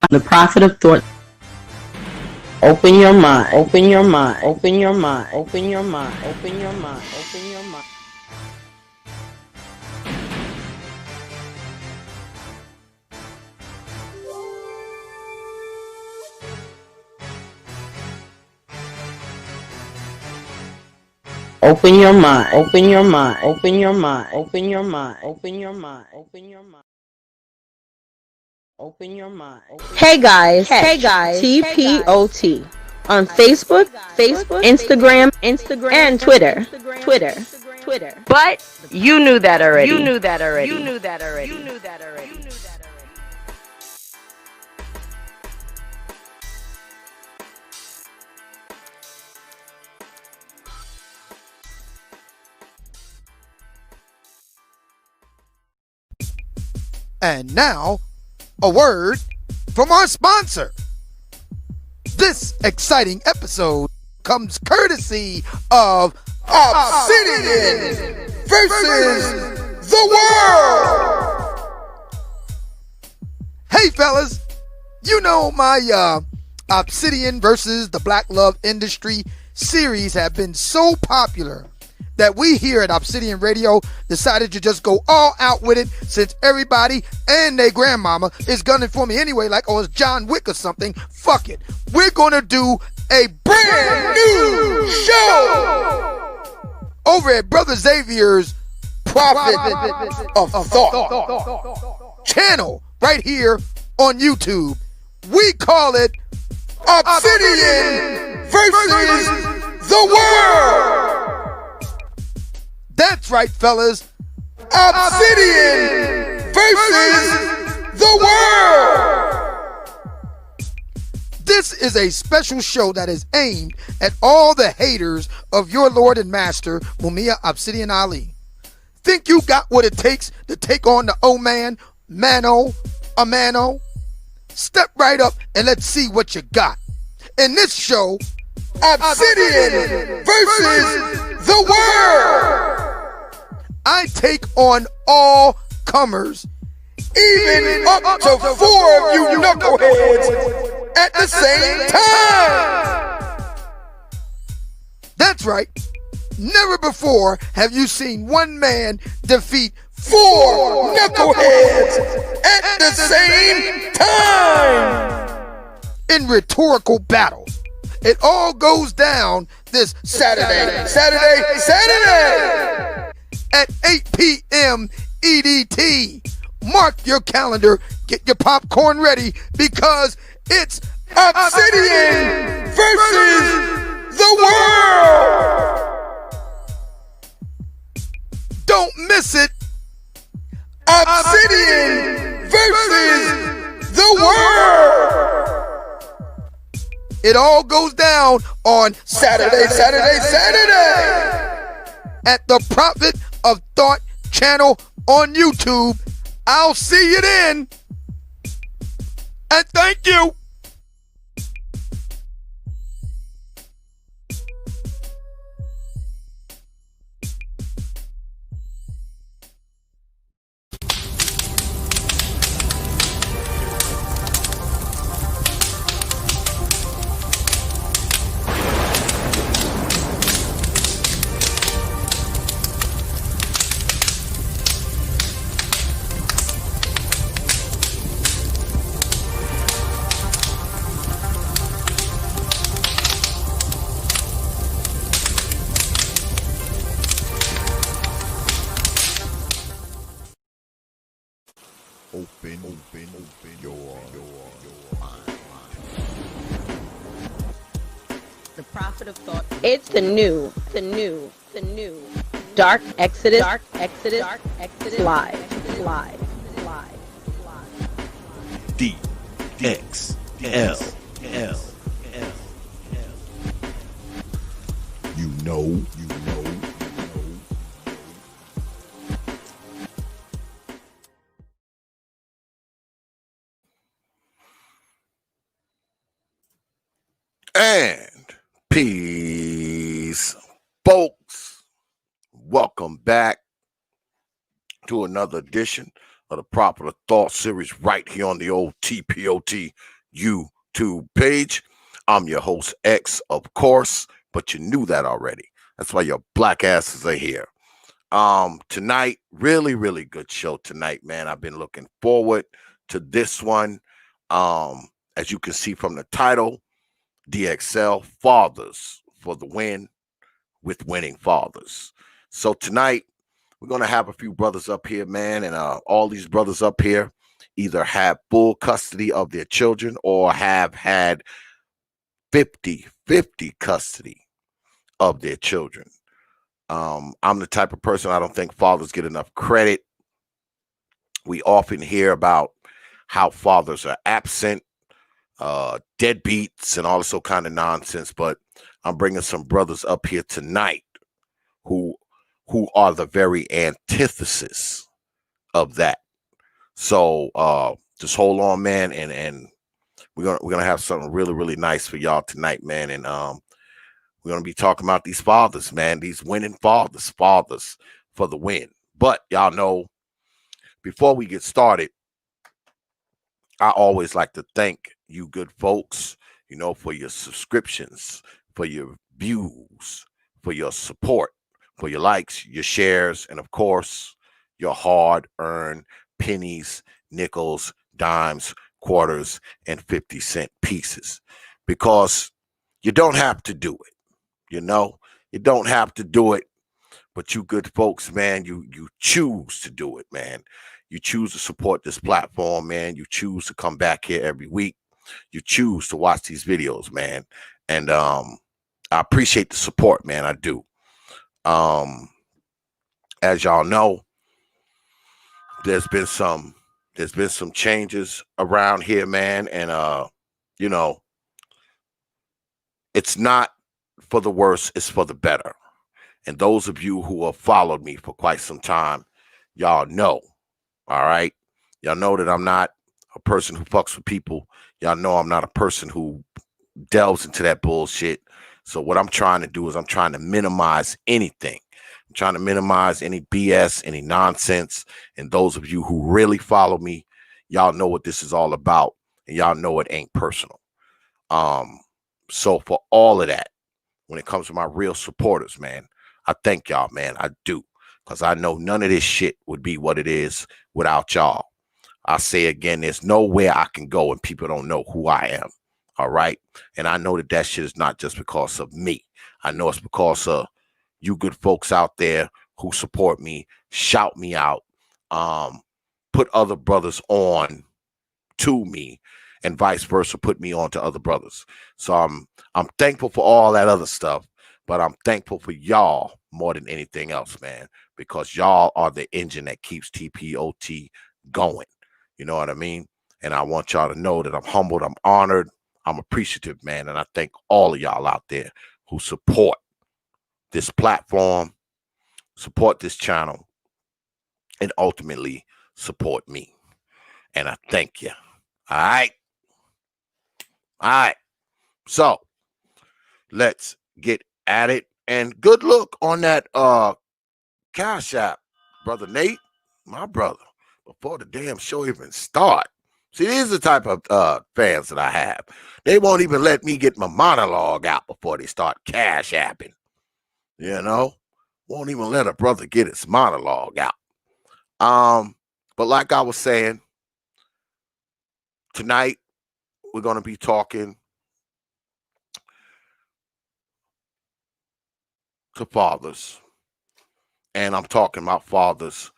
The prophet of thought. Open your mind. Open your mind. Open your mind. Open your mind. Open your mind. Open your mind. Open your mind. Open your mind. Open your mind. Open your mind. Open your mind. Open your mind. Open your mind. Hey guys, T.P.O.T on Facebook, Instagram, and Twitter. But you knew that already. And now, a word from our sponsor. This exciting episode comes courtesy of Obsidian versus the World. Hey fellas, you know my Obsidian versus the Black Love Industry series have been so popular that we here at Obsidian Radio decided to just go all out with it, since everybody and their grandmama is gunning for me anyway, like it's John Wick or something. Fuck it. We're gonna do a brand new show over at Brother Xavier's Prophet of Thought channel right here on YouTube. We call it Obsidian versus the World. That's right, fellas. Obsidian versus the World. This is a special show that is aimed at all the haters of your Lord and Master, Mumia Obsidian Ali. Think you got what it takes to take on the O-Man, Mano, Amano? Step right up and let's see what you got. In this show, Obsidian versus the World. I take on all comers, even up to 4 of you knuckleheads at the same time. That's right. Never before have you seen one man defeat 4 knuckleheads at the same time in rhetorical battle. It all goes down this Saturday at 8 p.m. EDT. Mark your calendar, get your popcorn ready, because it's Obsidian versus the World. Don't miss it. Obsidian versus the World. It all goes down on Saturday at the Prophet of Thought channel on YouTube. I'll see you then. And thank you. Open your mind. The prophet of thought. It's the new dark exodus live. DXL. You know. And peace, folks. Welcome back to another edition of the Proper Thought series right here on the old T.P.O.T YouTube page. I'm your host, X, of course, but you knew that already. That's why your black asses are here. Tonight, really good show tonight, man. I've been looking forward to this one. As you can see from the title, DXL Fathers for the Win with Winning Fathers. So tonight, we're going to have a few brothers up here, man, and all these brothers up here either have full custody of their children or have had 50-50 custody of their children. I'm the type of person, I don't think fathers get enough credit. We often hear about how fathers are absent, deadbeats, and all this kind of nonsense, but I'm bringing some brothers up here tonight who are the very antithesis of that. So just hold on, man, and we're gonna have something really nice for y'all tonight, man. And we're gonna be talking about these fathers, man, these winning fathers for the win. But y'all know, before we get started, I always like to thank you good folks, for your subscriptions, for your views, for your support, for your likes, your shares, and of course, your hard-earned pennies, nickels, dimes, quarters, and 50-cent pieces. Because you don't have to do it, you don't have to do it, but you good folks, man, you choose to do it, man. You choose to support this platform, man. You choose to come back here every week. You choose to watch these videos, man. And I appreciate the support, man. I do. As y'all know, there's been some changes around here, man. And it's not for the worse, it's for the better. And those of you who have followed me for quite some time, y'all know. All right. Y'all know that I'm not a person who fucks with people. Y'all know I'm not a person who delves into that bullshit. So what I'm trying to do is I'm trying to minimize anything. I'm trying to minimize any BS, any nonsense. And those of you who really follow me, y'all know what this is all about. And y'all know it ain't personal. So for all of that, when it comes to my real supporters, man, I thank y'all, man. I do. Because I know none of this shit would be what it is without y'all. I say again, there's nowhere I can go and people don't know who I am. All right. And I know that shit is not just because of me. I know it's because of you good folks out there who support me, shout me out, put other brothers on to me, and vice versa, put me on to other brothers. So I'm thankful for all that other stuff, but I'm thankful for y'all more than anything else, man, because y'all are the engine that keeps T.P.O.T going. You know what I mean? And I want y'all to know that I'm humbled, I'm honored, I'm appreciative, man. And I thank all of y'all out there who support this platform, support this channel, and ultimately support me. And I thank you. All right. All right. So let's get at it. And good look on that Cash App, Brother Nate, my brother, before the damn show even start. See, these are the type of fans that I have. They won't even let me get my monologue out before they start cash apping. Won't even let a brother get his monologue out. But like I was saying, tonight we're going to be talking to fathers. And I'm talking about fathers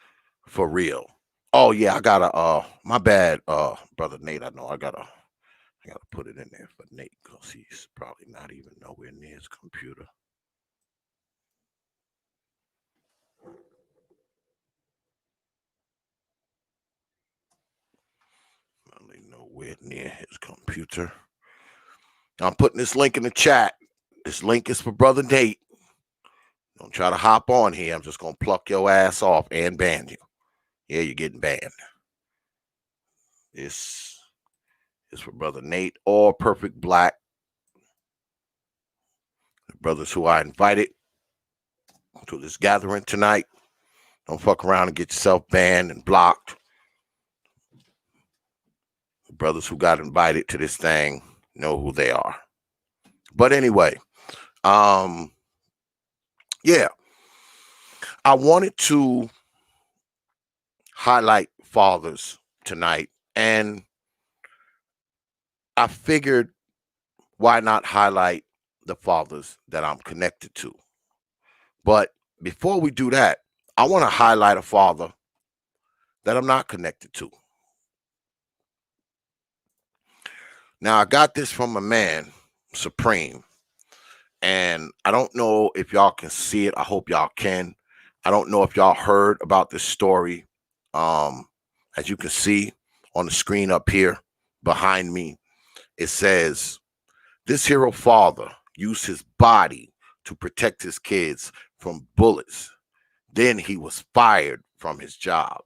for real. Oh yeah, I gotta my bad, Brother Nate. I know I gotta put it in there for Nate because he's probably not even nowhere near his computer. Probably nowhere near his computer. I'm putting this link in the chat. This link is for Brother Nate. Don't try to hop on here. I'm just gonna pluck your ass off and ban you. Yeah, you're getting banned. This is for Brother Nate or Perfect Black. The brothers who I invited to this gathering tonight. Don't fuck around and get yourself banned and blocked. brothers who got invited to this thing know who they are. But anyway, yeah, I wanted to highlight fathers tonight, and I figured, why not highlight the fathers that I'm connected to? But before we do that, I want to highlight a father that I'm not connected to. Now, I got this from a man, Supreme, and I don't know if y'all can see it. I hope y'all can. I don't know if y'all heard about this story. As you can see on the screen up here behind me, it says, this hero father used his body to protect his kids from bullets. Then he was fired from his job.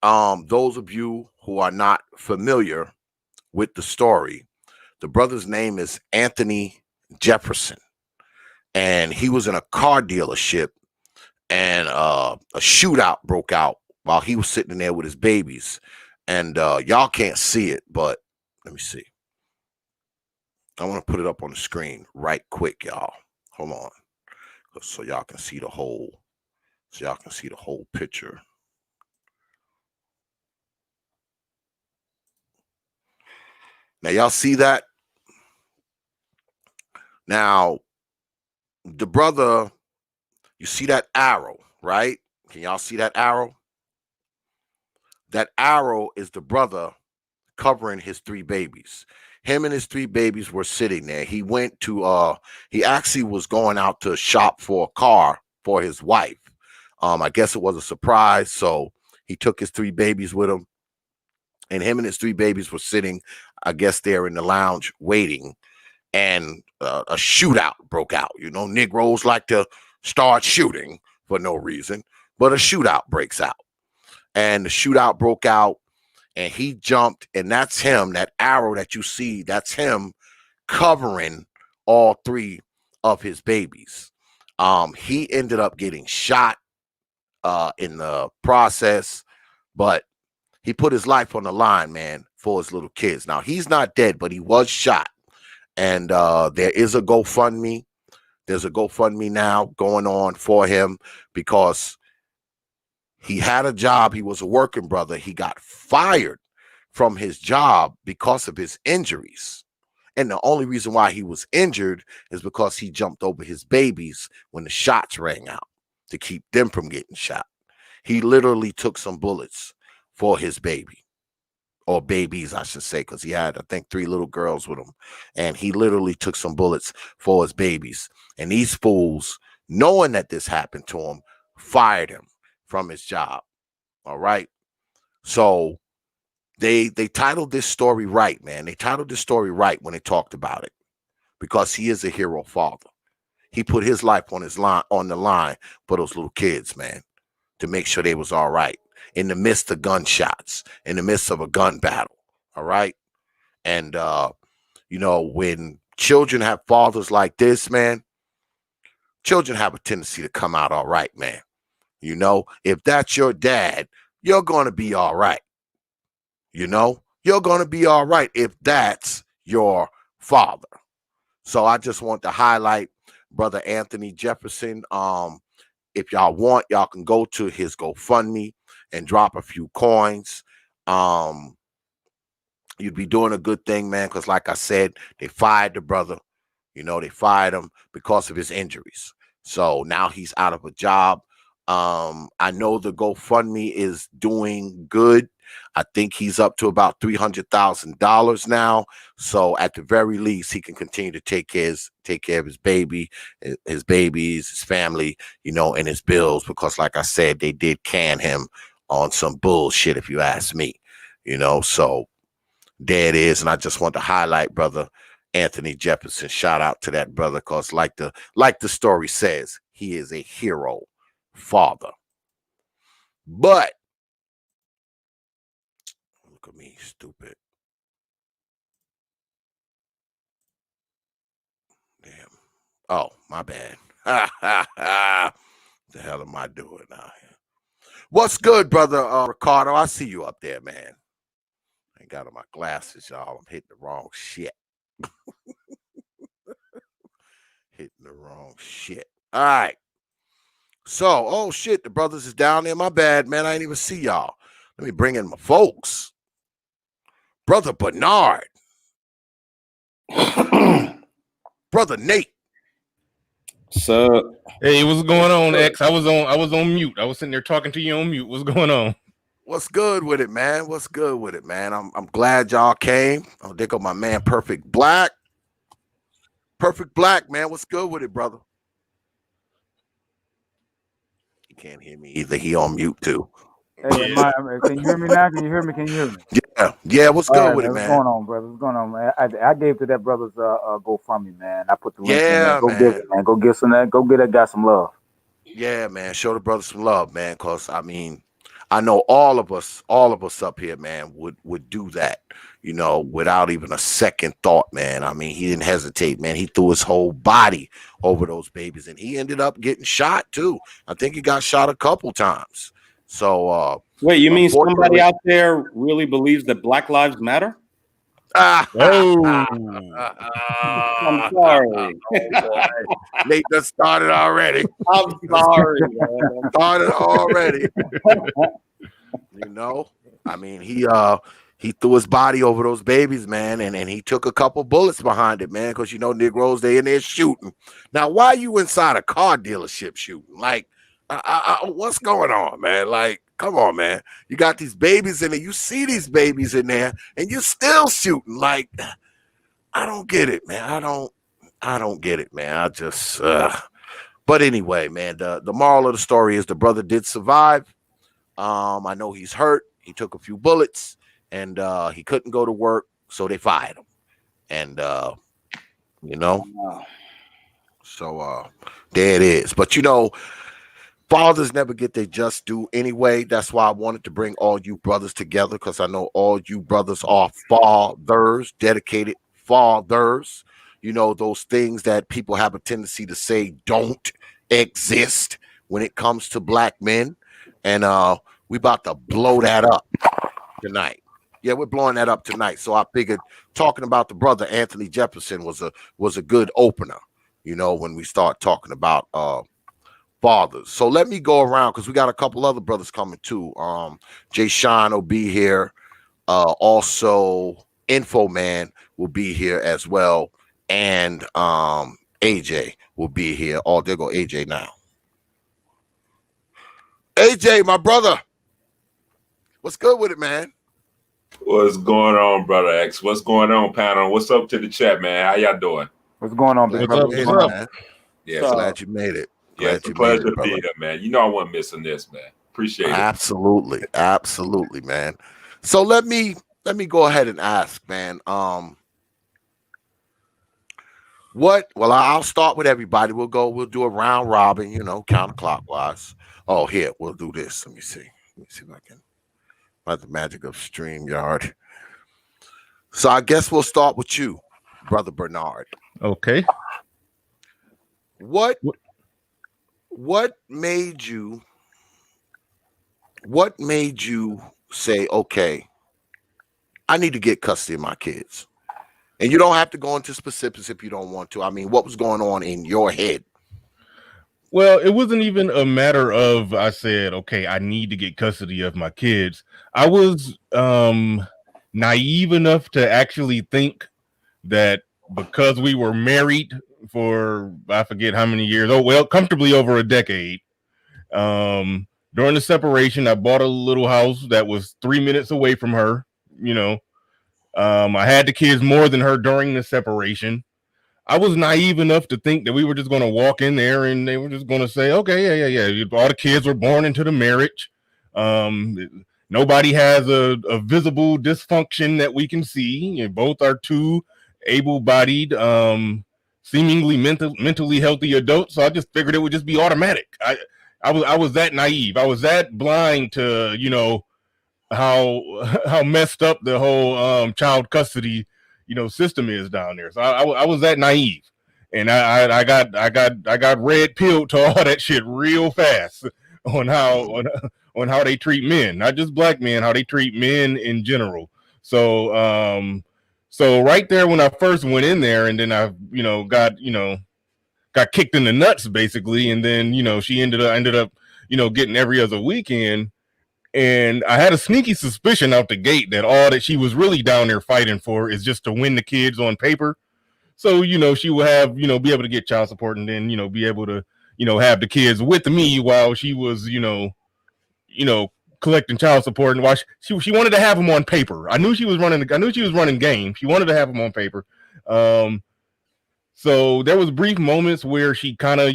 Those of you who are not familiar with the story, the brother's name is Anthony Jefferson, and he was in a car dealership, and a shootout broke out while he was sitting there with his babies. And y'all can't see it, but let me see. I want to put it up on the screen right quick, y'all. Hold on, so y'all can see the whole picture. Now y'all see that? Now the brother, you see that arrow, right? Can y'all see that arrow? That arrow is the brother covering his 3 babies. Him and his 3 babies were sitting there. He went to he actually was going out to shop for a car for his wife. I guess it was a surprise, so he took his 3 babies with him, and him and his 3 babies were sitting, I guess, there in the lounge waiting, and a shootout broke out. You know, Negroes like to start shooting for no reason, but a shootout breaks out, and the shootout broke out, and he jumped, and that's him. That arrow that you see, that's him covering all 3 of his babies. He ended up getting shot in the process, but he put his life on the line, man, for his little kids. Now, he's not dead, but he was shot, and there is a GoFundMe. There's a GoFundMe now going on for him because he had a job. He was a working brother. He got fired from his job because of his injuries. And the only reason why he was injured is because he jumped over his babies when the shots rang out to keep them from getting shot. He literally took some bullets for his baby, or babies, I should say, because he had, I think, 3 little girls with him. And he literally took some bullets for his babies. And these fools, knowing that this happened to him, fired him from his job. All right. So they titled this story right, man. They titled this story right when they talked about it, because he is a hero father. He put his life on the line for those little kids, man, to make sure they was all right in the midst of gunshots, in the midst of a gun battle. All right. And you know, when children have fathers like this, man, children have a tendency to come out all right, man. You know, if that's your dad, you're going to be all right. You know, you're going to be all right if that's your father. So I just want to highlight Brother Anthony Jefferson. If y'all want, y'all can go to his GoFundMe and drop a few coins. You'd be doing a good thing, man, because like I said, they fired the brother. You know, they fired him because of his injuries. So now he's out of a job. I know the GoFundMe is doing good. I think he's up to about $300,000 now. So at the very least, he can continue to take care of his baby, his babies, his family, you know, and his bills. Because like I said, they did can him on some bullshit, if you ask me, you know. So there it is. And I just want to highlight Brother Anthony Jefferson. Shout out to that brother, because like the story says, he is a hero father. But look at me, stupid. Damn. Oh, my bad. The hell am I doing now? What's good, brother Ricardo? I see you up there, man. ain't got on my glasses, y'all. I'm hitting the wrong shit. Hitting the wrong shit. All right. So, oh shit, the brothers is down there. My bad, man. I ain't even see y'all. Let me bring in my folks. Brother Bernard. Brother Nate. So, hey, what's going on, X? I was on mute. I was sitting there talking to you on mute. What's going on? What's good with it, man? What's good with it, man? I'm glad y'all came. Oh, there go my man, Perfect Black. Perfect Black, man. What's good with it, brother? He can't hear me either. He on mute too. Hey, can you hear me now? Can you hear me? Can you hear me? Yeah. What's good with it, What's man? going on, brother? What's going on, man? I gave to that brother's GoFundMe, man. I put the link in there. Yeah, Go man. give it, man. Go give some that. Go get that guy some love. Yeah, man. Show the brother some love, man. Cause I mean, I know all of us up here, man, would do that, you know, without even a second thought, man. I mean, he didn't hesitate, man. He threw his whole body over those babies, and he ended up getting shot too. I think he got shot a couple times. So wait, you mean somebody out there really believes that Black Lives Matter? Oh, I'm sorry. Nate just started already. I'm sorry, man. Started already. You know, I mean, he threw his body over those babies, man, and he took a couple bullets behind it, man, because you know Negroes, they in there shooting. Now, why you inside a car dealership shooting? Like, what's going on, man? Like, come on, man. You got these babies in there. You see these babies in there, and you're still shooting. Like, I don't get it, man. I don't get it, man. I just. But anyway, man, the moral of the story is the brother did survive. I know he's hurt. He took a few bullets, and he couldn't go to work, so they fired him. And you know, so there it is. But you know, fathers never get their just due anyway. That's why I wanted to bring all you brothers together, because I know all you brothers are fathers, dedicated fathers. You know, those things that people have a tendency to say don't exist when it comes to black men. And we about to blow that up tonight. Yeah, we're blowing that up tonight. So I figured talking about the brother Anthony Jefferson was a good opener, you know, when we start talking about fathers. So let me go around, because we got a couple other brothers coming too. Jay Shine will be here. Also Info Man will be here as well. And AJ will be here. Oh, there go AJ now. AJ, my brother. What's good with it, man? What's going on, brother X? What's going on, panel? What's up to the chat, man? How y'all doing? What's going on, big brother? What's up? Man? Yeah, Glad you made it. Yeah, it's a pleasure to be here, man. You know I wasn't missing this, man. Appreciate it. Absolutely, man. So let me go ahead and ask, man. I'll start with everybody. We'll do a round robin, you know, counterclockwise. Oh, here, we'll do this. Let me see if I can. By the magic of StreamYard. So I guess we'll start with you, Brother Bernard. okay. What made you say, okay, I need to get custody of my kids? And you don't have to go into specifics if you don't want to. I mean, what was going on in your head? Well, it wasn't even a matter of I said, okay, I need to get custody of my kids. I was naive enough to actually think that because we were married for I forget how many years, comfortably over a decade. During the separation, I bought a little house that was 3 minutes away from her. You know, I had the kids more than her during the separation. I was naive enough to think that we were just going to walk in there and they were just going to say, okay, yeah. All the kids were born into the marriage. Nobody has a visible dysfunction that we can see. Both are two able-bodied, seemingly mentally healthy adults. So I just figured it would just be automatic. I was that naive. I was that blind to, you know, how messed up the whole child custody, you know, system is down there. So I was that naive, and I got red pilled to all that shit real fast on how they treat men, not just black men, how they treat men in general. So so right there when I first went in there, and then I got kicked in the nuts basically, and then she ended up getting every other weekend. And I had a sneaky suspicion out the gate that all that she was really down there fighting for is just to win the kids on paper. So, she will have, be able to get child support, and then, be able to, have the kids with me while she was, collecting child support. And while she wanted to have them on paper. I knew she was running game. She wanted to have them on paper. So there was brief moments where she kind of,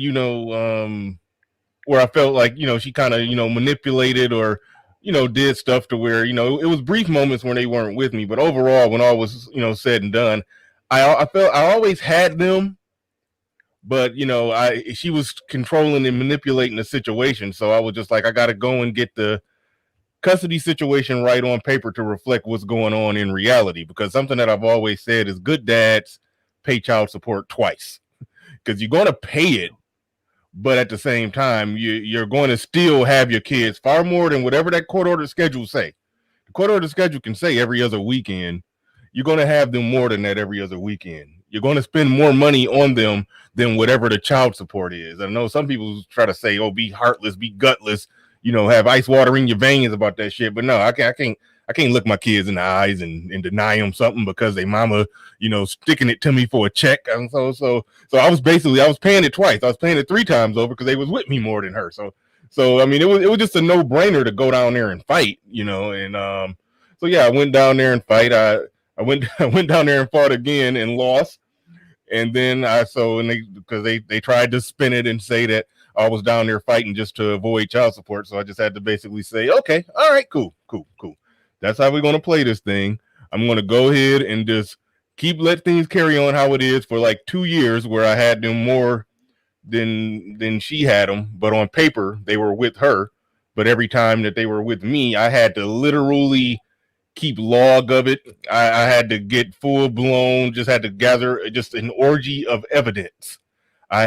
where I felt like, she kind of, manipulated or, did stuff to where, it was brief moments when they weren't with me. But overall, when all was, said and done, I felt I always had them, but she was controlling and manipulating the situation. So I was just like, I got to go and get the custody situation right on paper to reflect what's going on in reality. Because something that I've always said is good dads pay child support twice, because you're going to pay it, but at the same time, you're going to still have your kids far more than whatever that court order schedule say. The court order schedule can say every other weekend. You're going to have them more than that every other weekend. You're going to spend more money on them than whatever the child support is. I know some people try to say, oh, be heartless, be gutless, have ice water in your veins about that shit. But no, I can't look my kids in the eyes and deny them something because they mama, sticking it to me for a check. And so I was paying it twice. I was paying it 3 times over because they was with me more than her. So I mean, it was just a no brainer to go down there and fight, and so yeah, I went down there and fight. I went down there and fought again and lost. And then they tried to spin it and say that I was down there fighting just to avoid child support. So I just had to basically say, okay, all right, cool. That's how we're going to play this thing. I'm going to go ahead and just let things carry on how it is for like 2 years, where I had them more than she had them. But on paper, they were with her. But every time that they were with me, I had to literally keep log of it. I had to get full blown, just had to gather just an orgy of evidence. I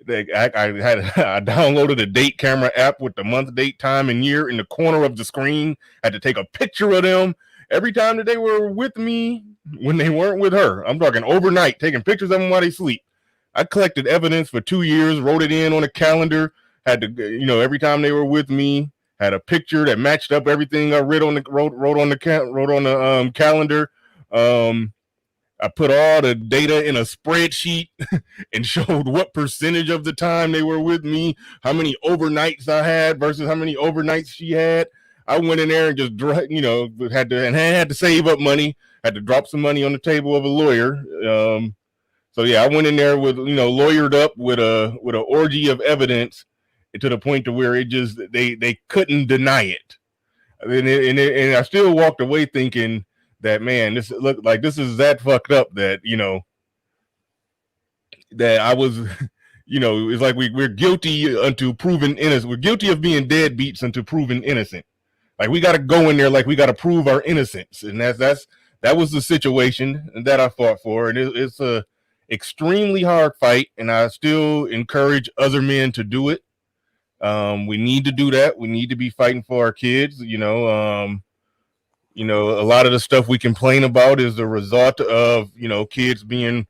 downloaded a date camera app with the month, date, time, and year in the corner of the screen. I had to take a picture of them every time that they were with me when they weren't with her. I'm talking overnight, taking pictures of them while they sleep. I collected evidence for 2 years, wrote it in on a calendar, had to, every time they were with me, had a picture that matched up everything I wrote on the calendar. I put all the data in a spreadsheet and showed what percentage of the time they were with me, how many overnights I had versus how many overnights she had. I went in there and just, had to save up money, had to drop some money on the table of a lawyer. So yeah, I went in there with, lawyered up with a orgy of evidence to the point to where it just, they couldn't deny it. And I still walked away thinking that, man, this looked like this is that fucked up that, that I was, it's like we're guilty unto proven innocent. We're guilty of being deadbeats unto proven innocent. Like we got to go in there, like we got to prove our innocence. And that was the situation that I fought for. And it's a extremely hard fight. And I still encourage other men to do it. We need to do that. We need to be fighting for our kids. A lot of the stuff we complain about is the result of, kids being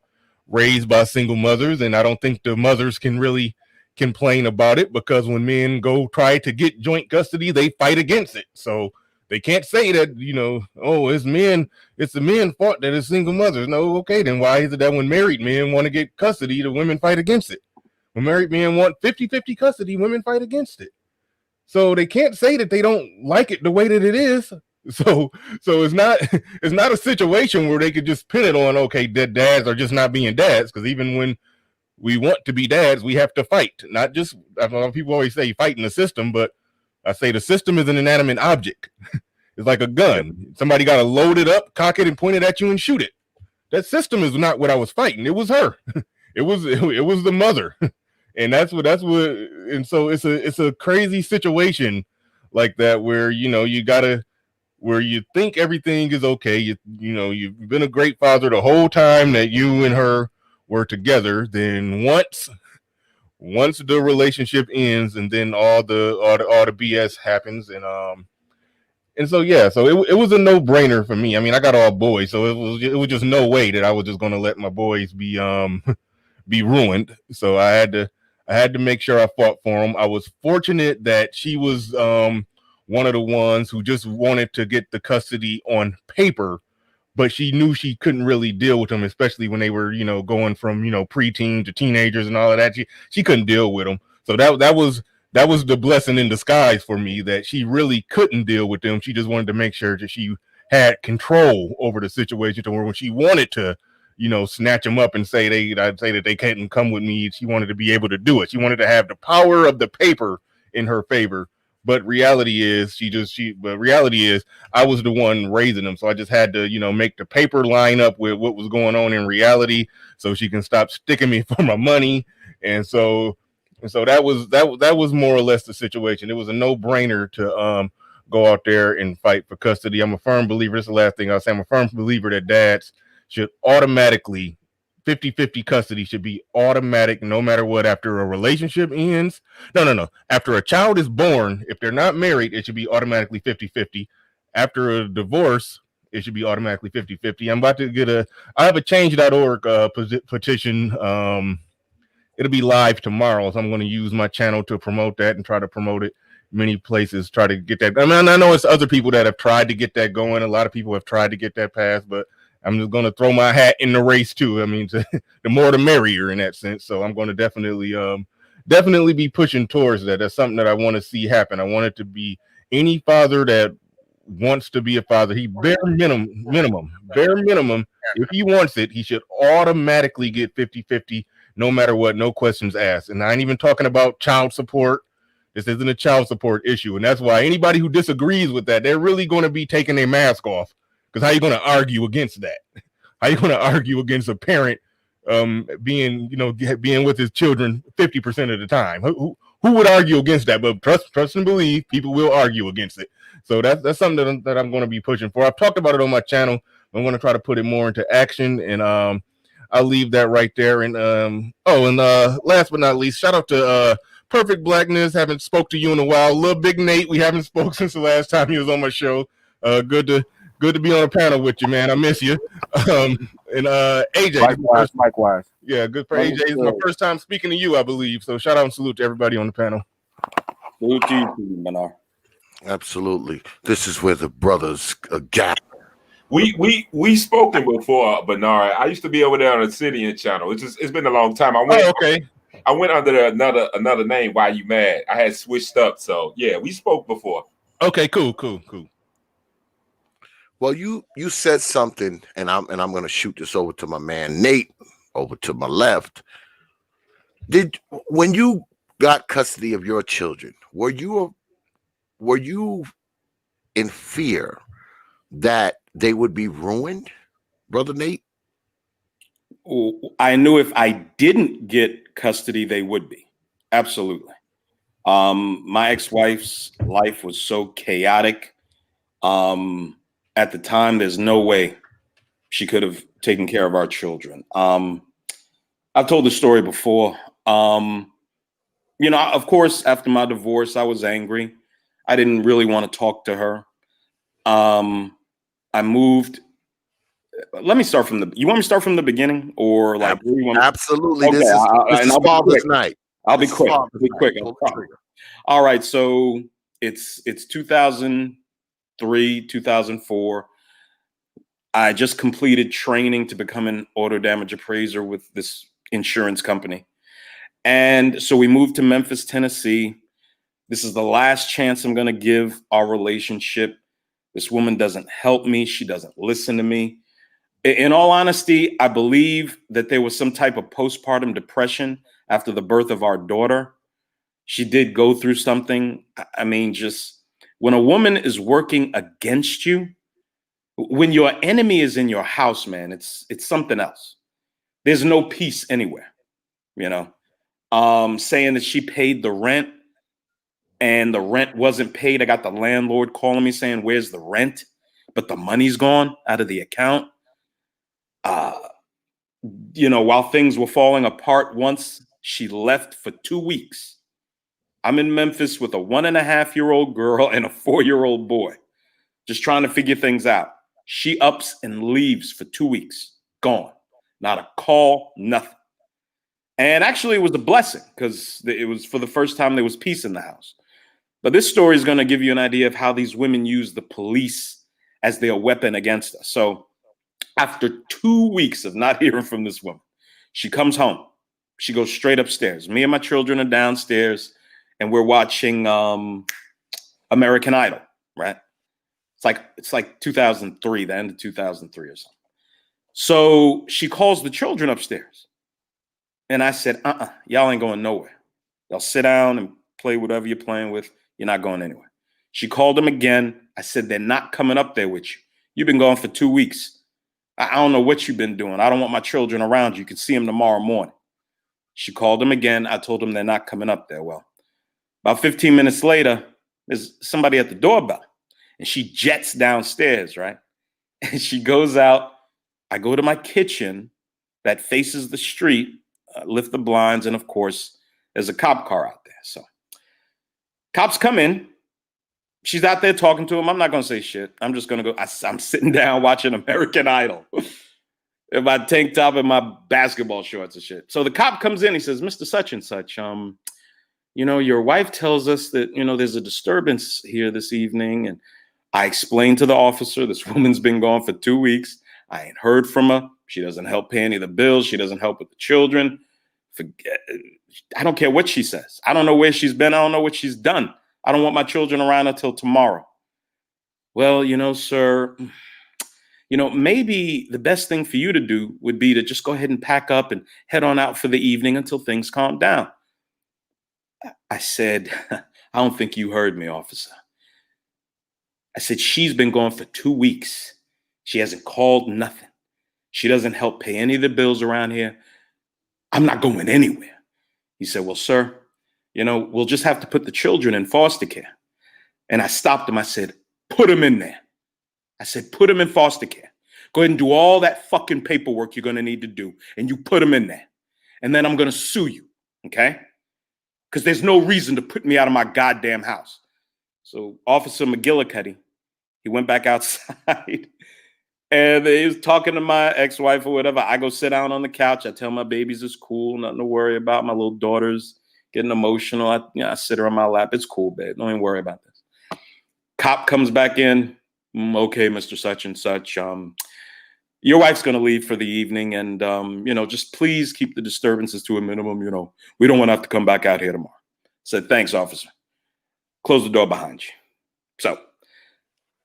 raised by single mothers. And I don't think the mothers can really complain about it, because when men go try to get joint custody, they fight against it. So they can't say that, it's the men's fault that it's single mothers. No, okay, then why is it that when married men want to get custody, the women fight against it? When married men want 50-50 custody, women fight against it. So they can't say that they don't like it the way that it is. So it's not a situation where they could just pin it on, okay, that dads are just not being dads, because even when we want to be dads, we have to fight. Not just, I know people always say fighting the system, but I say the system is an inanimate object. It's like a gun. Somebody got to load it up, cock it, and point it at you and shoot it. That system is not what I was fighting. It was her. It was the mother. And that's what, and so it's a crazy situation like that where, where you think everything is okay. You've been a great father the whole time that you and her were together. Then once the relationship ends, and then all the BS happens, and And so yeah, so it was a no brainer for me. I mean, I got all boys, so it was just no way that I was just going to let my boys be be ruined. So I had to make sure I fought for them. I was fortunate that she was one of the ones who just wanted to get the custody on paper, but she knew she couldn't really deal with them, especially when they were, going from, preteen to teenagers and all of that. She couldn't deal with them. So that was the blessing in disguise for me, that she really couldn't deal with them. She just wanted to make sure that she had control over the situation, to where when she wanted to, snatch them up and I'd say that they couldn't come with me, she wanted to be able to do it. She wanted to have the power of the paper in her favor. But reality is I was the one raising them. So I just had to, make the paper line up with what was going on in reality, so she can stop sticking me for my money. And so that was more or less the situation. It was a no-brainer to go out there and fight for custody. I'm a firm believer. This is the last thing I'll say. I'm a firm believer that dads should automatically 50-50 custody should be automatic, no matter what. After a relationship ends, no. After a child is born, if they're not married, it should be automatically 50-50. After a divorce, it should be automatically 50-50. I'm about to I have a change.org petition. It'll be live tomorrow, so I'm going to use my channel to promote that and try to promote it many places, try to get that. I mean, I know it's other people that have tried to get that going. A lot of people have tried to get that passed, but I'm just going to throw my hat in the race too. I mean, the more the merrier in that sense. So I'm going to definitely be pushing towards that. That's something that I want to see happen. I want it to be any father that wants to be a father. He bare minimum, if he wants it, he should automatically get 50-50, no matter what, no questions asked. And I ain't even talking about child support. This isn't a child support issue. And that's why anybody who disagrees with that, they're really going to be taking their mask off. Because how are you going to argue against that? How are you going to argue against a parent being with his children 50% of the time? Who would argue against that? But trust and believe, people will argue against it. So that's something that I'm going to be pushing for. I've talked about it on my channel. I'm going to try to put it more into action, and I'll leave that right there. And last but not least, shout out to Perfect Blackness. Haven't spoke to you in a while. Lil Big Nate, we haven't spoke since the last time he was on my show. Good to be on a panel with you, man. I miss you. And AJ, likewise. Yeah, good for AJ. It's my first time speaking to you, I believe. So shout out and salute to everybody on the panel. Salute to you, Bernard. Absolutely. This is where the brothers gather. We spoken before, Bernard. I used to be over there on the City channel. It's been a long time. I went under another name. Why You Mad? I had switched up. So yeah, we spoke before. Okay, cool. Well, you said something, and I'm going to shoot this over to my man Nate, over to my left. When you got custody of your children, were you in fear that they would be ruined, Brother Nate? I knew if I didn't get custody, they would be. Absolutely. My ex-wife's life was so chaotic. At the time, there's no way she could have taken care of our children. I've told the story before. Of course, after my divorce, I was angry. I didn't really want to talk to her. I moved. Let me start you want me to start from the beginning, or like? Absolutely. Okay, This is Father's Night. I'll be quick. All right. So it's 2003, 2004. I just completed training to become an auto damage appraiser with this insurance company. And so we moved to Memphis, Tennessee. This is the last chance I'm going to give our relationship. This woman doesn't help me. She doesn't listen to me. In all honesty, I believe that there was some type of postpartum depression after the birth of our daughter. She did go through something. I mean, just when a woman is working against you, when your enemy is in your house, man, it's something else. There's no peace anywhere, saying that she paid the rent and the rent wasn't paid. I got the landlord calling me saying, where's the rent? But the money's gone out of the account. While things were falling apart, once she left for 2 weeks. I'm in Memphis with a 1.5-year-old girl and a 4-year-old boy. just trying to figure things out. She ups and leaves for 2 weeks, gone. Not a call, nothing. And actually, it was a blessing because it was for the first time there was peace in the house. But this story is going to give you an idea of how these women use the police as their weapon against us. So after 2 weeks of not hearing from this woman, she comes home. She goes straight upstairs. Me and my children are downstairs, and we're watching American Idol, right? It's like 2003, the end of 2003 or something. So she calls the children upstairs. And I said, y'all ain't going nowhere. Y'all sit down and play whatever you're playing with. You're not going anywhere. She called them again. I said, they're not coming up there with you. You've been gone for 2 weeks. I don't know what you've been doing. I don't want my children around you. You can see them tomorrow morning. She called them again. I told them they're not coming up there. Well, about 15 minutes later, there's somebody at the doorbell. And she jets downstairs, right? And she goes out. I go to my kitchen that faces the street, lift the blinds, and of course, there's a cop car out there. So cops come in. She's out there talking to him. I'm not going to say shit. I'm just going to go. I'm sitting down watching American Idol in my tank top and my basketball shorts and shit. So the cop comes in. He says, Mr. Such and Such, your wife tells us that, there's a disturbance here this evening. And I explained to the officer, this woman's been gone for 2 weeks. I ain't heard from her. She doesn't help pay any of the bills. She doesn't help with the children. I don't care what she says. I don't know where she's been. I don't know what she's done. I don't want my children around her till tomorrow. Well, sir, maybe the best thing for you to do would be to just go ahead and pack up and head on out for the evening until things calm down. I said, I don't think you heard me, officer. I said, she's been gone for 2 weeks. She hasn't called, nothing. She doesn't help pay any of the bills around here. I'm not going anywhere. He said, well, sir, we'll just have to put the children in foster care. And I stopped him. I said, put them in there. I said, put them in foster care. Go ahead and do all that fucking paperwork you're going to need to do. And you put them in there. And then I'm going to sue you. Okay? Because there's no reason to put me out of my goddamn house. So Officer McGillicuddy, he went back outside. And he was talking to my ex-wife or whatever. I go sit down on the couch. I tell my babies it's cool, nothing to worry about. My little daughter's getting emotional. I sit her on my lap. It's cool, babe. Don't even worry about this. Cop comes back in. Okay, Mr. Such and Such. Your wife's going to leave for the evening. And, just please keep the disturbances to a minimum. We don't want to have to come back out here tomorrow. I said, thanks, officer. Close the door behind you. So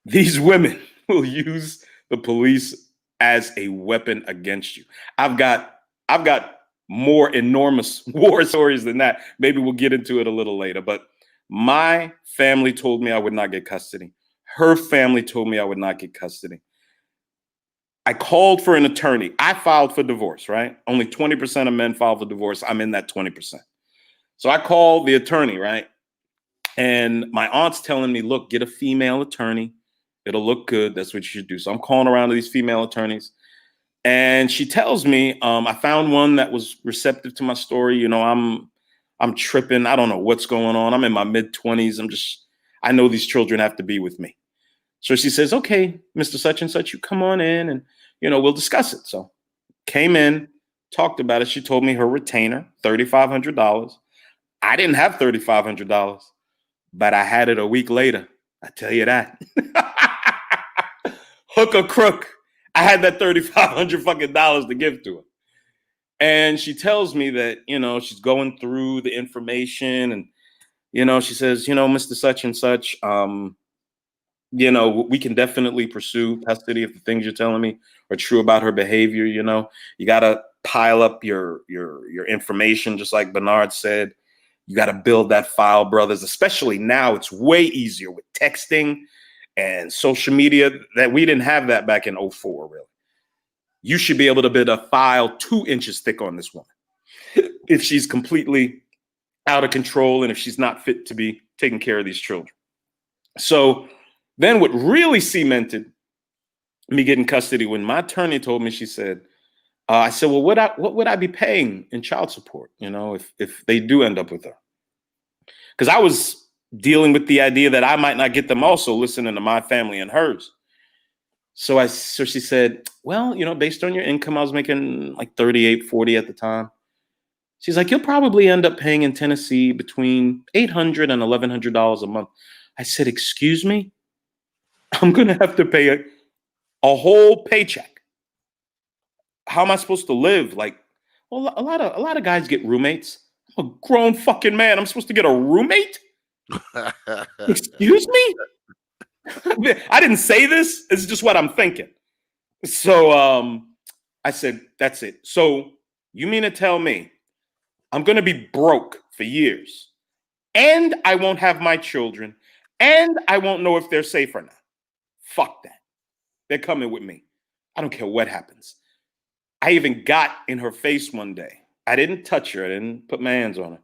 these women will use the police as a weapon against you. I've got more enormous war stories than that. Maybe we'll get into it a little later, but my family told me I would not get custody. Her family told me I would not get custody. I called for an attorney. I filed for divorce, right? Only 20% of men file for divorce. I'm in that 20%. So I called the attorney, right? And my aunt's telling me, look, get a female attorney. It'll look good. That's what you should do. So I'm calling around to these female attorneys. And she tells me, I found one that was receptive to my story. I'm tripping. I don't know what's going on. I'm in my mid-20s. I know these children have to be with me. So she says, okay, Mr. Such and Such, you come on in and, we'll discuss it. So came in, talked about it. She told me her retainer, $3,500. I didn't have $3,500, but I had it a week later. I tell you that. Hook or crook, I had that $3,500 fucking dollars to give to her. And she tells me that, she's going through the information and, she says, Mr. Such and Such, we can definitely pursue custody if the things you're telling me are true about her behavior. You got to pile up your information, just like Bernard said. You got to build that file, brothers, especially now. It's way easier with texting and social media that we didn't have that back in 2004, really. You should be able to build a file 2 inches thick on this woman if she's completely out of control and if she's not fit to be taking care of these children. So then what really cemented me getting custody, when my attorney told me, she said, I said, well, what would I be paying in child support, if they do end up with her? Because I was dealing with the idea that I might not get them also listening to my family and hers. So she said, well, you know, based on your income, I was making like 38, 40 at the time. She's like, you'll probably end up paying in Tennessee between $800 and $1,100 a month. I said, excuse me? I'm going to have to pay a whole paycheck. How am I supposed to live? Like, well, a lot of guys get roommates. I'm a grown fucking man. I'm supposed to get a roommate? Excuse me? I didn't say this. It's just what I'm thinking. So I said, that's it. So you mean to tell me I'm going to be broke for years and I won't have my children and I won't know if they're safe or not? Fuck that. They're coming with me. I don't care what happens. I even got in her face one day. I didn't touch her. I didn't put my hands on her.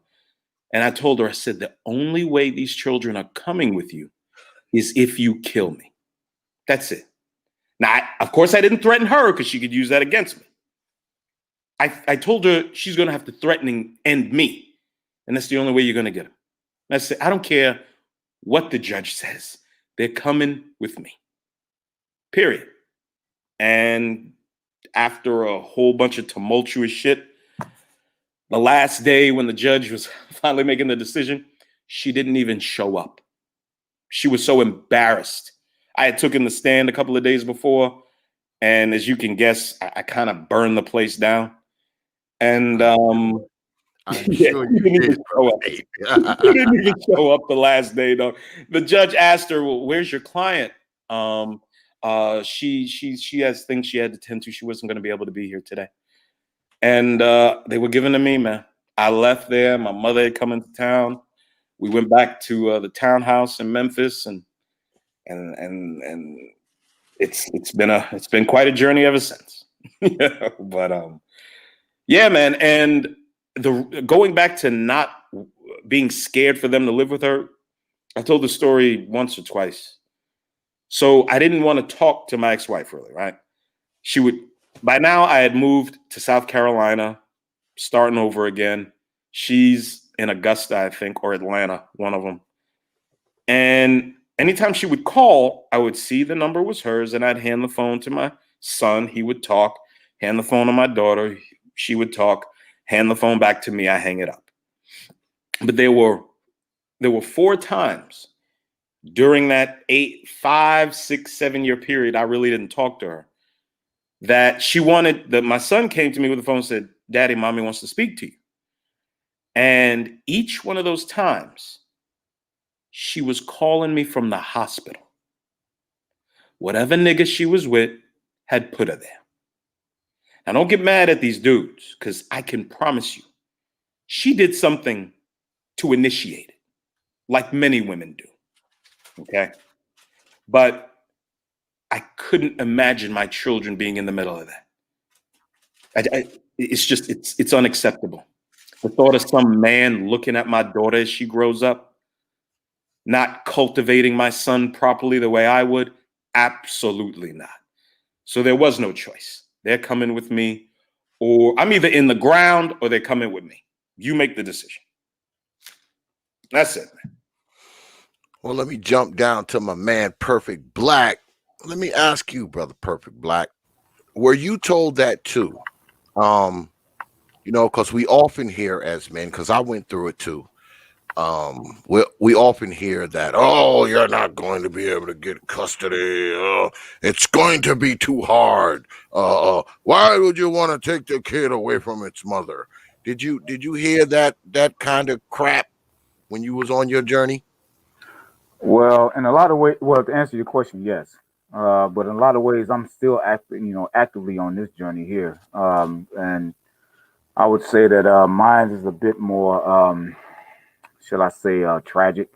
And I told her, I said, the only way these children are coming with you is if you kill me. That's it. Now, of course, I didn't threaten her because she could use that against me. I told her she's going to have to threaten and end me. And that's the only way you're going to get them. And I said, I don't care what the judge says. They're coming with me. Period. And after a whole bunch of tumultuous shit, the last day when the judge was finally making the decision, she didn't even show up. She was so embarrassed. I had taken the stand a couple of days before, and as you can guess, I kind of burned the place down. And I'm sure you did. She didn't even show up the last day, though. The judge asked her, well, where's your client? She has things she had to tend to. She wasn't going to be able to be here today. And they were given to me, man. I left there. My mother had come into town. We went back to the townhouse in Memphis, and it's been quite a journey ever since. But yeah, man. And going back to not being scared for them to live with her, I told the story once or twice. So I didn't want to talk to my ex-wife really, right? By now I had moved to South Carolina, starting over again. She's in Augusta, I think, or Atlanta, one of them. And anytime she would call, I would see the number was hers, and I'd hand the phone to my son. He would talk, hand the phone to my daughter. She would talk, hand the phone back to me. I hang it up. But there were 4 times during that 5, 6, 7 year period I really didn't talk to her, that my son came to me with the phone and said, Daddy, Mommy wants to speak to you. And each one of those times, she was calling me from the hospital. Whatever nigga she was with had put her there. Now, don't get mad at these dudes, because I can promise you, she did something to initiate it, like many women do. Okay? But I couldn't imagine my children being in the middle of that. It's unacceptable. The thought of some man looking at my daughter as she grows up, not cultivating my son properly the way I would, absolutely not. So there was no choice. They're coming with me, or I'm either in the ground or they're coming with me. You make the decision. That's it, man. Well, let me jump down to my man, Perfect Black. Let me ask you, brother Perfect Black, were you told that too? You know, because we often hear as men, because I went through it too. We often hear that, oh, you're not going to be able to get custody. It's going to be too hard. Why would you want to take the kid away from its mother? Did you hear that kind of crap when you was on your journey? Well, in a lot of ways, to answer your question, yes. But in a lot of ways, I'm still actively on this journey here. And I would say that mine is a bit more, shall I say, tragic,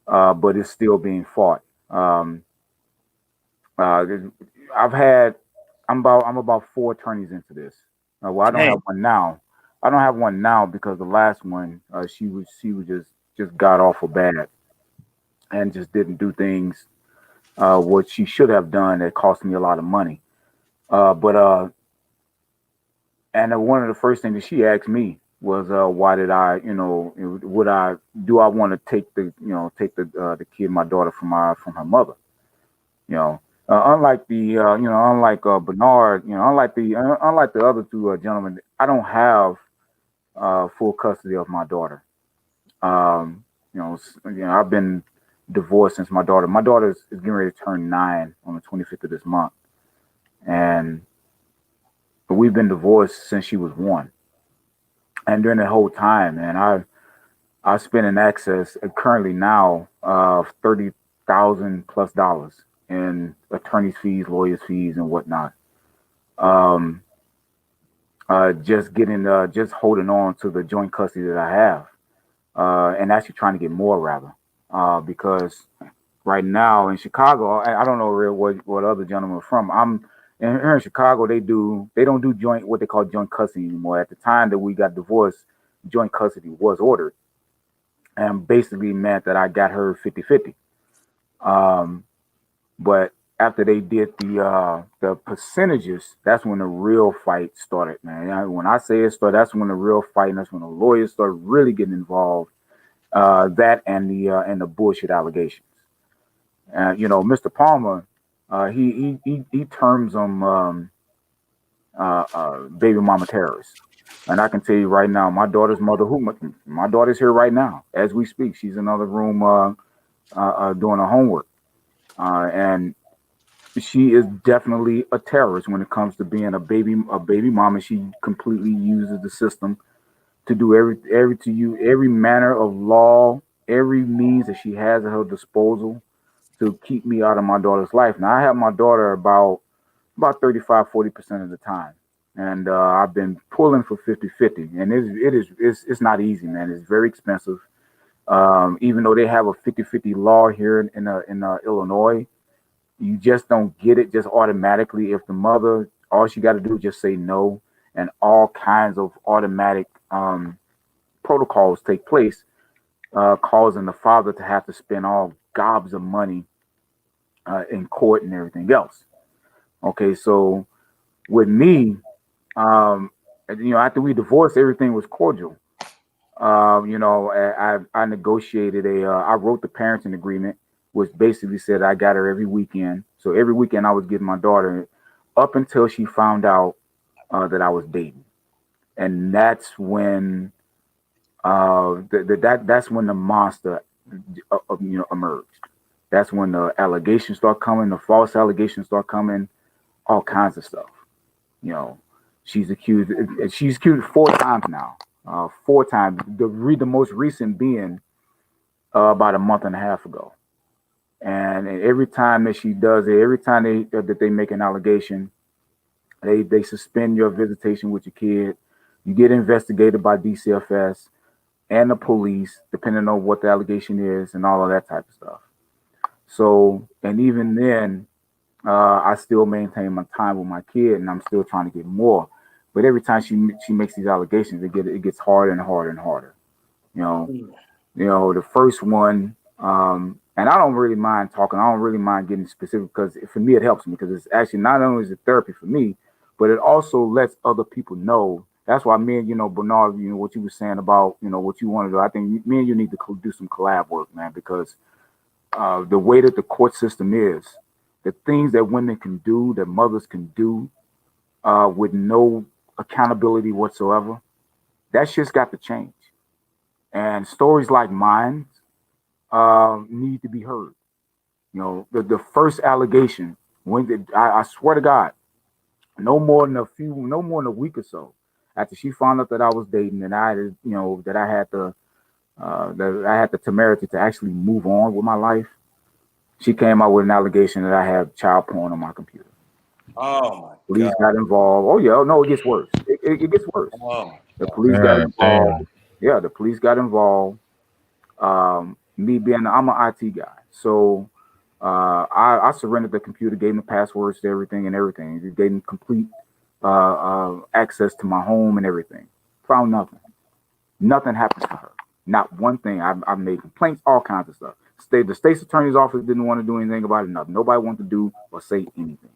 but it's still being fought. I'm about 4 attorneys into this. Well, I don't have one now. I don't have one now because the last one, she was just got awful bad and just didn't do things what she should have done that cost me a lot of money. And one of the first things that she asked me was why did I, would I do I want to take the kid, my daughter, from her mother? Unlike Bernard, unlike the other two gentlemen, I don't have full custody of my daughter. I've been divorced since my daughter. My daughter is getting ready to turn 9 on the 25th of this month, and we've been divorced since she was 1. And during the whole time, man, I spent in excess currently now of $30,000+ in attorney's fees, lawyers' fees, and whatnot. Just holding on to the joint custody that I have, and actually trying to get more rather, because right now in Chicago, I don't know real what other gentlemen are from. Here in Chicago, they don't do what they call joint custody anymore. At the time that we got divorced, joint custody was ordered, and basically meant that I got her 50-50. But after they did the percentages, that's when the real fight started, man. When I say it started, that's when the real fight, and that's when the lawyers started really getting involved. That and the bullshit allegations. Mr. Palmer, he terms them baby mama terrorists. And I can tell you right now, my daughter's mother, my daughter's here right now as we speak. She's in another room doing her homework, and she is definitely a terrorist when it comes to being a baby mama. She completely uses the system to do every manner of law, every means that she has at her disposal to keep me out of my daughter's life. Now I have my daughter about 35-40% of the time, and I've been pulling for 50-50, and it's not easy, man. It's very expensive. Even though they have a 50-50 law here in Illinois, you just don't get it just automatically. If the mother, all she got to do is just say no, and all kinds of automatic protocols take place, causing the father to have to spend all gobs of money in court and everything else. Okay, so with me, after we divorced, everything was cordial. I negotiated I wrote the parenting agreement, which basically said I got her every weekend. So every weekend I was getting my daughter up until she found out that I was dating. And that's when that's when the monster emerged. That's when the allegations start coming, the false allegations start coming, all kinds of stuff. She's accused 4 times now. 4 times. The most recent being about a month and a half ago. And every time that she does it, every time that they make an allegation, they suspend your visitation with your kid. You get investigated by DCFS and the police, depending on what the allegation is and all of that type of stuff. So, and even then, I still maintain my time with my kid, and I'm still trying to get more. But every time she makes these allegations, it gets harder and harder and harder. The first one, and I don't really mind talking. I don't really mind getting specific because for me it helps me, because it's actually not only is it therapy for me, but it also lets other people know. That's why me and Bernard, what you were saying about what you want to do. I think me and you need to do some collab work, man, because the way that the court system is, the things that women can do, that mothers can do, with no accountability whatsoever, that shit's got to change. And stories like mine need to be heard. The first allegation, I swear to God, no more than a week or so after she found out that I was dating, and that I had the temerity to actually move on with my life, she came out with an allegation that I have child porn on my computer. Oh my God. Police got involved. Oh yeah, no, it gets worse. It gets worse. Oh, the police got involved. Yeah, the police got involved. Me being, I'm an IT guy, so I surrendered the computer, gave them the passwords to everything and everything. It gave them complete access to my home and everything. Found nothing. Nothing happened to her. Not one thing. I made complaints, all kinds of stuff. The state's attorney's office didn't want to do anything about it. Nothing. Nobody wanted to do or say anything.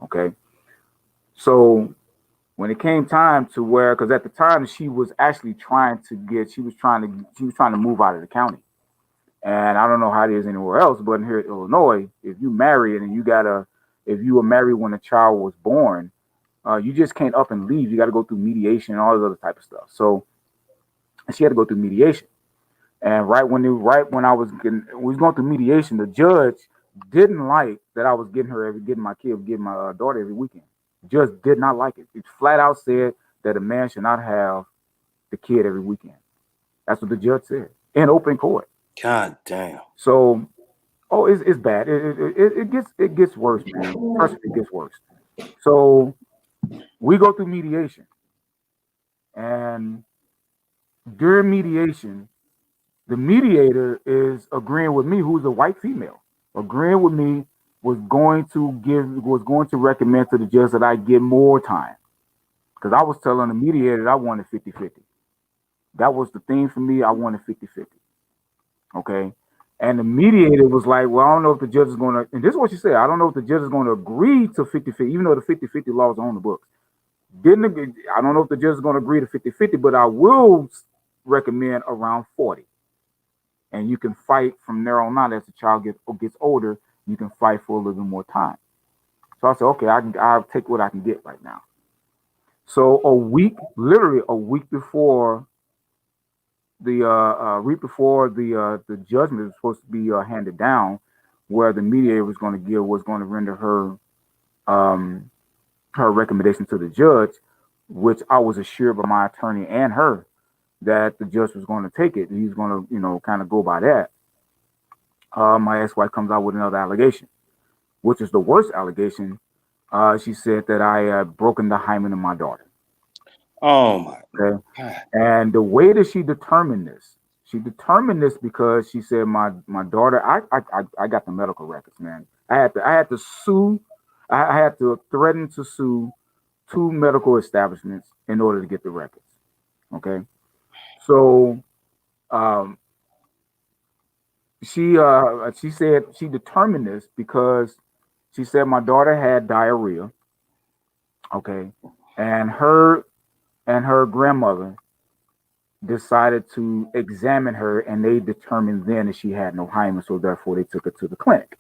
Okay. So When it came time to where, because at the time she was actually trying to move out of the county. And I don't know how it is anywhere else, but here in Illinois, if you marry and if you were married when a child was born, you just can't up and leave. You got to go through mediation and all this other type of stuff. So she had to go through mediation. And right when I was going through mediation, the judge didn't like that I was getting my daughter every weekend. Just did not like it. It flat out said that a man should not have the kid every weekend. That's what the judge said in open court. God damn. So, it's bad. It gets worse, man. Trust me, it gets worse. So we go through mediation, and during mediation, the mediator is agreeing with me, who's a white female, agreeing with me was going to recommend to the judge that I get more time. Because I was telling the mediator that I wanted 50-50. That was the thing for me. I wanted 50-50. Okay. And the mediator was like, well, I don't know if the judge is going to, and this is what she said, I don't know if the judge is going to agree to 50-50, even though the 50-50 laws are on the books. I don't know if the judge is going to agree to 50-50, but I will recommend around 40. And you can fight from there on out as the child gets older. You can fight for a little bit more time. So I said, okay, I'll take what I can get right now. So literally a week before the judgment was supposed to be handed down, where the mediator was going to render her recommendation to the judge, which I was assured by my attorney and her that the judge was going to take it. He's going to, kind of go by that. My ex-wife comes out with another allegation, which is the worst allegation. She said that I had broken the hymen of my daughter. Oh my God. God. And the way that she determined this because she said my daughter, I got the medical records, man. I had to sue. I had to threaten to sue 2 medical establishments in order to get the records. Okay. So she said she determined this because she said my daughter had diarrhea. Okay. And her grandmother decided to examine her, and they determined then that she had no hymen, so therefore they took her to the clinic.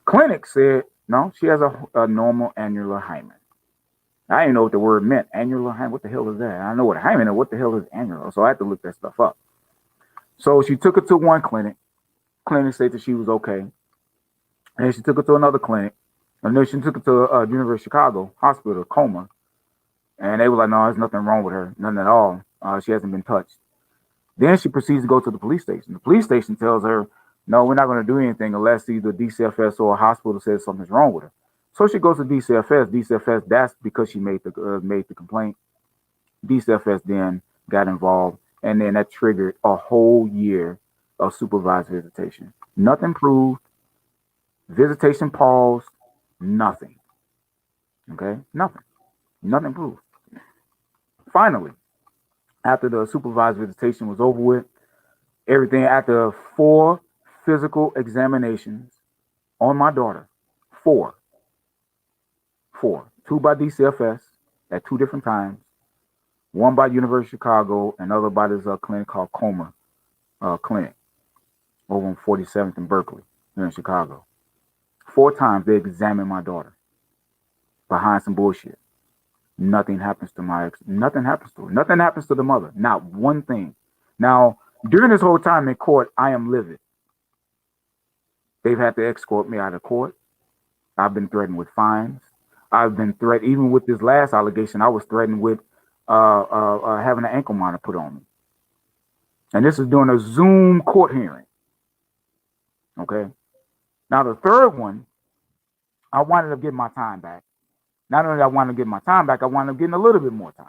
Clinic said, no, she has a normal annular hymen. I didn't know what the word meant. Annular hymen, what the hell is that? I know what a hymen is, what the hell is annular? So I had to look that stuff up. So she took her to one clinic. Clinic said that she was okay. And she took her to another clinic. And then she took her to University of Chicago Hospital, Coma. And they were like, no, there's nothing wrong with her. Nothing at all. She hasn't been touched. Then she proceeds to go to the police station. The police station tells her, no, we're not going to do anything unless either DCFS or a hospital says something's wrong with her. So she goes to DCFS. DCFS, that's because she made the complaint. DCFS then got involved, and then that triggered a whole year of supervised visitation. Nothing proved. Visitation paused. Nothing. Okay? Nothing proved. Finally, after the supervised visitation was over with, everything after 4 physical examinations on my daughter, 4, 2 by DCFS at 2 different times, 1 by University of Chicago, another by this clinic called Coma Clinic over on 47th and Berkeley here in Chicago. 4 times they examined my daughter behind some bullshit. Nothing happens to nothing happens to her. Nothing happens to the mother. Not one thing. Now, during this whole time in court, I am livid. They've had to escort me out of court. I've been threatened with fines. I've been threatened, even with this last allegation, I was threatened with having an ankle monitor put on me. And this is during a Zoom court hearing. Okay. Now, the third one, I wanted to get my time back. Not only did I want to get my time back, I wanted to get a little bit more time.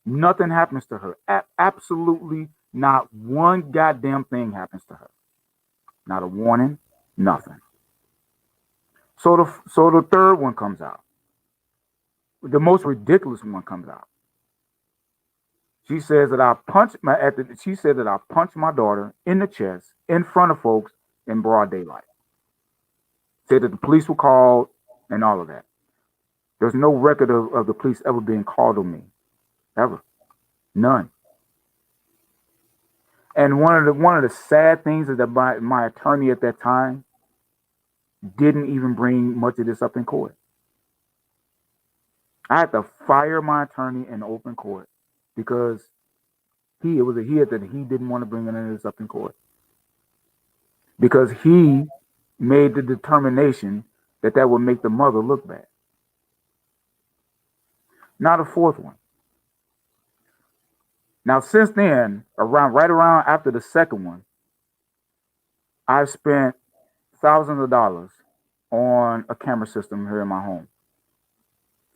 Nothing happens to her. Absolutely not one goddamn thing happens to her. Not a warning, nothing. So the third one comes out. The most ridiculous one comes out. She says that I punched my daughter in the chest in front of folks in broad daylight. Said that the police were called and all of that. There's no record of the police ever being called on me, ever, none. And one of the sad things is that my attorney at that time didn't even bring much of this up in court. I had to fire my attorney in open court because he didn't want to bring any of this up in court, because he made the determination that would make the mother look bad. Now the fourth one. Now since then, right around after the second one, I've spent thousands of dollars on a camera system here in my home.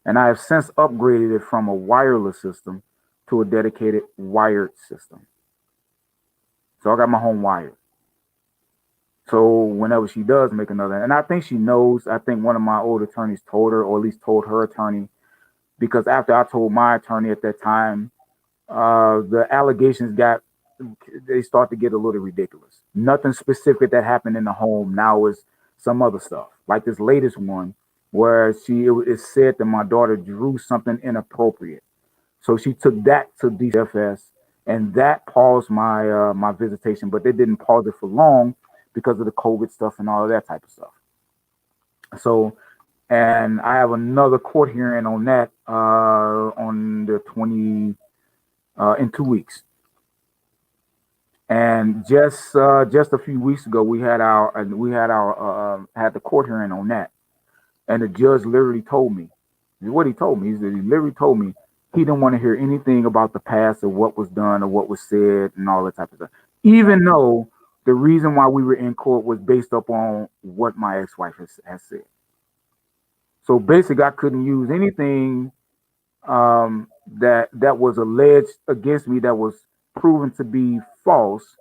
And I have since upgraded it from a wireless system to a dedicated wired system. So I got my home wired. So whenever she does make another, and I think she knows, I think one of my old attorneys told her, or at least told her attorney, because after I told my attorney at that time, the allegations they start to get a little ridiculous. Nothing specific that happened in the home. Now is some other stuff, like this latest one where it said that my daughter drew something inappropriate. So she took that to DFS, and that paused my my visitation, but they didn't pause it for long because of the COVID stuff and all of that type of stuff. So, and I have another court hearing on that on the 20 in 2 weeks. And just a few weeks ago, we had the court hearing on that, and the judge literally told me what he told me is that he literally told me he didn't want to hear anything about the past or what was done or what was said and all that type of stuff, even though the reason why we were in court was based upon what my ex-wife has said. So basically, I couldn't use anything that was alleged against me that was proven to be false,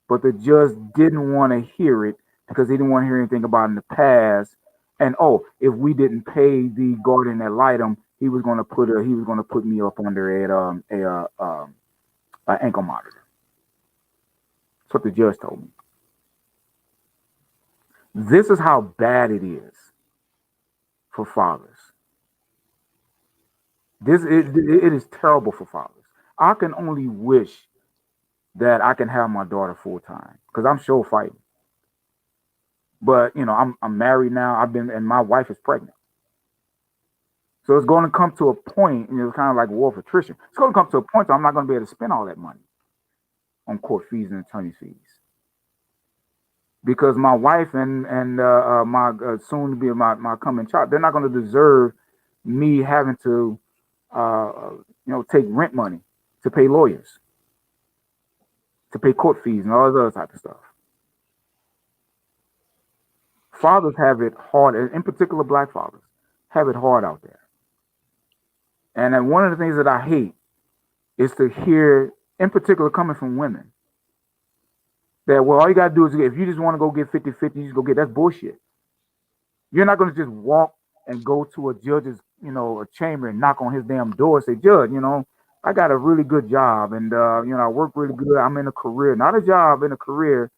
but the judge didn't want to hear it because he didn't want to hear anything about in the past. And if we didn't pay the guardian ad litem, he was going to put me up under a ankle monitor. That's what the judge told me. This is how bad it is for fathers. It is terrible for fathers. I can only wish that I can have my daughter full time because I'm sure fighting. But I'm married now. And my wife is pregnant. So it's going to come to a point, it's kind of like war of attrition. It's going to come to a point where I'm not going to be able to spend all that money on court fees and attorney fees. Because my wife and my soon to be my coming child, they're not going to deserve me having to take rent money to pay lawyers, to pay court fees and all that other type of stuff. Fathers have it hard, in particular Black fathers, have it hard out there. And then one of the things that I hate is to hear, in particular coming from women, that, all you got to do is, if you just want to go get 50-50, you just go get, that's bullshit. You're not going to just walk and go to a judge's, a chamber and knock on his damn door and say, Judge, I got a really good job and, I work really good. I'm in a career, not a job, in a career.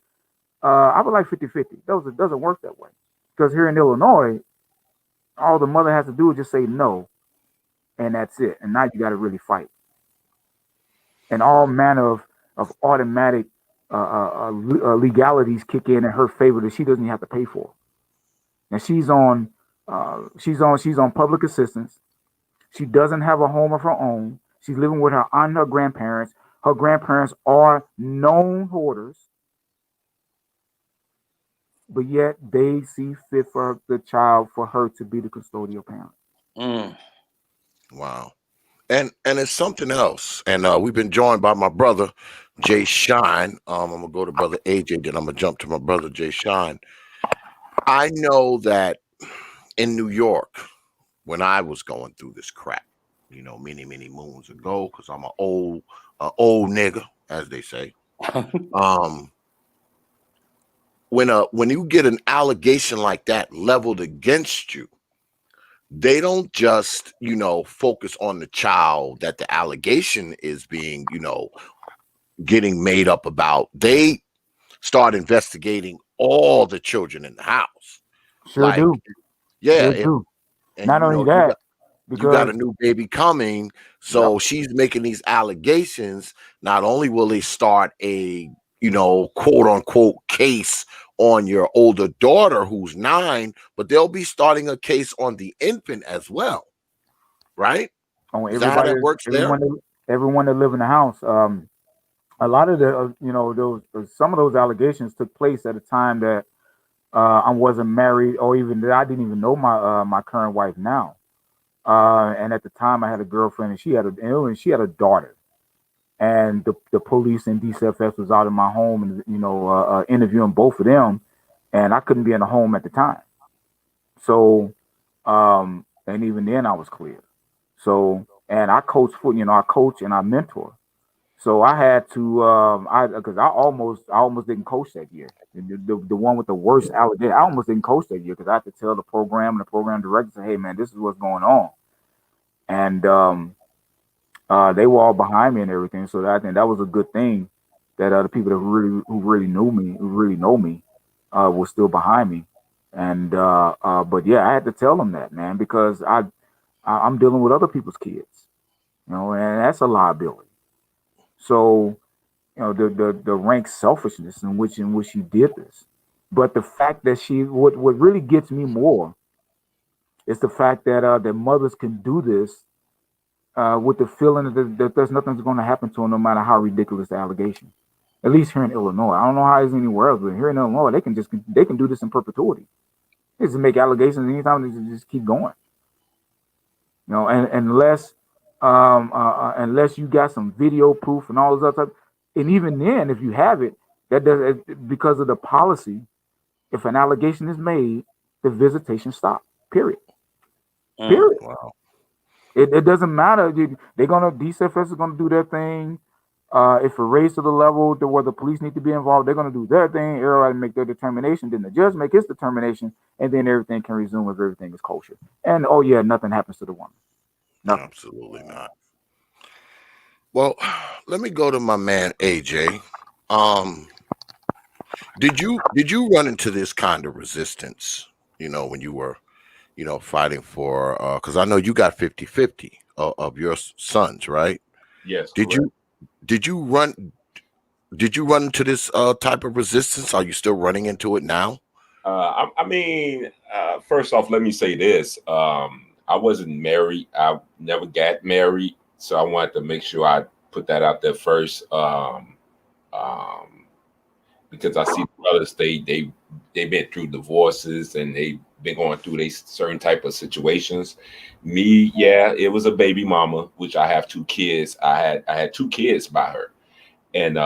I would like 50-50. It doesn't work that way. Because here in Illinois, all the mother has to do is just say no, and that's it. And now you got to really fight. And all manner of automatic legalities kick in her favor that she doesn't even have to pay for. And she's on public assistance. She doesn't have a home of her own. She's living with her aunt and her grandparents. Her grandparents are known hoarders, but yet they see fit for the child, for her to be the custodial parent. Wow. And it's something else. And we've been joined by my brother, Jay Shine. I'm going to go to brother AJ, then I'm going to jump to my brother, Jay Shine. I know that in New York, when I was going through this crap, many, many moons ago, because I'm an old nigga, as they say. When you get an allegation like that leveled against you, they don't just, focus on the child that the allegation is being, getting made up about. They start investigating all the children in the house. Sure do. Yeah. Sure do. Not only that, you got a new baby coming. So she's making these allegations. Not only will they start a, quote unquote case on your older daughter who's 9, but they'll be starting a case on the infant as well. Right? On Is that how that works there? Everyone that live in the house. A lot of the, some of those allegations took place at a time that I wasn't married, or even that I didn't even know my current wife now. And at the time, I had a girlfriend, and she had a daughter. And the police and DCFS was out in my home, and interviewing both of them, and I couldn't be in the home at the time. So, and even then, I was clear. So, and I coach I coach and I mentor. So I had to, because I almost didn't coach that year. The one with the worst allegation, I almost didn't coach that year because I had to tell the program and the program director, hey man, this is what's going on. And they were all behind me and everything. So I think that was a good thing that the people that who really know me, were still behind me. And but yeah, I had to tell them that, man, because I'm dealing with other people's kids, and that's a liability. So, the rank selfishness in which she did this. But the fact that what really gets me more is the fact that that mothers can do this with the feeling that there's nothing's going to happen to them, no matter how ridiculous the allegation. At least here in Illinois, I don't know how it's anywhere else, but here in Illinois, they can do this in perpetuity. They just make allegations anytime, they just keep going. And unless you got some video proof and all those other stuff, and even then, if you have it, that does, because of the policy, if an allegation is made, the visitation stops. Period. Period. Wow. It doesn't matter. DCFS is gonna do their thing. If it raised to the level to where the police need to be involved, they're gonna do their thing. Everybody make their determination. Then the judge make his determination, and then everything can resume if everything is kosher. And oh yeah, nothing happens to the woman. Nothing. Absolutely not. Well, let me go to my man AJ. Did you run into this kind of resistance, when you were, fighting for, because I know you got 50-50 of your sons, right? Yes. Did you run into this type of resistance? Are you still running into it now? I mean, first off, let me say this. I wasn't married. I never got married. So I wanted to make sure I put that out there first. Because I see brothers, they've been through divorces and they've been going through certain type of situations. Me, yeah, it was a baby mama, which I have 2 kids. I had 2 kids by her. And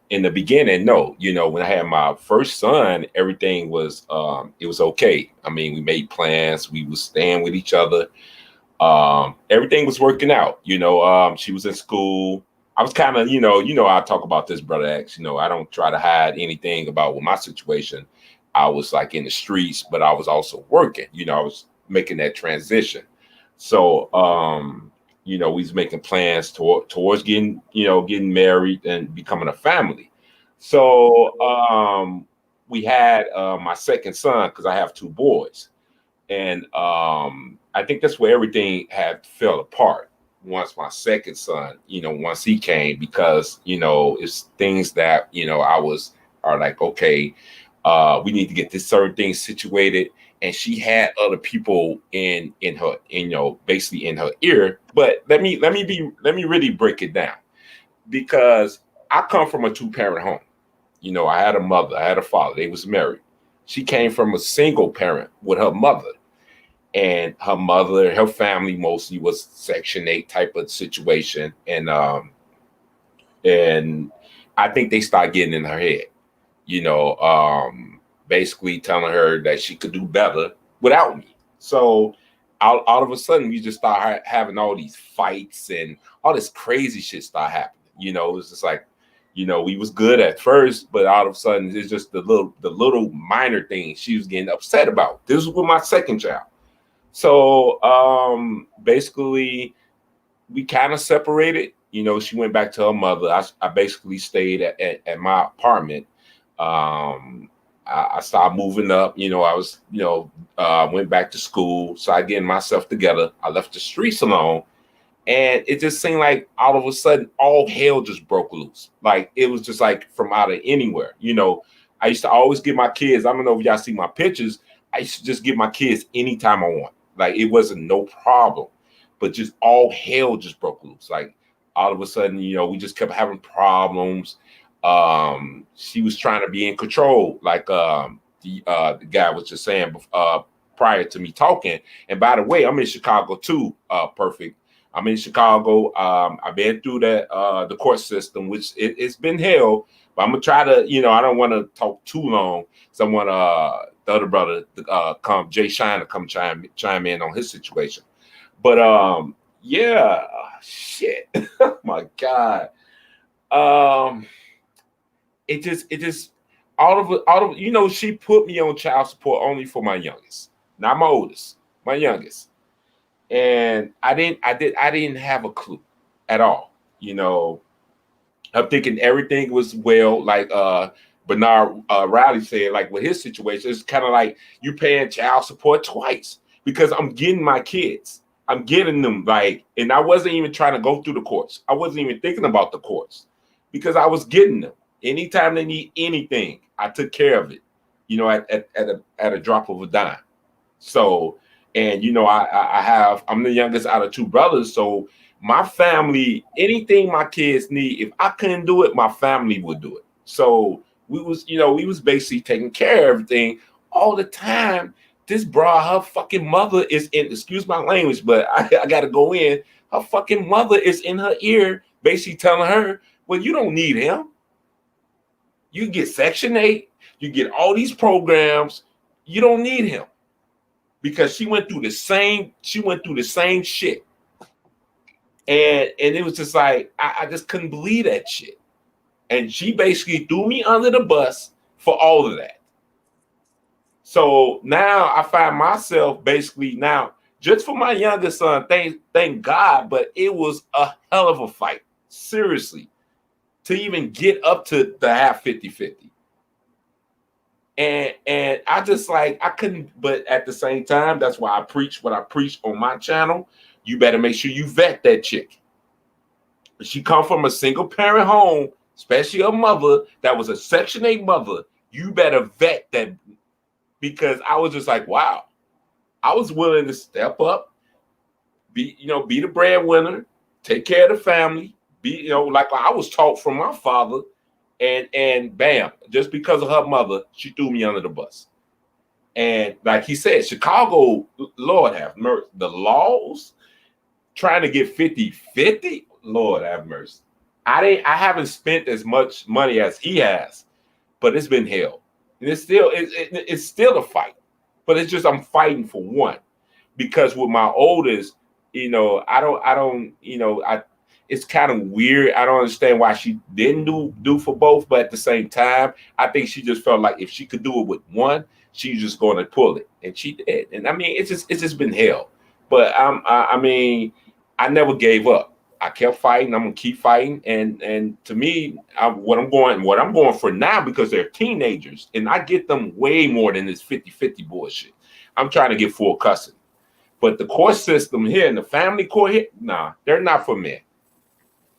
in the beginning, no, when I had my first son, everything was it was okay. I mean, we made plans, we was staying with each other. Everything was working out. She was in school. I was kind of, I talk about this, Brother X. I don't try to hide anything about my situation. I was like in the streets, but I was also working. I was making that transition. So, we was making plans towards getting married and becoming a family. So we had my second son, because I have 2 boys. And I think that's where everything had fell apart once my second son, once he came, because, it's things that, are like, okay, we need to get this certain thing situated. And she had other people in her, basically in her ear. But let me really break it down, because I come from a 2-parent home. I had a mother, I had a father, they was married. She came from a single parent with her mother. And her mother, her family mostly was Section 8 type of situation. And I think they started getting in her head, basically telling her that she could do better without me. So all of a sudden, we just start having all these fights and all this crazy shit start happening. It's just like, we was good at first, but all of a sudden, it's just the little minor things she was getting upset about. This was with my second child. So basically, we kind of separated. She went back to her mother. I basically stayed at my apartment. I I started moving up. I was, went back to school, started getting myself together. I left the streets alone. And it just seemed like all of a sudden, all hell just broke loose. Like, it was just like from out of anywhere. I used to always give my kids, I don't know if y'all see my pictures, I used to just give my kids anytime I want. Like, it wasn't no problem. But just all hell just broke loose. Like, all of a sudden, we just kept having problems. She was trying to be in control, like the guy was just saying prior to me talking. And by the way, I'm in Chicago too. Perfect. I'm in Chicago. I've been through the court system, which it's been hell. But I'm gonna try to, I don't want to talk too long. Someone, the other brother, Jay Shine, to come chime in on his situation. But yeah, shit. Oh my God. It just all of she put me on child support only for my youngest, not my oldest, my youngest. And I didn't have a clue at all. I'm thinking everything was well, like BernardRiley said, like with his situation, it's kind of like you paying child support twice because I'm getting my kids. I'm getting them, like, and I wasn't even trying to go through the courts. I wasn't even thinking about the courts because I was getting them. Anytime they need anything, I took care of it, at a drop of a dime. So, and I'm the youngest out of two brothers. So my family, anything my kids need, if I couldn't do it, my family would do it. So we was basically taking care of everything all the time. This broad, her fucking mother is in, excuse my language, but I got to go in. Her fucking mother is in her ear, basically telling her, well, you don't need him. You get Section 8, you get all these programs. You don't need him because she went through the same shit. And it was just like, I just couldn't believe that shit. And she basically threw me under the bus for all of that. So now I find myself basically now, just for my youngest son, thank God, but it was a hell of a fight. Seriously. To even get up to the half 50-50. And I just like, I couldn't, but at the same time, that's why I preach what I preach on my channel. You better make sure you vet that chick. If she come from a single parent home, especially a mother that was a Section 8 mother, you better vet that, because I was just like, wow, I was willing to step up, be the breadwinner, take care of the family, be, like I was taught from my father, and bam, just because of her mother, she threw me under the bus. And like he said, Chicago, Lord have mercy, the laws trying to get 50-50, Lord have mercy. I haven't spent as much money as he has, but it's been hell. And it's still a fight. But it's just I'm fighting for one. Because with my oldest, it's kind of weird. I don't understand why she didn't do for both, but at the same time, I think she just felt like if she could do it with one, she's just going to pull it, and she did. And I mean, it's just been hell. But I never gave up. I kept fighting. I'm gonna keep fighting. And to me, what I'm going for now, because they're teenagers, and I get them way more than this 50-50 bullshit. I'm trying to get full custody. But the court system here and the family court here, nah, they're not for men.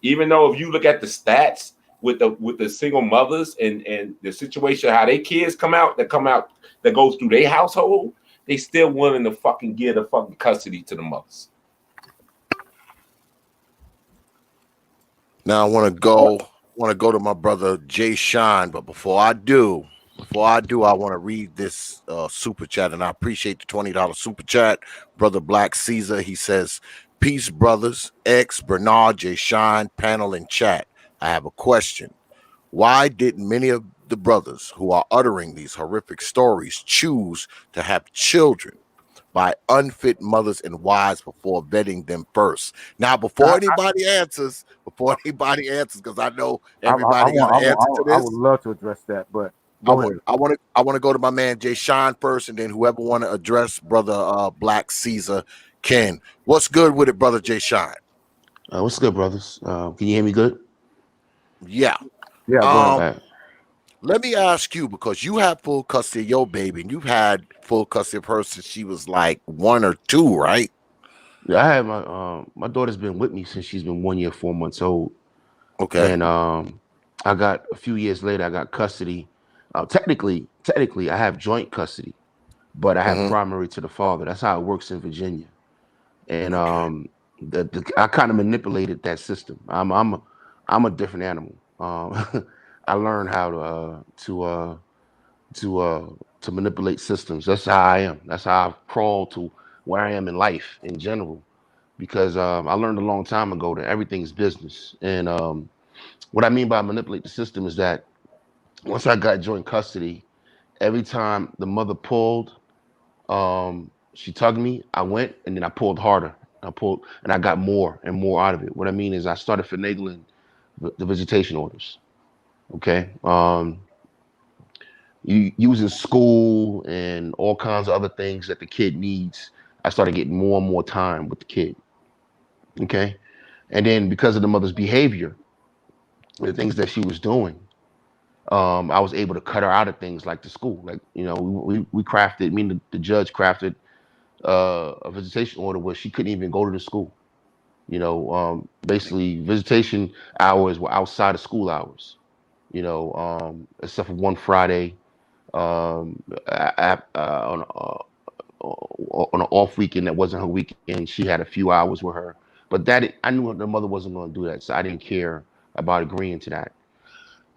Even though if you look at the stats with the single mothers and the situation, how their kids that goes through their household, they still willing to fucking give the fucking custody to the mothers. Now I want to go to my brother Jay Shine, but before I do, I want to read this super chat, and I appreciate the $20 super chat, brother Black Caesar. He says, "Peace, brothers, X, Bernard, Jay Shine, panel, and chat. I have a question. Why did many of the brothers who are uttering these horrific stories choose to have children by unfit mothers and wives before vetting them first?" Now, before anybody answers, because I know everybody got an answer to this. I would love to address that, but I want to go to my man Jay Shine first, and then whoever want to address brother Black Caesar can. What's good with it, brother Jay Shine? What's good, brothers? Can you hear me good? Yeah. Yeah. Let me ask you, because you have full custody of your baby, and you've had full custody of her since she was like 1 or 2, right? Yeah, I had my daughter's been with me since she's been 1 year, 4 months old. Okay. And I got a few years later, I got custody. Technically, I have joint custody, but I have primary to the father. That's how it works in Virginia. And I kind of manipulated that system. I'm a different animal. I learned how to manipulate systems. That's how I am. That's how I've crawled to where I am in life in general. Because I learned a long time ago that everything's business. And what I mean by manipulate the system is that once I got joint custody, every time the mother pulled, she tugged me, I went, and then I pulled harder. I pulled, and I got more and more out of it. What I mean is I started finagling the visitation orders. Okay. Using school and all kinds of other things that the kid needs, I started getting more and more time with the kid. Okay. And then because of the mother's behavior, the things that she was doing, I was able to cut her out of things like the school. Like, we crafted, me and the judge crafted a visitation order where she couldn't even go to the school. Basically visitation hours were outside of school hours, except for one Friday, on an off weekend that wasn't her weekend. She had a few hours with her, but I knew the mother wasn't going to do that, so I didn't care about agreeing to that.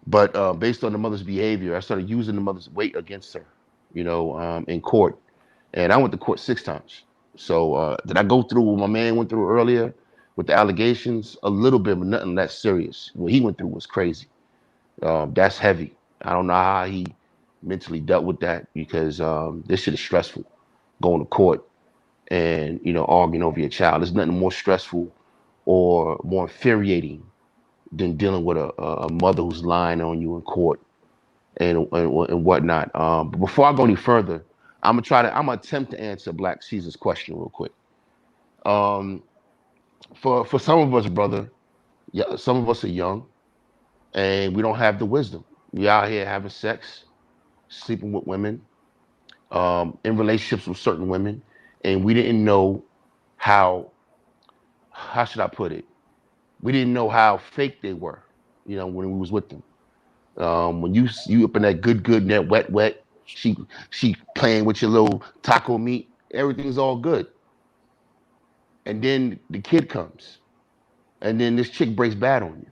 But based on the mother's behavior, I started using the mother's weight against her, in court. And I went to court 6 times. So did I go through what my man went through earlier with the allegations? A little bit, but nothing that serious. What he went through was crazy. That's heavy. I don't know how he mentally dealt with that, because this shit is stressful. Going to court and arguing over your child. There's nothing more stressful or more infuriating than dealing with a mother who's lying on you in court and whatnot. But before I go any further, I'm gonna attempt to answer Black Caesar's question real quick. For some of us, brother, yeah, some of us are young and we don't have the wisdom. We out here having sex, sleeping with women, in relationships with certain women, and we didn't know how should I put it? We didn't know how fake they were, when we was with them. When you up in that good and that wet, she playing with your little taco meat, everything's all good. And then the kid comes, and then this chick breaks bad on you.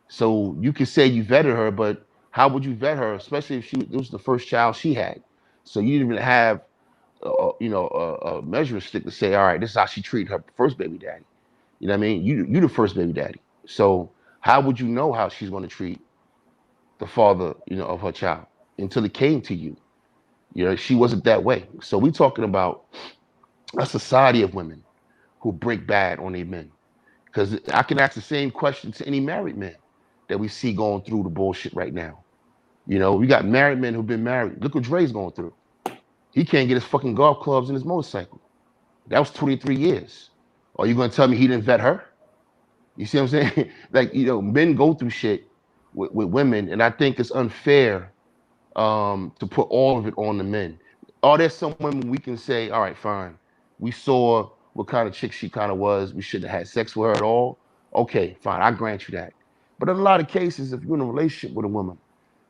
So you can say you vetted her, but how would you vet her, especially if it was the first child she had? So you didn't even have, a measuring stick to say, all right, this is how she treated her first baby daddy. You know what I mean? You the first baby daddy. So how would you know how she's going to treat the father, of her child until it came to you? She wasn't that way. So we talking about a society of women who break bad on their men. Because I can ask the same question to any married man that we see going through the bullshit right now. We got married men who've been married. Look what Dre's going through. He can't get his fucking golf clubs and his motorcycle. That was 23 years. Are you going to tell me he didn't vet her? You see what I'm saying? Like, men go through shit with women, and I think it's unfair to put all of it on the men. Are there some women we can say, all right, fine, we saw what kind of chick she kind of was, we shouldn't have had sex with her at all? Okay, fine, I grant you that. But in a lot of cases, if you're in a relationship with a woman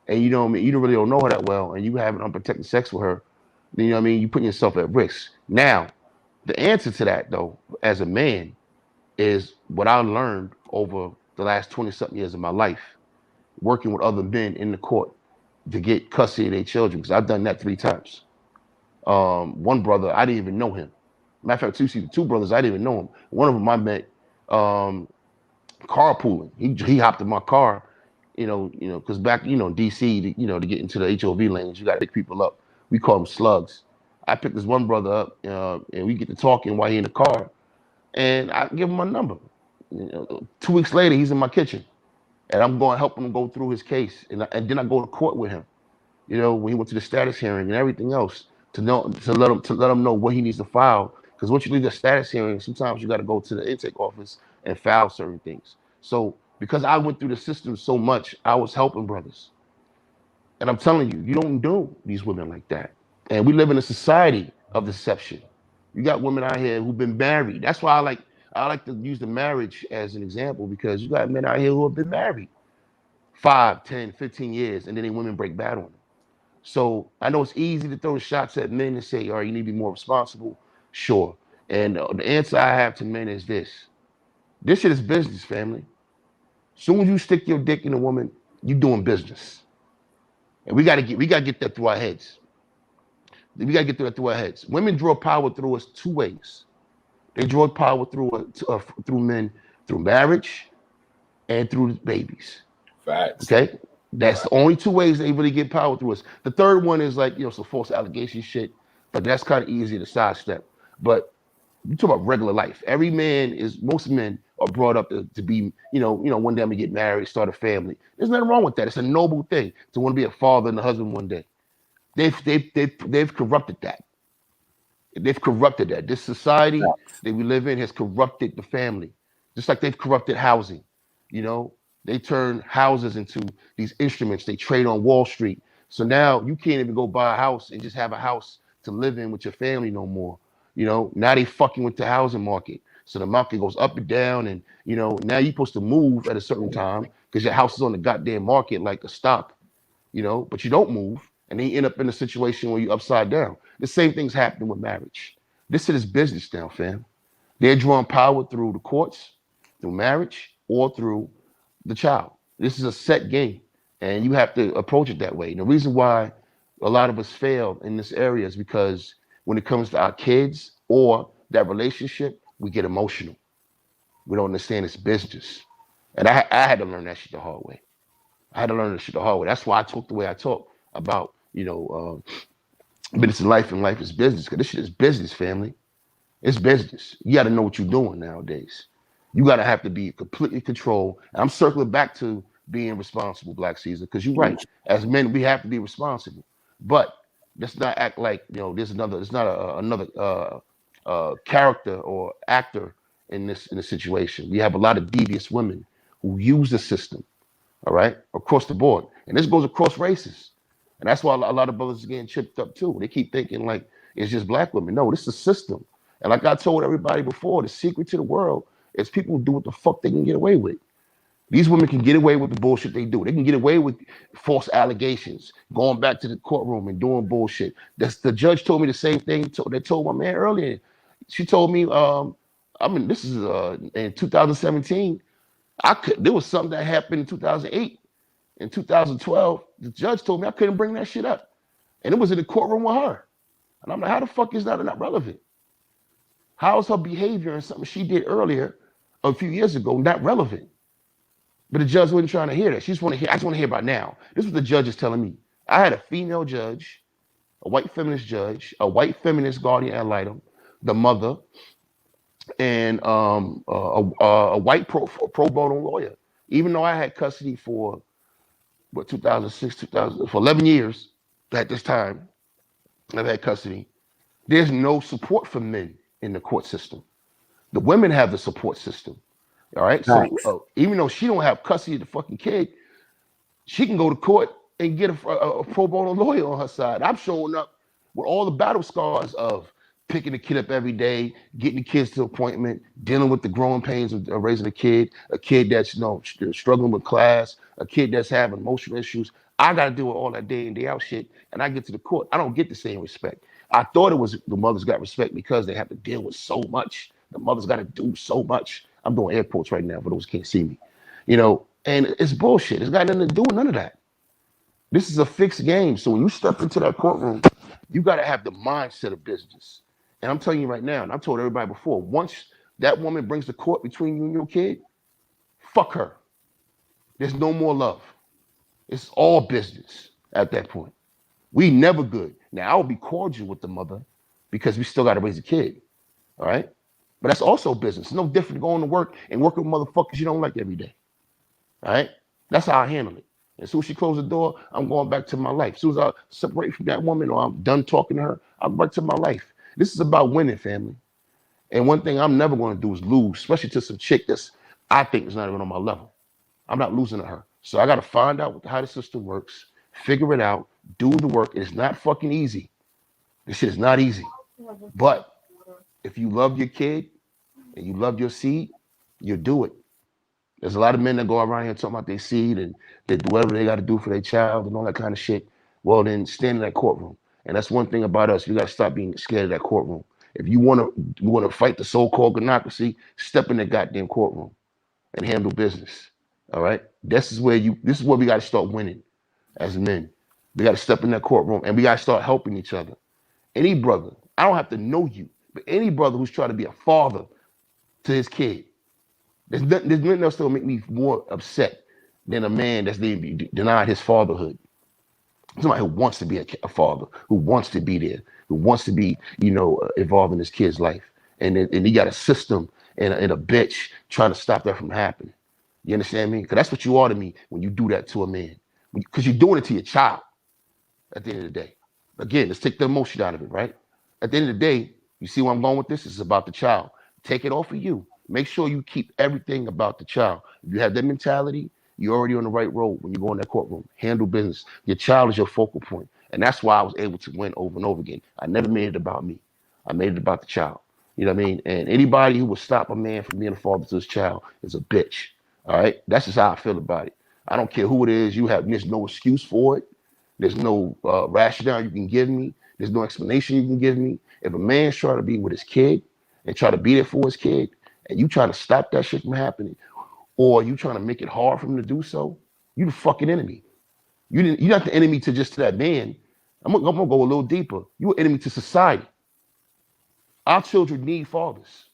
and you don't really don't know her that well, and you having unprotected sex with her, then you're putting yourself at risk. Now, the answer to that, though, as a man, is what I learned over the last 20-something years of my life, working with other men in the court to get custody of their children, because I've done that 3 times. One brother, I didn't even know him. Matter of fact, two brothers, I didn't even know him. One of them I met carpooling. He hopped in my car, because back, DC, to get into the HOV lanes, you got to pick people up. We call them slugs. I picked this one brother up, and we get to talking while he in the car, and I give him my number. 2 weeks later, he's in my kitchen, and I'm going to help him go through his case, and then I go to court with him. When he went to the status hearing and everything else, to let him know what he needs to file. Because once you leave the status hearing, sometimes you got to go to the intake office and file certain things. So because I went through the system so much, I was helping brothers. And I'm telling you, you don't know these women like that. And we live in a society of deception. You got women out here who've been married. That's why I like to use the marriage as an example, because you got men out here who have been married 5, 10, 15 years, and then they women break bad on them. So I know it's easy to throw shots at men and say, all right, you need to be more responsible. Sure. And the answer I have to men is this. This shit is business, family. Soon as you stick your dick in a woman, you doing business. And we gotta get that through our heads. We gotta get that through our heads. Women draw power through us two ways. They draw power through men, through marriage and through babies. Facts. Okay? That's the only two ways they really get power through us. The third one is like, some false allegation shit, but that's kind of easy to sidestep. But you talk about regular life. Most men are brought up to be, one day I'm gonna get married, start a family. There's nothing wrong with that. It's a noble thing to want to be a father and a husband one day. They've corrupted that. They've corrupted that. This society that we live in has corrupted the family, just like they've corrupted housing. They turn houses into these instruments they trade on Wall Street. So now you can't even go buy a house and just have a house to live in with your family no more. Now they fucking with the housing market. So the market goes up and down, and now you're supposed to move at a certain time because your house is on the goddamn market like a stock, but you don't move, and then you end up in a situation where you're upside down. The same thing's happening with marriage. This shit is business now, fam. They're drawing power through the courts, through marriage, or through the child. This is a set game, and you have to approach it that way. And the reason why a lot of us fail in this area is because when it comes to our kids or that relationship, we get emotional. We don't understand it's business. And I had to learn that shit the hard way. That's why I talk the way I talk about, business in life and life is business, because this shit is business, family. It's business. You got to know what you're doing nowadays. You got to have to be completely controlled. And I'm circling back to being responsible, Black Caesar, because you're right. As men, we have to be responsible. But let's not act like, there's another character or actor in this situation. We have a lot of devious women who use the system, all right, across the board. And this goes across races. And that's why a lot of brothers are getting chipped up too. They keep thinking like it's just Black women. No, this is a system. And like I told everybody before, the secret to the world is people do what the fuck they can get away with. These women can get away with the bullshit they do. They can get away with false allegations, going back to the courtroom and doing bullshit. The judge told me the same thing they told my man earlier. She told me, this is in 2017. There was something that happened in 2008. In 2012, the judge told me I couldn't bring that shit up. And it was in the courtroom with her. And I'm like, how the fuck is that not relevant? How is her behavior and something she did earlier, a few years ago, not relevant? But the judge wasn't trying to hear that. I just want to hear about now. This is what the judge is telling me. I had a female judge, a white feminist judge, a white feminist guardian ad litem, the mother, and a white pro bono lawyer. Even though I had custody for 2006, for 11 years at this time, I've had custody. There's no support for men in the court system. The women have the support system. All right. Nice. So even though she don't have custody of the fucking kid, she can go to court and get a pro bono lawyer on her side. I'm showing up with all the battle scars of picking the kid up every day, getting the kids to appointment, dealing with the growing pains of raising a kid that's struggling with class, a kid that's having emotional issues. I got to deal with all that day in, day out shit, and I get to the court. I don't get the same respect. I thought it was the mothers got respect because they have to deal with so much. The mothers got to do so much. I'm doing air quotes right now for those who can't see me. And it's bullshit. It's got nothing to do with none of that. This is a fixed game. So when you step into that courtroom, you got to have the mindset of business. And I'm telling you right now, and I've told everybody before, once that woman brings the court between you and your kid, fuck her. There's no more love. It's all business at that point. We never good. Now, I will be cordial with the mother because we still got to raise a kid. All right? But that's also business. It's no different than going to work and working with motherfuckers you don't like every day. All right? That's how I handle it. As soon as she closes the door, I'm going back to my life. As soon as I separate from that woman or I'm done talking to her, I'll go back to my life. This is about winning, family. And one thing I'm never going to do is lose, especially to some chick that's I think is not even on my level. I'm not losing to her. So I got to find out how the system works, Figure it out. Do the work. It's not fucking easy. This shit is not easy. But if you love your kid and you love your seed, you'll do it. There's a lot of men that go around here talking about their seed and they do whatever they got to do for their child and all that kind of shit. Well, then stand in that courtroom. And that's one thing about us. You got to stop being scared of that courtroom. If you want to fight the so-called democracy, step in the goddamn courtroom and handle business. All right. This is where we got to start winning as men. We got to step in that courtroom and we got to start helping each other. Any brother, I don't have to know you, but any brother who's trying to be a father to his kid, there's nothing else that will make me more upset than a man that's denied his fatherhood. Somebody who wants to be a father, who wants to be there, who wants to be, involved in his kid's life. And he got a system and a bitch trying to stop that from happening. You understand me? Because that's what you are to me when you do that to a man. Because you're doing it to your child at the end of the day. Again, let's take the emotion out of it, right? At the end of the day, you see where I'm going with this? It's about the child. Take it off of you. Make sure you keep everything about the child. If you have that mentality, you're already on the right road when you go in that courtroom. Handle business. Your child is your focal point. And that's why I was able to win over and over again. I never made it about me. I made it about the child. You know what I mean? And anybody who would stop a man from being a father to his child is a bitch. All right? That's just how I feel about it. I don't care who it is. There's no excuse for it. There's no rationale you can give me. There's no explanation you can give me. If a man's trying to be with his kid and try to be there for his kid, and you trying to stop that shit from happening, or you trying to make it hard for him to do so, you the fucking enemy. You're not the enemy to that man. I'm gonna go a little deeper. You're an enemy to society. Our children need fathers.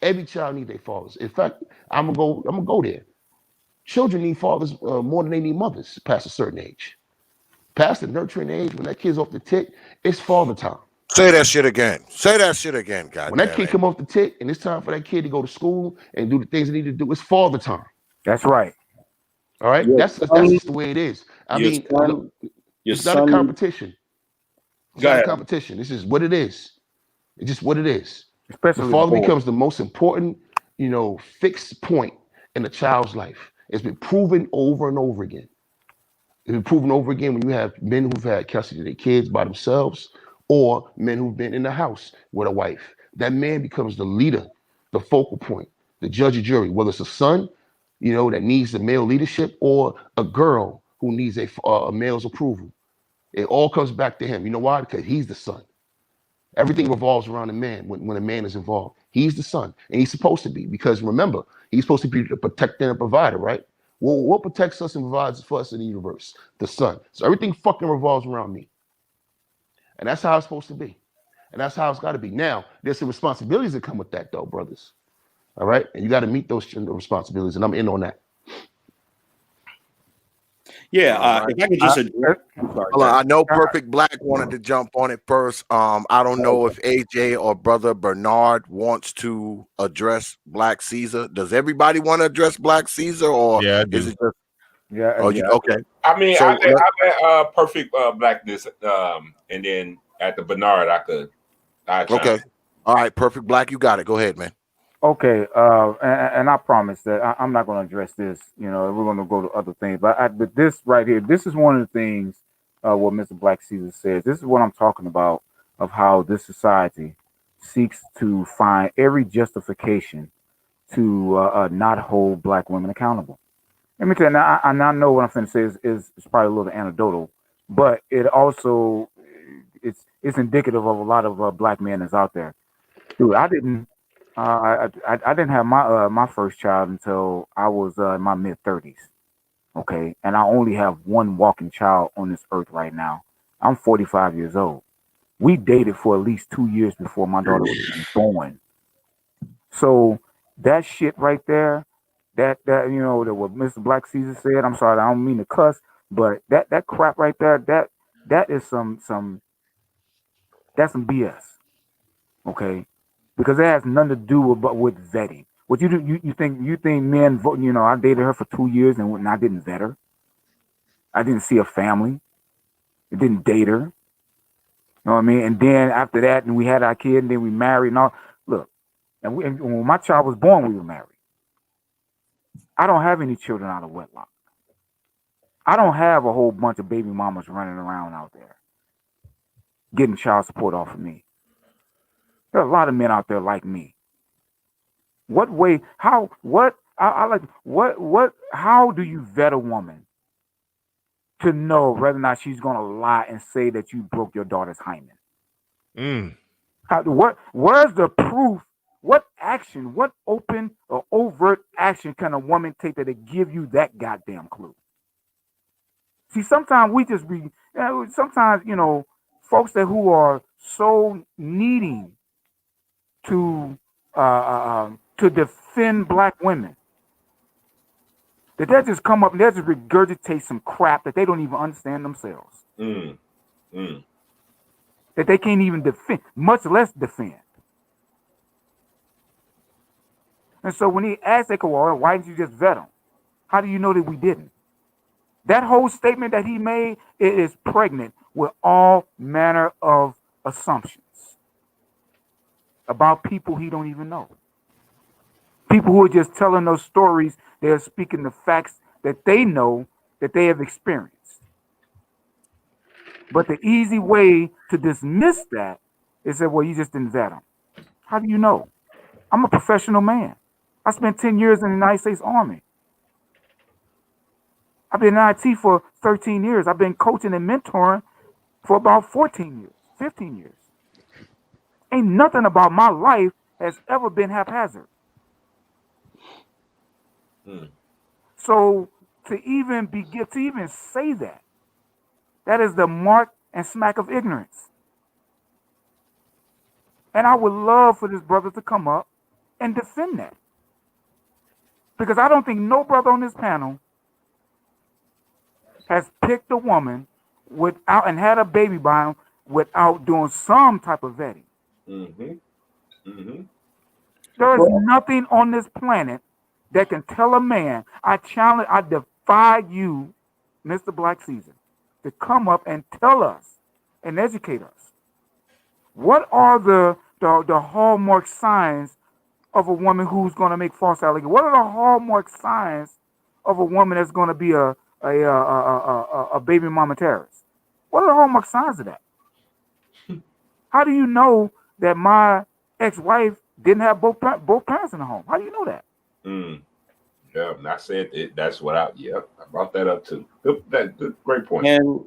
Every child needs their fathers. In fact, I'm gonna go there. Children need fathers more than they need mothers past a certain age. Past the nurturing age, when that kid's off the tick, it's father time. Say that shit again. Say that shit again, goddamn. When that kid come off the tick and it's time for that kid to go to school and do the things they need to do, it's father time. That's right. All right? That's just the way it is. It's not a competition. It's not a competition. This is what it is. It's just what it is. Especially the father becomes the most important, fixed point in a child's life. It's been proven over and over again. It's been proven over again when you have men who've had custody of their kids by themselves, or men who've been in the house with a wife. That man becomes the leader, the focal point, the judge and jury, whether it's a son, that needs the male leadership, or a girl who needs a male's approval. It all comes back to him. You know why? Because he's the son. Everything revolves around the man when a man is involved. He's the son, and he's supposed to be, because remember, he's supposed to be the protector and provider, right? Well, what protects us and provides for us in the universe? The sun. So everything fucking revolves around me. And that's how it's supposed to be. And that's how it's got to be. Now, there's some responsibilities that come with that, though, brothers. All right? And you got to meet those responsibilities, and I'm in on that. Yeah, if I could just I know Perfect Black wanted to jump on it first. I don't know if AJ or Brother Bernard wants to address Black Caesar. Does everybody want to address Black Caesar, or is it just okay? I mean, so I let Perfect Blackness, and then at the Bernard, okay. All right, Perfect Black, you got it. Go ahead, man. Okay, and I promise that I'm not going to address this. We're going to go to other things. But this right here, this is one of the things what Mr. Black Caesar says. This is what I'm talking about, of how this society seeks to find every justification to not hold Black women accountable. Let me tell you, now, I know what I'm going to say is probably a little anecdotal, but it also it's indicative of a lot of Black men that's out there. Dude, I didn't have my first child until I was in my mid-30s. Okay, and I only have one walking child on this earth right now. I'm 45 years old. We dated for at least 2 years before my daughter was born. So that shit right there, that what Mr. Black Caesar said. I'm sorry, I don't mean to cuss, but that crap right there, that is some BS. Okay. Because it has nothing to do with vetting. What you do, you think men vote? I dated her for 2 years and I didn't vet her. I didn't see a family. I didn't date her. You know what I mean? And then after that, and we had our kid, and then we married. And all. Look, and when my child was born, we were married. I don't have any children out of wedlock. I don't have a whole bunch of baby mamas running around out there getting child support off of me. There are a lot of men out there like me. What way? How? What? I like. What? How do you vet a woman to know whether or not she's going to lie and say that you broke your daughter's hymen? Where's the proof? What action? What open or overt action can a woman take that to give you that goddamn clue? See, sometimes we just be. Sometimes folks who are so needing to defend black women, that they just come up and they just regurgitate some crap that they don't even understand themselves. That they can't even defend, much less defend. And so when he asked, they go, well, why didn't you just vet him? How do you know that we didn't? That whole statement that he made, it is pregnant with all manner of assumptions about people he don't even know. People who are just telling those stories, they're speaking the facts that they know, that they have experienced. But the easy way to dismiss that is that, well, you just didn't vet them. How do you know? I'm a professional man. I spent 10 years in the United States Army. I've been in IT for 13 years. I've been coaching and mentoring for about 14 years, 15 years. Ain't nothing about my life has ever been haphazard. So to even say that is the mark and smack of ignorance. And I would love for this brother to come up and defend that. Because I don't think no brother on this panel has picked a woman without and had a baby by him without doing some type of vetting. There is nothing on this planet that can tell a man, I defy you, Mr. Black Caesar, to come up and tell us and educate us. What are the hallmark signs of a woman who's going to make false allegations? What are the hallmark signs of a woman that's going to be a baby mama terrorist? What are the hallmark signs of that? How do you know that my ex-wife didn't have both parents in the home? How do you know that? Yeah, and I said it. That's what I brought that up too. Great point. And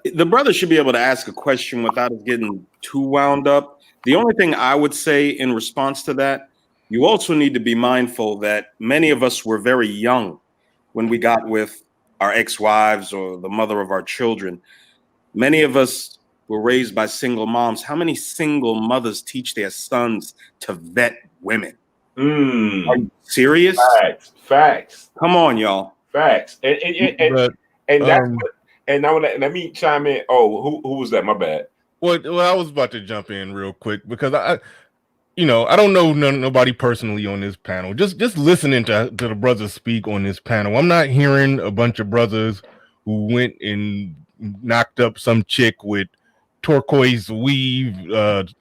the brother should be able to ask a question without it getting too wound up. The only thing I would say in response to that, you also need to be mindful that many of us were very young when we got with our ex-wives or the mother of our children. Many of us were raised by single moms. How many single mothers teach their sons to vet women? Are you serious? Facts. Come on, y'all. Facts. And now let me chime in. Oh, who was that? My bad. Well, I was about to jump in real quick because I don't know nobody personally on this panel. Just listening to the brothers speak on this panel, I'm not hearing a bunch of brothers who went and knocked up some chick with turquoise weave,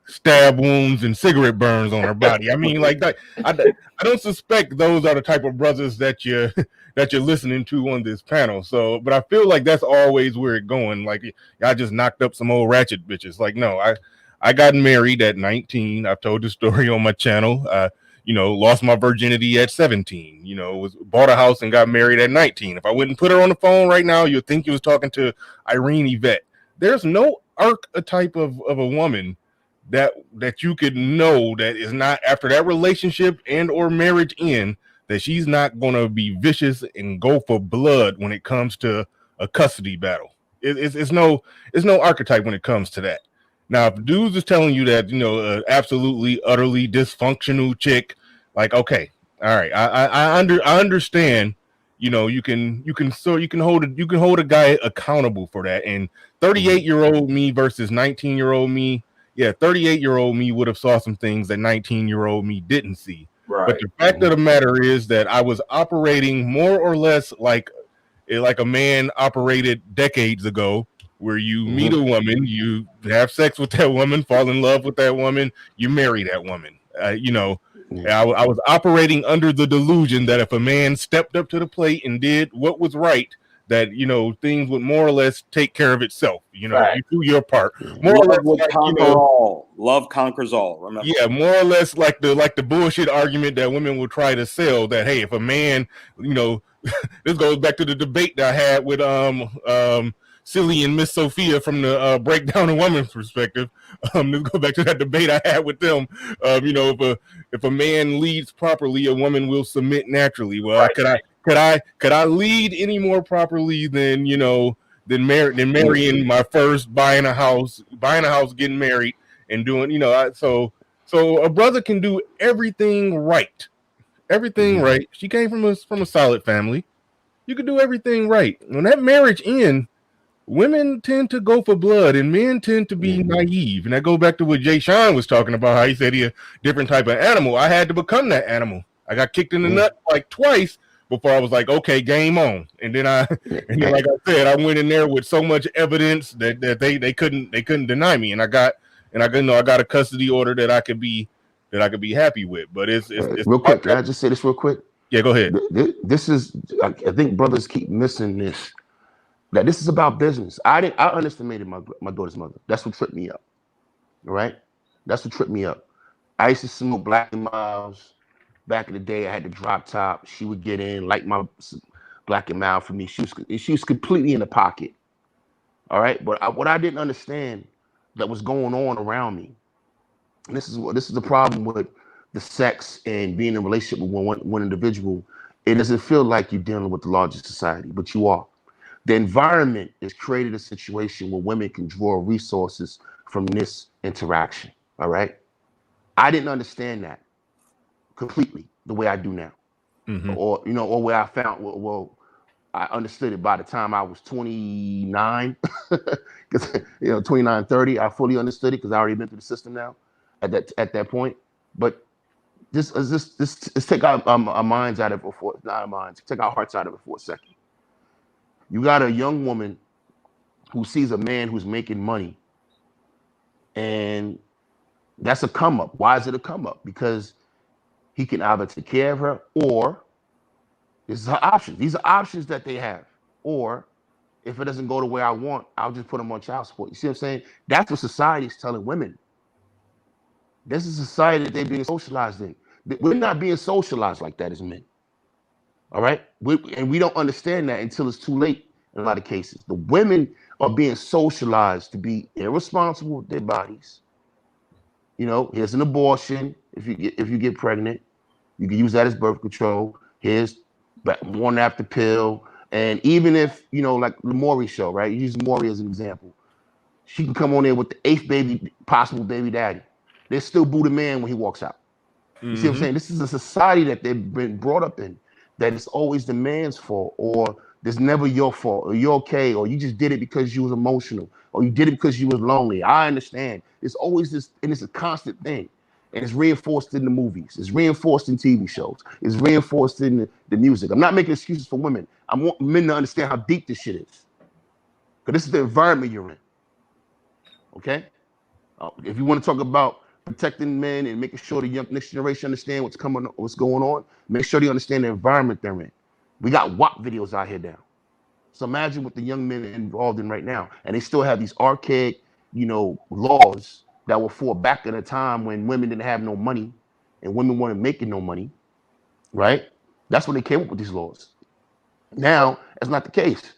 stab wounds, and cigarette burns on her body. I mean, like that. I don't suspect those are the type of brothers that you're listening to on this panel. So, but I feel like that's always where it's going. Like, I just knocked up some old ratchet bitches. Like, no, I got married at 19. I've told the story on my channel. Lost my virginity at 17. Bought a house and got married at 19. If I wouldn't put her on the phone right now, you'd think you was talking to Irene Yvette. There's no archetype of a woman that you could know that is not, after that relationship and or marriage end, that she's not going to be vicious and go for blood when it comes to a custody battle. It's no archetype when it comes to that. Now, if dudes is telling you that, absolutely, utterly dysfunctional chick, like, okay, all right, I understand. You can hold a guy accountable for that. And 38-year-old me versus 19-year-old me, 38-year-old me would have saw some things that 19-year-old me didn't see. Right. But the fact of the matter is that I was operating more or less like a man operated decades ago, where you meet a woman, you have sex with that woman, fall in love with that woman, you marry that woman. And I was operating under the delusion that if a man stepped up to the plate and did what was right, that things would more or less take care of itself. If you do your part, more or less, would like, conquer all. Love conquers all. Remember? Yeah, more or less like the bullshit argument that women will try to sell. That hey, if a man, this goes back to the debate that I had with Silly and Miss Sophia from the Breakdown a Woman's Perspective. This goes back to that debate I had with them. If a man leads properly, a woman will submit naturally. Well, right. could I lead any more properly than marrying my first, buying a house, getting married, and doing so a brother can do everything right. Everything right. She came from a solid family. You could do everything right. When that marriage ends, women tend to go for blood and men tend to be naive. And I go back to what Jay Sean was talking about, how he said he a different type of animal. I had to become that animal. I got kicked in the nut like twice before I was like, okay, game on. And then like I said, I went in there with so much evidence that they couldn't deny me. And I got a custody order that I could be happy with. But it's real quick. Can I just say this real quick? Yeah, go ahead. This is, I think brothers keep missing this. That this is about business. I underestimated my daughter's mother. That's what tripped me up. All right? That's what tripped me up. I used to smoke Black and Miles. Back in the day, I had the drop top. She would get in, like my Black and Mild for me. She was completely in the pocket. All right? But what I didn't understand that was going on around me, and this is the problem with the sex and being in a relationship with one individual. It doesn't feel like you're dealing with the larger society, but you are. The environment has created a situation where women can draw resources from this interaction. All right. I didn't understand that completely the way I do now. Or where I found, well, I understood it by the time I was 29, because 29, 30, I fully understood it because I already been through the system now at that point. But let's take our minds out of it not our minds, take our hearts out of it for a second. You got a young woman who sees a man who's making money, and that's a come up. Why is it a come up? Because he can either take care of her, or this is her option. These are options that they have. Or if it doesn't go the way I want, I'll just put them on child support. You see what I'm saying? That's what society is telling women. This is a society that they're being socialized in. We're not being socialized like that as men. All right? We don't understand that until it's too late in a lot of cases. The women are being socialized to be irresponsible with their bodies. Here's an abortion. If you get pregnant, you can use that as birth control. Here's one after pill. And even if, like the Maury show, right? You use Maury as an example. She can come on there with the 8th possible baby daddy. They still boo the man when he walks out. You see what I'm saying? This is a society that they've been brought up in, that it's always the man's fault, or there's never your fault, or you're okay, or you just did it because you was emotional, or you did it because you was lonely. I understand. It's always this, and it's a constant thing. And it's reinforced in the movies. It's reinforced in TV shows. It's reinforced in the music. I'm not making excuses for women. I want men to understand how deep this shit is. Because this is the environment you're in. Okay? If you want to talk about protecting men and making sure the next generation understand what's going on, make sure they understand the environment they're in. We got WAP videos out here now. So imagine what the young men are involved in right now. And they still have these archaic, laws that were for back at a time when women didn't have no money and women weren't making no money, right? That's when they came up with these laws. Now, that's not the case.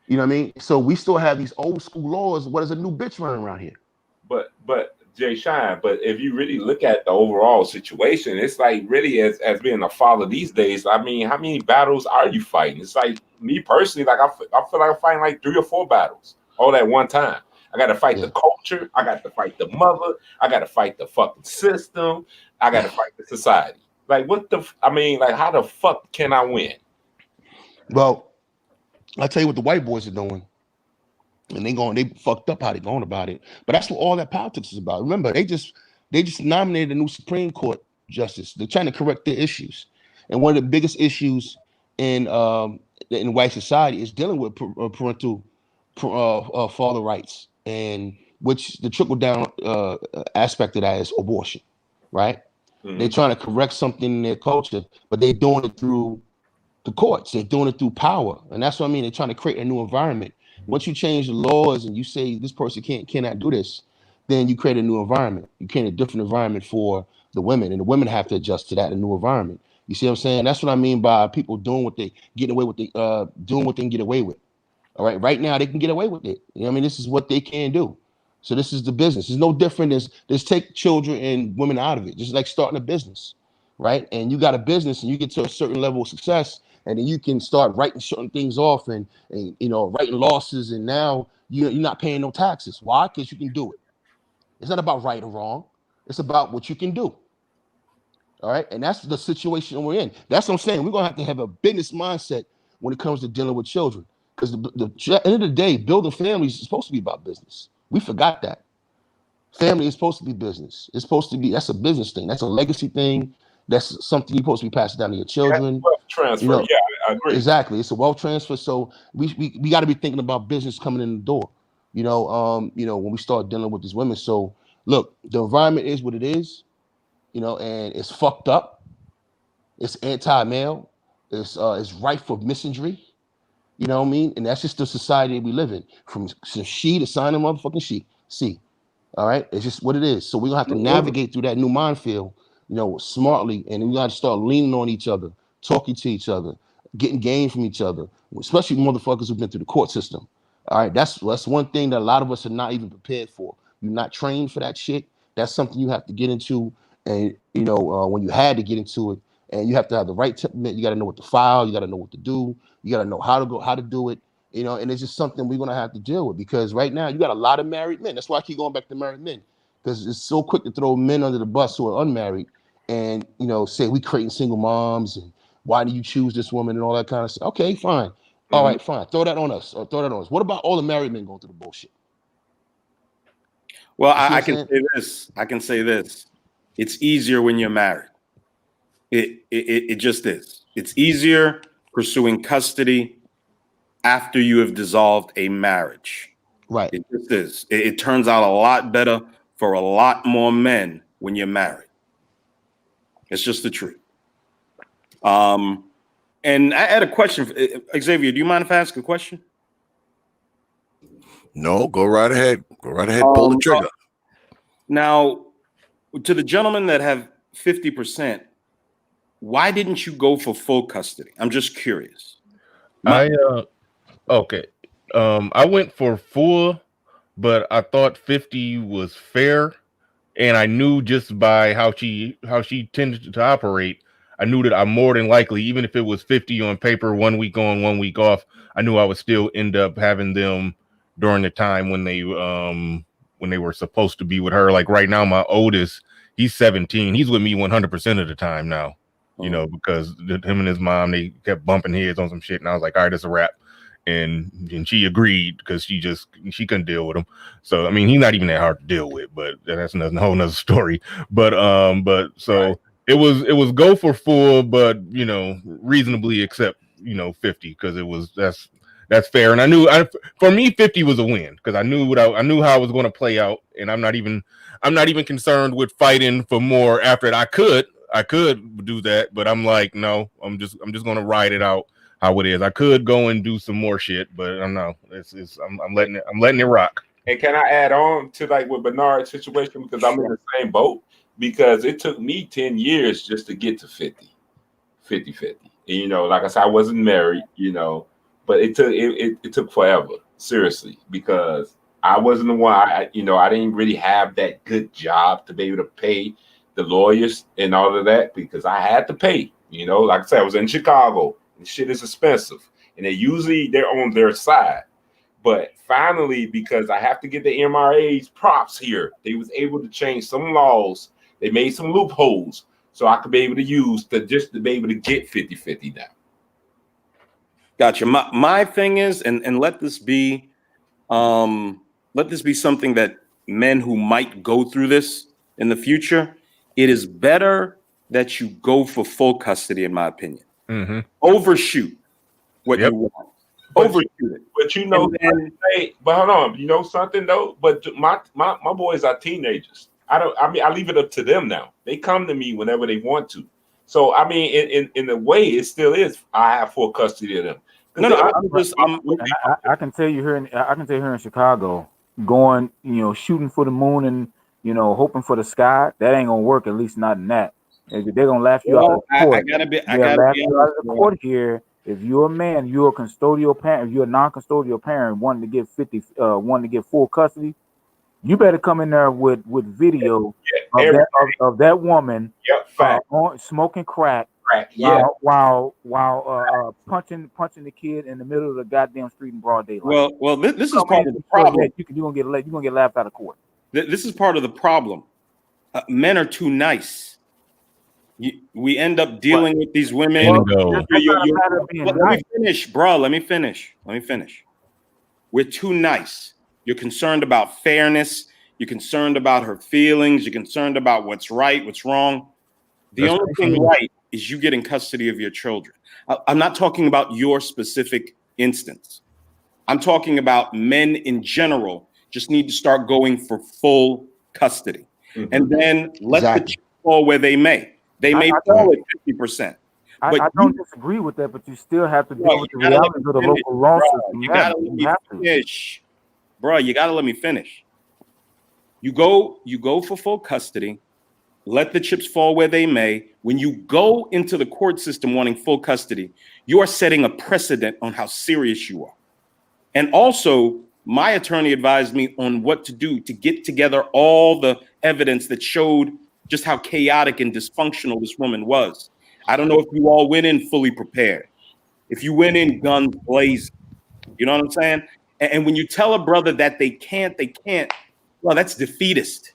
You know what I mean? So we still have these old school laws. What is a new bitch running around here? But Jay Shine, but if you really look at the overall situation, it's like really as being a father these days, I mean, how many battles are you fighting? It's like me personally, like I feel like I'm fighting like 3 or 4 battles all at one time. I got to fight the culture. I got to fight the mother. I got to fight the fucking system. I got to fight the society. Like how the fuck can I win? Well, I'll tell you what the white boys are doing. And they fucked up how they going about it. But that's what all that politics is about. Remember, they just nominated a new Supreme Court justice. They're trying to correct their issues. And one of the biggest issues in white society is dealing with parental father rights, and which the trickle down aspect of that is abortion, right? They're trying to correct something in their culture, but they're doing it through the courts. They're doing it through power. And that's what I mean. They're trying to create a new environment. Once you change the laws and you say this person cannot do this, then you create a new environment. You create a different environment for the women, and the women have to adjust to that, a new environment. You see what I'm saying? That's what I mean by people doing what they getting away with, doing what they can get away with. All right. Right now they can get away with it. You know what I mean? This is what they can do. So this is the business. It's no different as just take children and women out of it. Just like starting a business, right? And you got a business and you get to a certain level of success, and then you can start writing certain things off and writing losses, and now you're not paying no taxes. Why? Because you can do it. It's not about right or wrong. It's about what you can do. All right. And that's the situation we're in. That's what I'm saying. We're going to have a business mindset when it comes to dealing with children. Because at the end of the day, building families is supposed to be about business. We forgot that. Family is supposed to be business. It's supposed to be, that's a business thing. That's a legacy thing. That's something you're supposed to be passing down to your children. Wealth transfer. Yeah, I agree. Exactly. It's a wealth transfer. So we got to be thinking about business coming in the door, when we start dealing with these women. So look, the environment is what it is, and it's fucked up. It's anti-male. It's rife for misandry. You know what I mean? And that's just the society we live in. From she to sign a motherfucking she. See. All right. It's just what it is. So we're gonna have to navigate through that new minefield, smartly, and we gotta start leaning on each other, talking to each other, getting game from each other, especially motherfuckers who've been through the court system. All right. That's one thing that a lot of us are not even prepared for. You're not trained for that shit. That's something you have to get into. And when you had to get into it, and you have to have the right temperament, you got to know what to file, you got to know what to do, you got to know how to do it, and it's just something we're going to have to deal with, because right now you got a lot of married men. That's why I keep going back to married men, because it's so quick to throw men under the bus who are unmarried and, say we creating single moms and why do you choose this woman and all that kind of stuff. Okay, fine. All right, fine. Throw that on us. What about all the married men going through the bullshit? Well, I can say this. I can say this. It's easier when you're married. It just is. It's easier pursuing custody after you have dissolved a marriage. Right. It just is. It turns out a lot better for a lot more men when you're married. It's just the truth. And I had a question. Xavier, do you mind if I ask a question? No, go right ahead. Go right ahead. Pull the trigger. Now, to the gentlemen that have 50%, why didn't you go for full custody? I'm just curious. Okay. I went for full, but I thought 50 was fair, and I knew just by how she tended to operate, I knew that I more than likely, even if it was 50 on paper, 1 week on, 1 week off, I knew I would still end up having them during the time when they were supposed to be with her. Like right now, my oldest, he's 17. He's with me 100% of the time now. Because him and his mom, they kept bumping heads on some shit, and I was like, all right, it's a wrap. And she agreed because she couldn't deal with him. So I mean, he's not even that hard to deal with, but that's a whole nother story. But so right. it was go for full, but reasonably accept 50, because that's fair. And I knew for me 50 was a win, because I knew how I was going to play out, and I'm not even concerned with fighting for more after it. I could do that, but I'm like, no, I'm just gonna ride it out how it is. I could go and do some more shit, but I'm letting it rock. And can I add on to like with Bernard's situation, because I'm in the same boat, because it took me 10 years just to get to 50. And, like I said, I wasn't married, but it took forever, seriously, because I wasn't the one. I didn't really have that good job to be able to pay the lawyers and all of that, because I had to pay. Like I said, I was in Chicago, and shit is expensive, and they're on their side. But finally, because I have to give the MRA's props here, they was able to change some laws. They made some loopholes so I could be able to use to be able to get 50-50 now. Gotcha. My thing is, and let this be something that men who might go through this in the future, it is better that you go for full custody, in my opinion. Mm-hmm. Overshoot what you want. Overshoot it. But but hold on, something though. But my boys are teenagers. I mean, I leave it up to them now. They come to me whenever they want to. So I mean, in a way, it still is. I have full custody of them. I can tell you here in Chicago, going, shooting for the moon and hoping for the sky. That ain't gonna work. At least not in that. They're gonna laugh you out of the court. I gotta laugh you out of the court here. If you're a man, you're a custodial parent. If you're a non-custodial parent wanting to get full custody, you better come in there with video of that woman smoking crack while punching the kid in the middle of the goddamn street in broad daylight. Well, this is part of the problem. You're gonna get laughed out of court. This is part of the problem. Men are too nice. We end up dealing with these women. Let me finish, bro. Let me finish. We're too nice. You're concerned about fairness. You're concerned about her feelings. You're concerned about what's right, what's wrong. The only thing right is you getting custody of your children. I'm not talking about your specific instance. I'm talking about men in general just need to start going for full custody. Mm-hmm. And then let the chips fall where they may. They may fall at 50%. I don't disagree with that, but you still have to deal with the realities of the local law system. You gotta let me finish. Bro, you gotta let me finish. You go for full custody, let the chips fall where they may. When you go into the court system wanting full custody, you are setting a precedent on how serious you are. And also, my attorney advised me on what to do to get together all the evidence that showed just how chaotic and dysfunctional this woman was. I don't know if you all went in fully prepared. If you went in guns blazing, you know what I'm saying? And when you tell a brother that they can't, well, that's defeatist.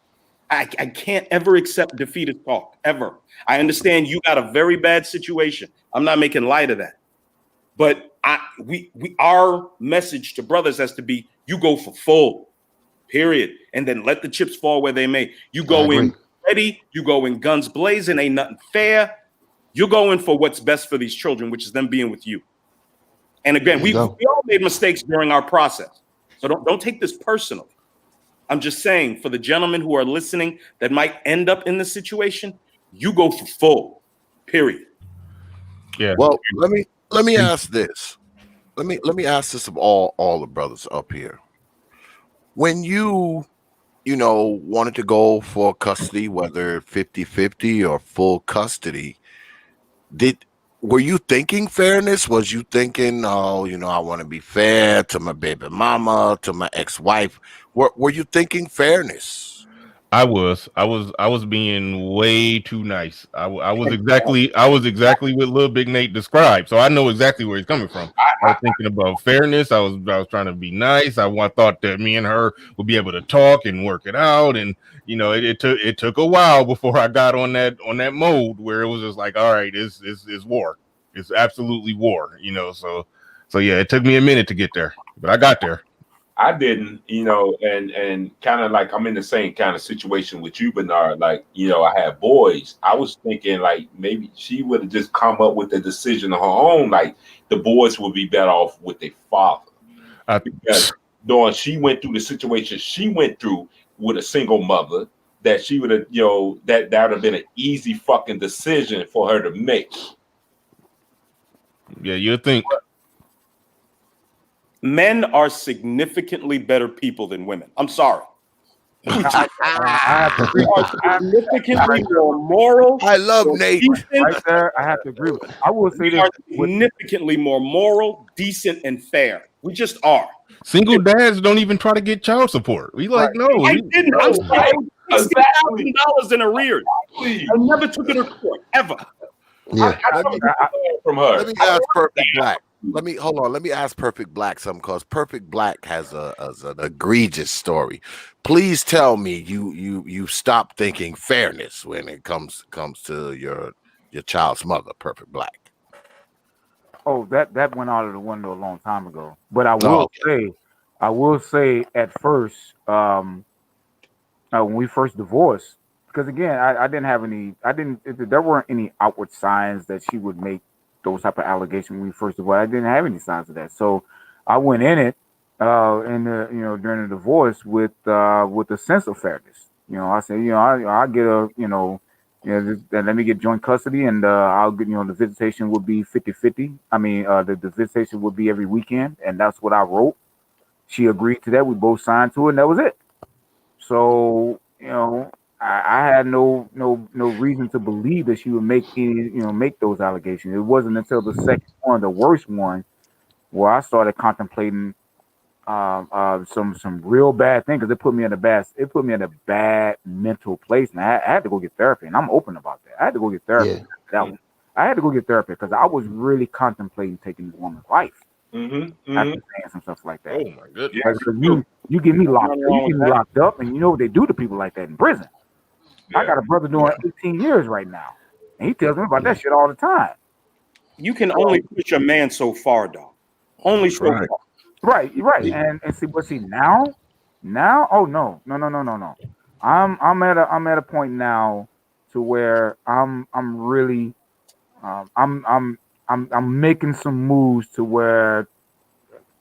I can't ever accept defeatist talk, ever. I understand you got a very bad situation. I'm not making light of that. But our message to brothers has to be, you go for full, period. And then let the chips fall where they may. You go in ready, you go in guns blazing, ain't nothing fair. You're going for what's best for these children, which is them being with you. And again, we all made mistakes during our process. So don't take this personally. I'm just saying, for the gentlemen who are listening that might end up in this situation, you go for full, period. Yeah. Well, let me ask this. Let me ask this of all the brothers up here. When you wanted to go for custody, whether 50-50 or full custody, were you thinking fairness? Was you thinking, I want to be fair to my baby mama, to my ex-wife? Were you thinking fairness? I was being way too nice. I was exactly what Lil Big Nate described. So I know exactly where he's coming from. I was thinking about fairness. I was trying to be nice. I thought that me and her would be able to talk and work it out. And it took a while before I got on that mode where it was just like, all right, it's war. It's absolutely war. So yeah, it took me a minute to get there, but I got there. I didn't, and kind of like I'm in the same kind of situation with you, Bernard. Like, I had boys. I was thinking like maybe she would have just come up with a decision on her own. Like the boys would be better off with their father. Because knowing she went through the situation she went through with a single mother, that she would have, that would have been an easy fucking decision for her to make. Yeah, you think. Men are significantly better people than women. I'm sorry. I have to agree. Are significantly more moral. I love Nate. Right there, I have to agree with it. I will say this: significantly more moral, decent, and fair. We just are. Single dads don't even try to get child support. We like, no. I didn't. I'm sorry. $60,000 in arrears. I never took it to court ever. Yeah. From her. Let me ask Perfect Black. Let me ask Perfect Black something, because Perfect Black has an egregious story. Please tell me you stop thinking fairness when it comes to your child's mother, Perfect Black. Oh, that went out of the window a long time ago. But I will say at first, when we first divorced, because again, there weren't any outward signs that she would make those type of allegations when we first divorced. I didn't have any signs of that. So I went in it during the divorce with a sense of fairness. I said, I'll get let me get joint custody, and I'll get, the visitation would be 50-50. I mean, the visitation would be every weekend, and that's what I wrote. She agreed to that. We both signed to it, and that was it. So, I had no reason to believe that she would make those allegations. It wasn't until the second one, the worst one, where I started contemplating some real bad things, because it put me in a bad mental place, and I had to go get therapy, and I'm open about that. I had to go get therapy. Yeah. I had to go get therapy because I was really contemplating taking this woman's life. After saying some stuff like that. Oh my goodness! Because you get me locked up, and you know what they do to people like that in prison. Yeah. I got a brother doing 18 years right now, and he tells me about that shit all the time. You can only push a man so far, dog. Only so far. Right. Yeah. And see now, oh no. I'm at a point now to where I'm really I'm making some moves to where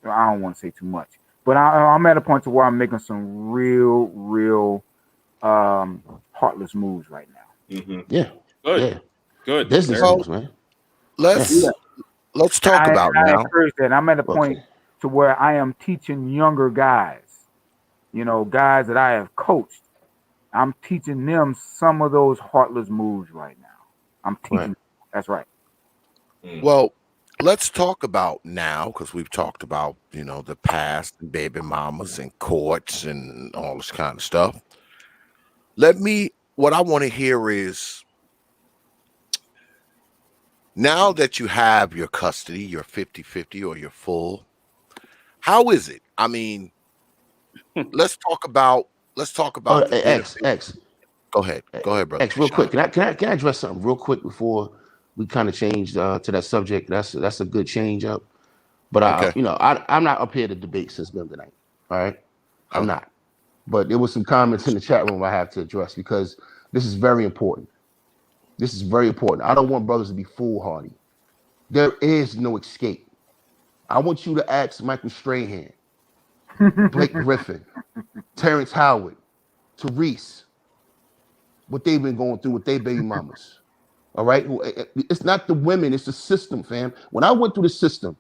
I don't want to say too much, but I'm at a point to where I'm making some real heartless moves right now. Mm-hmm. Yeah. Good business moves, man. Let's talk about now. I encourage that. I'm at a point to where I am teaching younger guys, guys that I have coached. I'm teaching them some of those heartless moves right now. I'm teaching them. That's right. Well, let's talk about now, because we've talked about, the past and baby mamas and courts and all this kind of stuff. What I want to hear is, now that you have your custody, your 50-50 or your full, how is it? I mean, let's talk about X. Go ahead, brother. X, real quick. Can I address something real quick before we kind of change to that subject? That's a good change up. But I'm not up here to debate system tonight. All right, I'm not. But there was some comments in the chat room I have to address, because this is very important. I don't want brothers to be foolhardy. There is no escape. I want you to ask Michael Strahan, Blake Griffin, Terrence Howard, Therese, what they've been going through with their baby mamas. All right? It's not the women, it's the system, fam. When I went through the system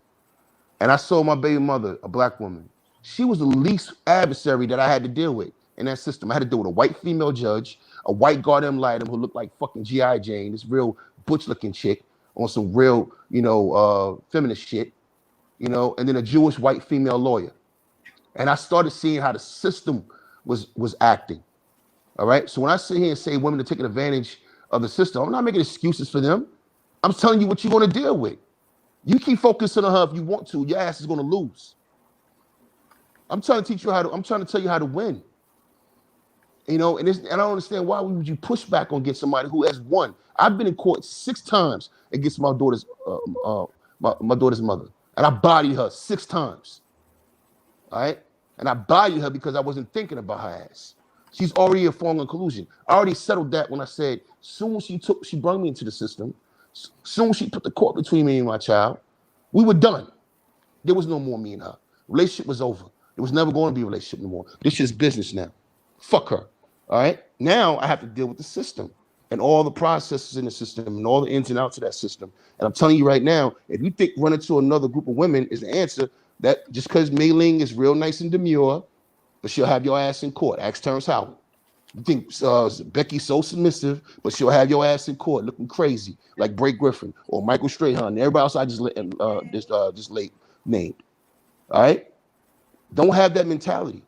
and I saw my baby mother, a black woman, she was the least adversary that I had to deal with in that system. I had to deal with a white female judge, a white guardian litem who looked like fucking G.I. Jane, this real butch-looking chick on some real, feminist shit, and then a Jewish white female lawyer. And I started seeing how the system was acting. All right. So when I sit here and say women are taking advantage of the system, I'm not making excuses for them. I'm telling you what you're going to deal with. You keep focusing on her if you want to, your ass is going to lose. I'm trying to tell you how to win. And I don't understand why would you push back on get somebody who has won. I've been in court 6 times against my daughter's my daughter's mother, and I bodied her 6 times. All right, and I bodied her because I wasn't thinking about her ass. She's already a foregone conclusion. I already settled that when I said, soon as she brought me into the system, soon as she put the court between me and my child, we were done. There was no more me and her. Relationship was over. It was never going to be a relationship no more. This is business now. Fuck her. All right. Now I have to deal with the system and all the processes in the system and all the ins and outs of that system. And I'm telling you right now, if you think running to another group of women is the answer, that just because Mei Ling is real nice and demure, but she'll have your ass in court. Ask Terrence Howard. You think Becky's so submissive, but she'll have your ass in court looking crazy, like Blake Griffin or Michael Strahan and everybody else I just named. All right? Don't have that mentality.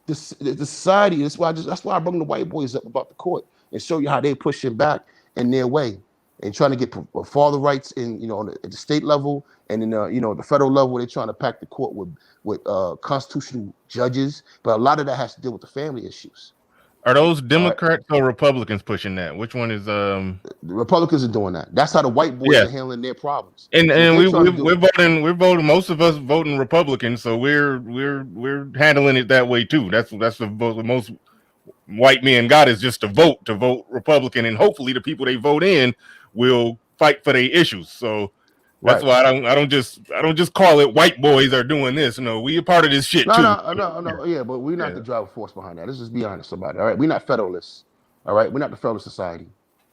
The society, that's why I bring the white boys up about the court and show you how they pushing back in their way and trying to get father rights in, at the state level and in the federal level. They're trying to pack the court with constitutional judges, but a lot of that has to deal with the family issues. Are those Democrats or Republicans pushing that? Which one is The Republicans are doing that. That's how the white boys are handling their problems. And we're voting. Most of us voting Republican, so we're handling it that way too. That's the most white men got, is just to vote Republican, and hopefully the people they vote in will fight for their issues. So That's why I don't just call it white boys are doing this. No, we a part of this shit too. No. Yeah, but we're not the driving force behind that. Let's just be honest about it. All right, we're not federalists. All right, we're not the Federalist Society.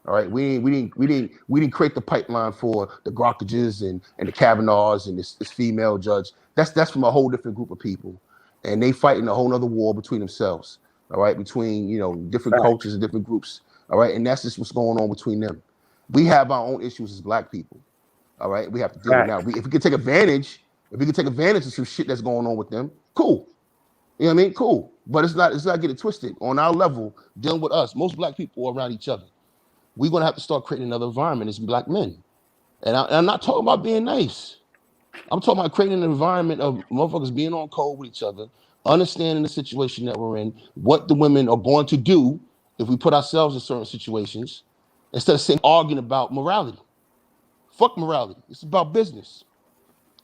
All right, we didn't create the pipeline for the Grockages and the Kavanaughs and this female judge. That's from a whole different group of people, and they fighting a whole other war between themselves. All right, between different cultures and different groups. All right, and that's just what's going on between them. We have our own issues as Black people. All right, we have to deal with now. If we can take advantage of some shit that's going on with them, cool. You know what I mean? Cool. But it's not get it twisted. On our level, dealing with us, most Black people are around each other. We're gonna have to start creating another environment as Black men. And I'm not talking about being nice. I'm talking about creating an environment of motherfuckers being on code with each other, understanding the situation that we're in, what the women are going to do if we put ourselves in certain situations, instead of sitting arguing about morality. Fuck morality. It's about business.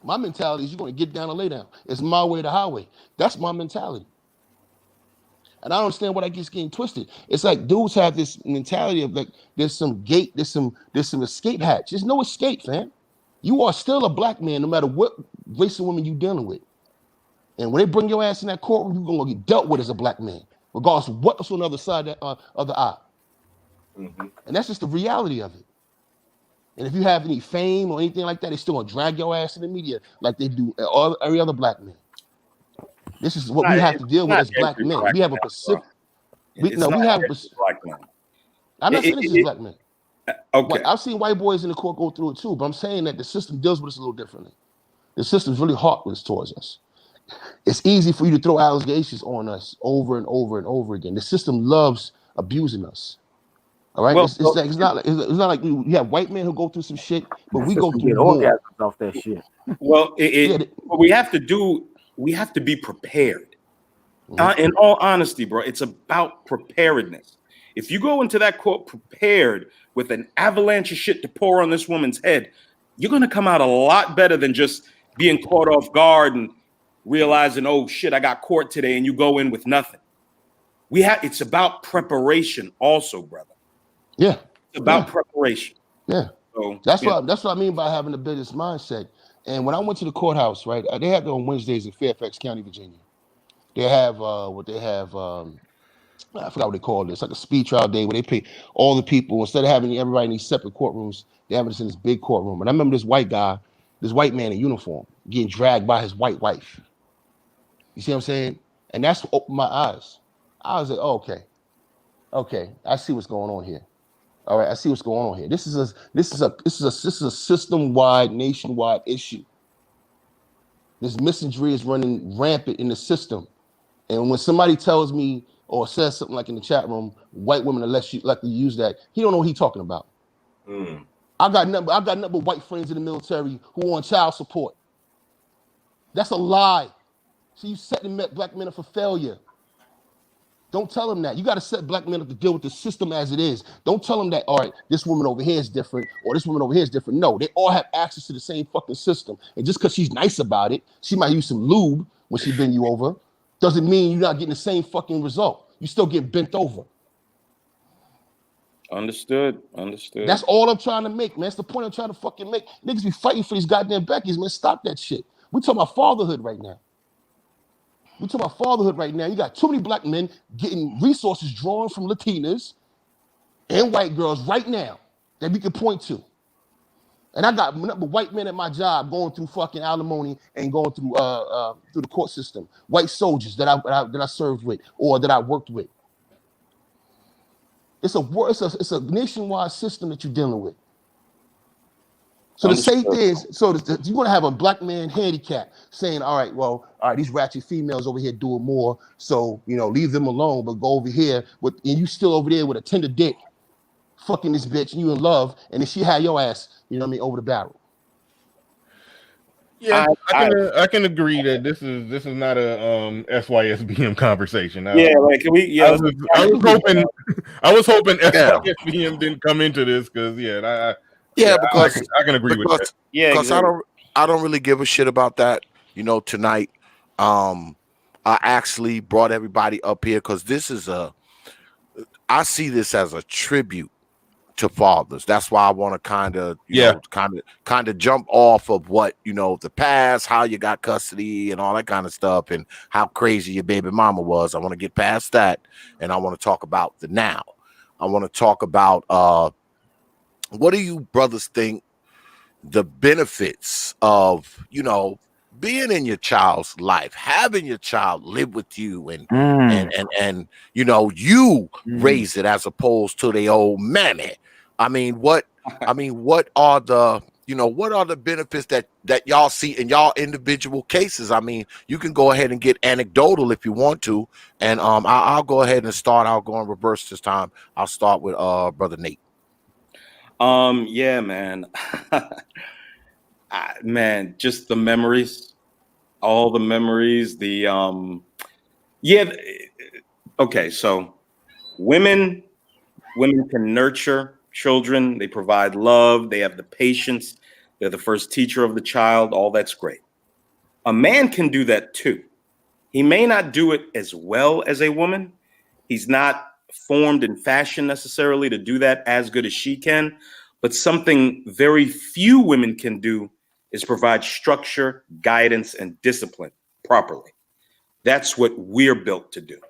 My mentality is you're going to get down and lay down. It's my way or the highway. That's my mentality. And I don't understand why that gets getting twisted. It's like dudes have this mentality of like there's some gate, there's some escape hatch. There's no escape, fam. You are still a Black man no matter what race of woman you're dealing with. And when they bring your ass in that courtroom, you're going to get dealt with as a Black man, regardless of what's on the other side of the aisle. Mm-hmm. And that's just the reality of it. And if you have any fame or anything like that, they still gonna drag your ass in the media like they do every other Black man. This is what we have to deal with as Black men. We have a Pacific. We have a Black man. I'm not saying it's just Black men. Okay. I've seen white boys in the court go through it too, but I'm saying that the system deals with us a little differently. The system's really heartless towards us. It's easy for you to throw allegations on us over and over and over again. The system loves abusing us. All right, it's not like you have white men who go through some shit, but we go through more off that shit. Well, what we have to do, we have to be prepared. Mm-hmm. In all honesty, bro, it's about preparedness. If you go into that court prepared with an avalanche of shit to pour on this woman's head, you're gonna come out a lot better than just being caught off guard and realizing, oh shit, I got court today, and you go in with nothing. It's about preparation, also, brother. Yeah, it's about preparation. Yeah, so that's what I mean by having a business mindset. And when I went to the courthouse, right, they have it on Wednesdays in Fairfax County, Virginia. They have I forgot what they call it. It's like a speed trial day where they pay all the people, instead of having everybody in these separate courtrooms, they have us in this big courtroom. And I remember this white man in uniform getting dragged by his white wife. You see what I'm saying? And that's what opened my eyes. I was like, oh, okay, I see what's going on here. All right, I see what's going on here. This is a system-wide, nationwide issue. This misandry is running rampant in the system. And when somebody tells me or says something like in the chat room, white women unless you like to use that, he don't know what he's talking about. Mm. I got nothing but white friends in the military who are on child support. That's a lie. So you setting Black men up for failure. Don't tell them that. You got to set Black men up to deal with the system as it is. Don't tell them that, all right, this woman over here is different or this woman over here is different. No, they all have access to the same fucking system. And just because she's nice about it, she might use some lube when she bend you over, doesn't mean you're not getting the same fucking result. You still get bent over. Understood. That's all I'm trying to make, man. That's the point I'm trying to fucking make. Niggas be fighting for these goddamn Beckies, man. Stop that shit. We talking about fatherhood right now. You got too many Black men getting resources drawn from Latinas and white girls right now that we can point to. And I got white men at my job going through fucking alimony and going through the court system. White soldiers that I served with or that I worked with. It's a nationwide system that you're dealing with. So the same thing is, you're going to have a Black man handicap saying, all right, these ratchet females over here doing more, so, leave them alone, but go over here, and you still over there with a tender dick, fucking this bitch, and you in love, and then she had your ass, over the barrel. Yeah, I can agree that this is not a SYSBM conversation. I was hoping SYSBM didn't come into this because because I can agree with that. Yeah, because I don't really give a shit about that. Tonight, I actually brought everybody up here because I see this as a tribute to fathers. That's why I want to kind of, you know, kind of jump off of what, you know, the past, how you got custody and all that kind of stuff, and how crazy your baby mama was. I want to get past that, and I want to talk about the now. I want to talk about what do you brothers think the benefits of, you know, being in your child's life, having your child live with you, and you know, you raise it as opposed to the old mammy. I mean, what are the, you know, what are the benefits that y'all see in y'all individual cases? I mean, you can go ahead and get anecdotal if you want to, and I'll go ahead and start. I'll go in reverse this time. I'll start with Brother Nate. Yeah, man. Man, just the memories, all the memories, okay, so women can nurture children, they provide love, they have the patience, they're the first teacher of the child, all that's great. A man can do that too. He may not do it as well as a woman. He's not formed and fashioned necessarily to do that as good as she can, but something very few women can do is provide structure, guidance, and discipline properly. That's what we're built to do.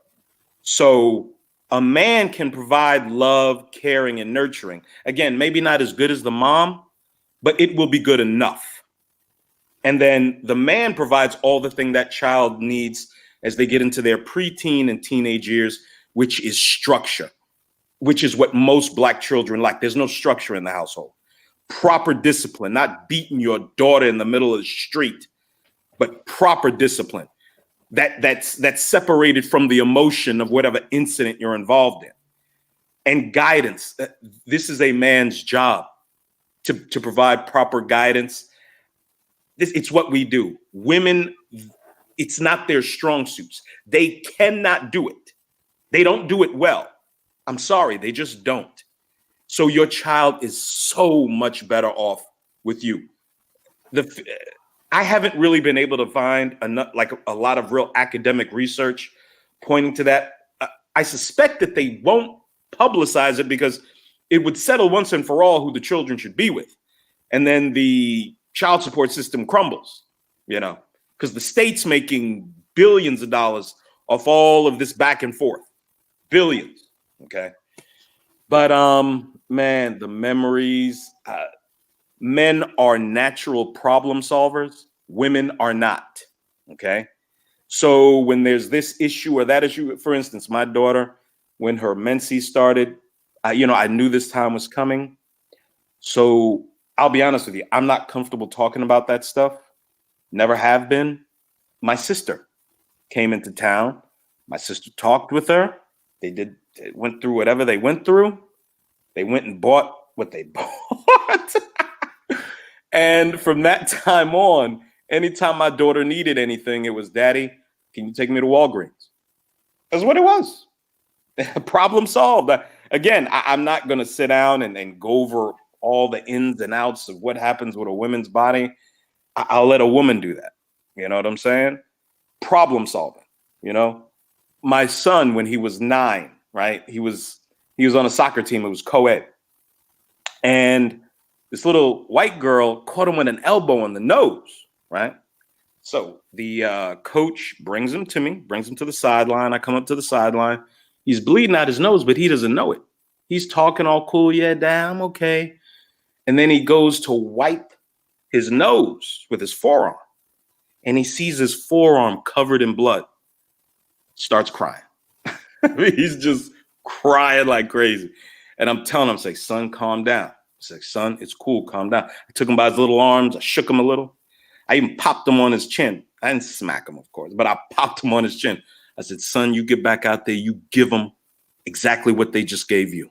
So a man can provide love, caring, and nurturing. Again, maybe not as good as the mom, but it will be good enough. And then the man provides all the thing that child needs as they get into their preteen and teenage years, which is structure, which is what most Black children like. There's no structure in the household. Proper discipline, not beating your daughter in the middle of the street, but proper discipline. That's separated from the emotion of whatever incident you're involved in. And guidance. This is a man's job to provide proper guidance. It's what we do. Women, it's not their strong suits. They cannot do it. They don't do it well. I'm sorry, they just don't. So your child is so much better off with you. I haven't really been able to find a lot of real academic research pointing to that. I suspect that they won't publicize it because it would settle once and for all who the children should be with. And then the child support system crumbles, you know, because the state's making billions of dollars off all of this back and forth. Billions. Okay. But man, the memories, men are natural problem solvers. Women are not. Okay. So when there's this issue or that issue, for instance, my daughter, when her menses started, I knew this time was coming. So I'll be honest with you. I'm not comfortable talking about that stuff. Never have been. My sister came into town. My sister talked with her. They went through whatever they went through. They went and bought what they bought. And from that time on, anytime my daughter needed anything, it was, Daddy, can you take me to Walgreens? That's what it was. Problem solved. Again, I'm not going to sit down and go over all the ins and outs of what happens with a woman's body. I'll let a woman do that. You know what I'm saying? Problem solving, you know? My son, when he was 9, right? He was on a soccer team. It was co-ed. And this little white girl caught him with an elbow in the nose, right? So the coach brings him to me, brings him to the sideline. I come up to the sideline. He's bleeding out his nose, but he doesn't know it. He's talking all cool. Yeah, Dad, I'm okay. And then he goes to wipe his nose with his forearm. And he sees his forearm covered in blood. Starts crying. He's just crying like crazy. And I'm telling him, say, son, calm down. I said, son, it's cool, calm down. I took him by his little arms. I shook him a little. I even popped him on his chin. I didn't smack him, of course, but I popped him on his chin. I said, son, you get back out there. You give them exactly what they just gave you.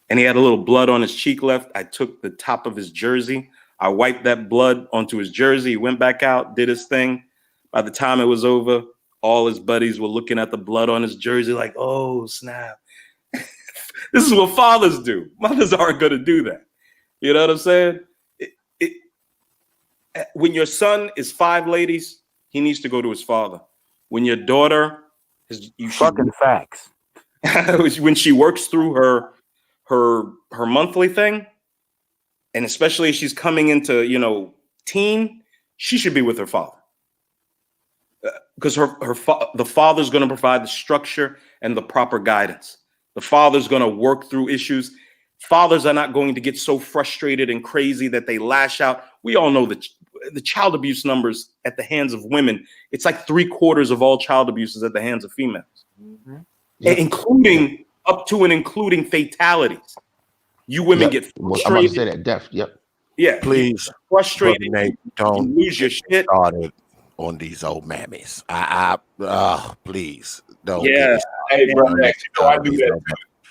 And he had a little blood on his cheek left. I took the top of his jersey. I wiped that blood onto his jersey. He went back out, did his thing. By the time it was over, all his buddies were looking at the blood on his jersey like, oh, snap. This is what fathers do. Mothers aren't going to do that. You know what I'm saying? When your son is 5, ladies, he needs to go to his father. When your daughter, fucking facts. When she works through her her monthly thing, and especially if she's coming into, you know, teen, she should be with her father. Because the father's going to provide the structure and the proper guidance. The father's going to work through issues. Fathers are not going to get so frustrated and crazy that they lash out. We all know that the child abuse numbers at the hands of women, it's like 3/4 of all child abuse is at the hands of females, including up to and including fatalities. You women get frustrated. I'm about to say that, death. Yep. Yeah, please, frustrated. Nate, don't you lose your shit. Started on these old mammies. Please don't. Yeah, hey, bro, Max, you know I do that.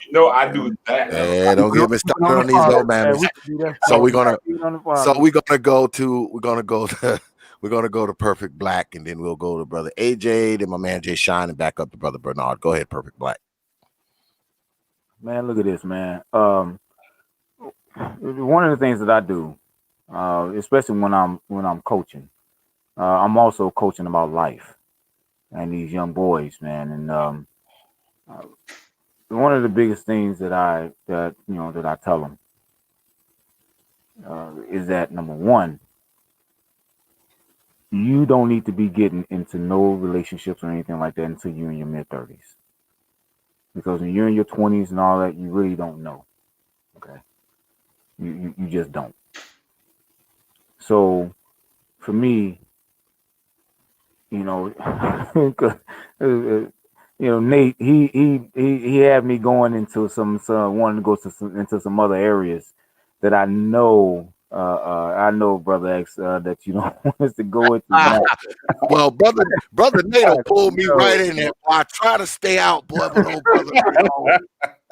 You know I do that. Hey, don't get me started on these old mammies. So we're gonna go to Perfect Black, and then we'll go to brother AJ, then my man Jay Shine, and back up to brother Bernard. Go ahead, Perfect Black. Man, look at this, man. One of the things that I do, especially when I'm coaching, I'm also coaching about life and these young boys, man. And one of the biggest things that I tell them is that, number one, you don't need to be getting into no relationships or anything like that until you're in your mid-30s, because when you're in your 20s and all that, you really don't know. Okay, you just don't. So for me, Nate, he had me going into wanting to go into some other areas that I know, brother X, that you don't want us to go into. Well, brother Nate pulled me right in there. I try to stay out, boy, but old brother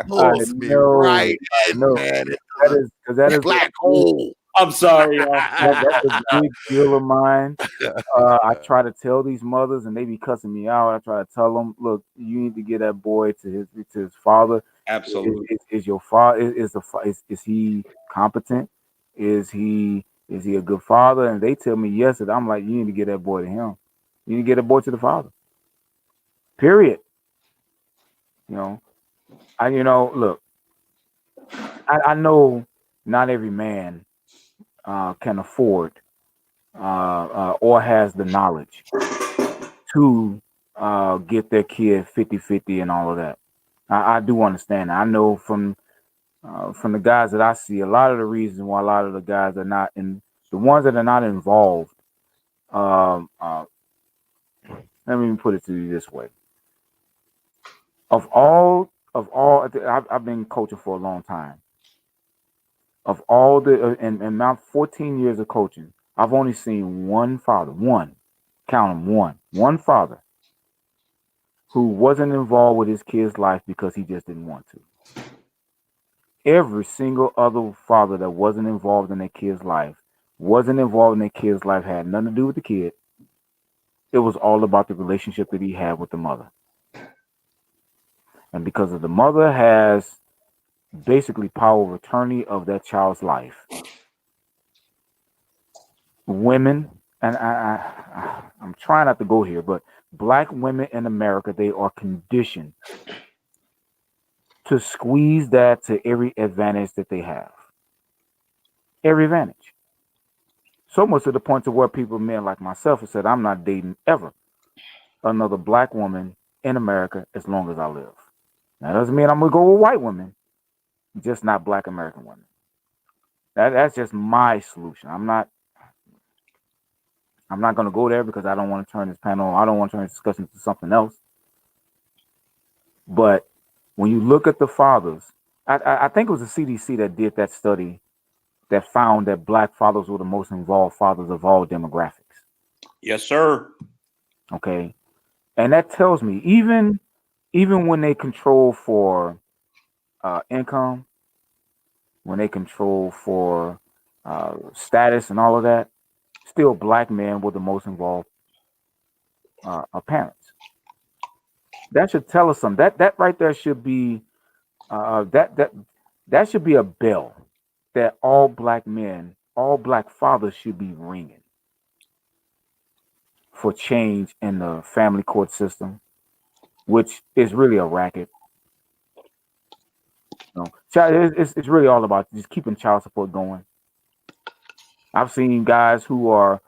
pulls me right in, man. That is black hole. I'm sorry. That's a big deal of mine. I try to tell these mothers, and they be cussing me out. I try to tell them, look, you need to get that boy to his father. Absolutely. Is your father? Is he competent? Is he a good father? And they tell me yes, and I'm like, you need to get that boy to him. You need to get that boy to the father. Period. Look, I know not every man can afford or has the knowledge to get their kid 50-50 and all of that. I do understand that. I know from the guys that I see, a lot of the reasons why a lot of the guys are not the ones that are not involved. Let me put it to you this way: I've been coaching for a long time. Of all in my 14 years of coaching, I've only seen one father, one father who wasn't involved with his kid's life because he just didn't want to. Every single other father that wasn't involved in their kid's life, had nothing to do with the kid. It was all about the relationship that he had with the mother. And because of the mother has basically power of attorney of that child's life, women, and I'm trying not to go here, but black women in America, they are conditioned to squeeze that to every advantage that they have. Every advantage. So much to the point to where men like myself have said, I'm not dating ever another black woman in America as long as I live. That doesn't mean I'm going to go with white women, just not black American women. That's just my solution. I'm not going to go there because I don't want to turn this discussion into something else. But when you look at the fathers, I think it was the CDC that did that study that found that black fathers were the most involved fathers of all demographics. Yes, sir. Okay. And that tells me even when they control for income, when they control for status and all of that, still black men were the most involved parents. That should tell us something. That right there should be that should be a bell that all black fathers should be ringing for change in the family court system, which is really a racket. No, it's really all about just keeping child support going. I've seen guys who